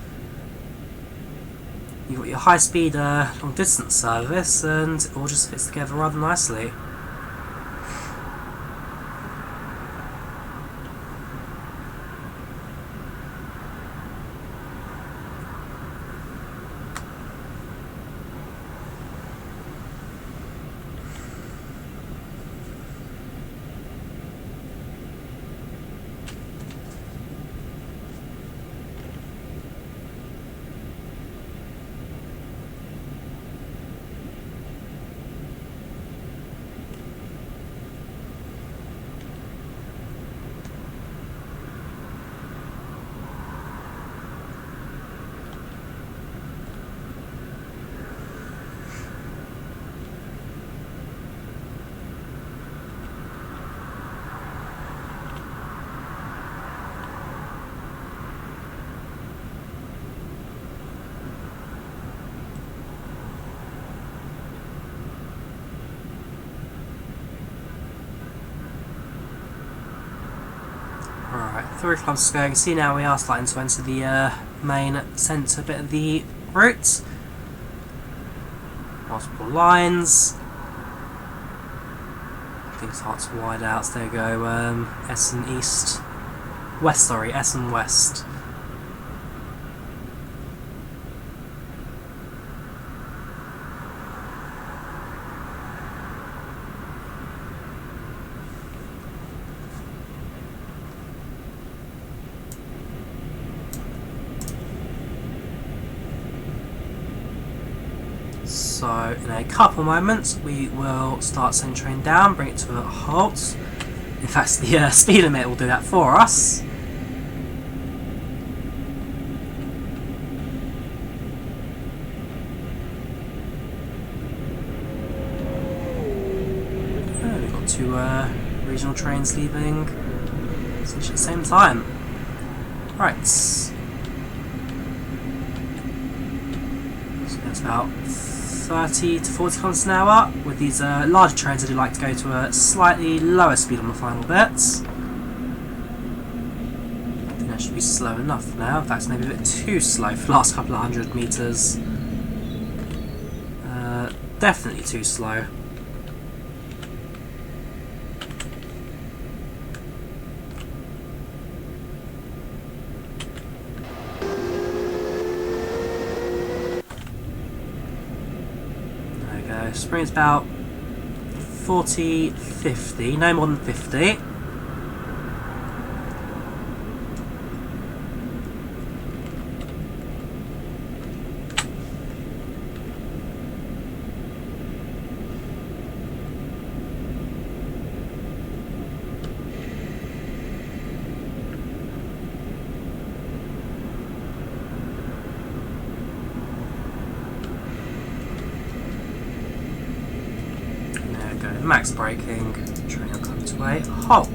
A: you got your high speed long distance service, and it all just fits together rather nicely. 3 kilometres to go. You can see now we are starting to enter the main centre bit of the route. Multiple lines. Things start to wide out. So there you go. Essen East. West, sorry. Essen West. So in a couple moments we will start sending the train down, bring it to a halt. In fact the speed limit will do that for us. Oh, we've got 2 regional trains leaving essentially at the same time. Right. So that's about 30 to 40 kilometers an hour. With these larger trains, I do like to go to a slightly lower speed on the final bits. I think that should be slow enough now. In fact, maybe a bit too slow for the last couple of 100 meters. Definitely too slow. Sprint's about 40, 50, no more than 50. Max braking, train will come to a halt.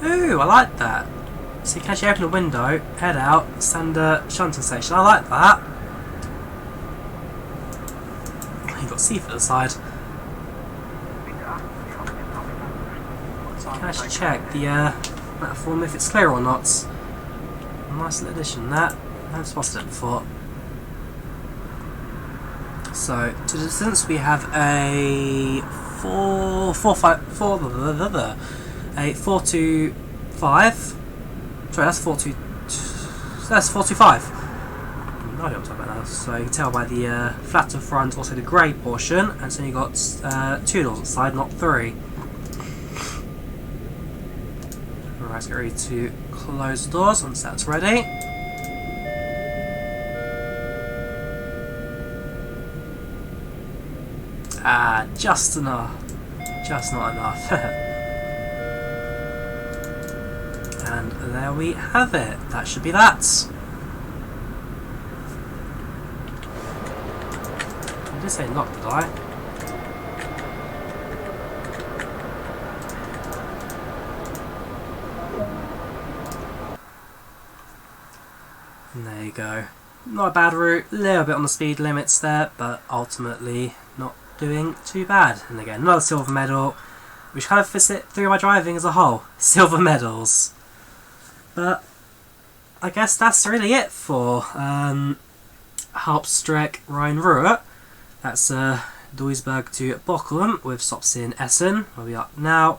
A: Ooh, I like that. So you can actually open the window, head out, stand at shunting station. I like that. You've got seat at the side. So I can actually check the platform if it's clear or not. Nice little addition that. I haven't spotted it before. So to the distance we have a 425. Sorry, that's 425. No idea what I'm talking about now. So you can tell by the flatter front, also the grey portion, and so you got 2 doors at the side, not 3. Let's get ready to close the doors once that's ready. Ah, just enough. Just not enough. And there we have it. That should be that. I did say lock, did I? And there you go. Not a bad route, a little bit on the speed limits there, but ultimately not doing too bad. And again, another silver medal, which kind of fits it through my driving as a whole. Silver medals. But I guess that's really it for Hauptstrecke Rhein-Ruhr. That's Duisburg to Baucom, with stops in Essen, where we are now.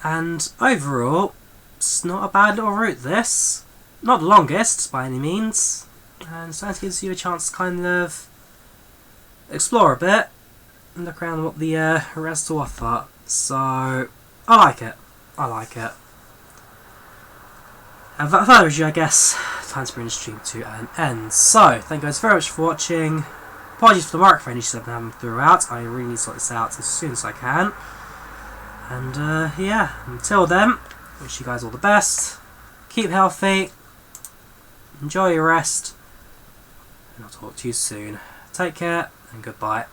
A: And overall, it's not a bad little route, this. Not the longest by any means, and so it gives you a chance to kind of explore a bit and look around what the rest to offer. So I like it. I like it. And without further ado, I guess time to bring the stream to an end. So thank you guys very much for watching. Apologies for the microphone issues I've been having throughout. I really need to sort this out as soon as I can. And yeah, until then, wish you guys all the best. Keep healthy. Enjoy your rest, and I'll talk to you soon. Take care, and goodbye.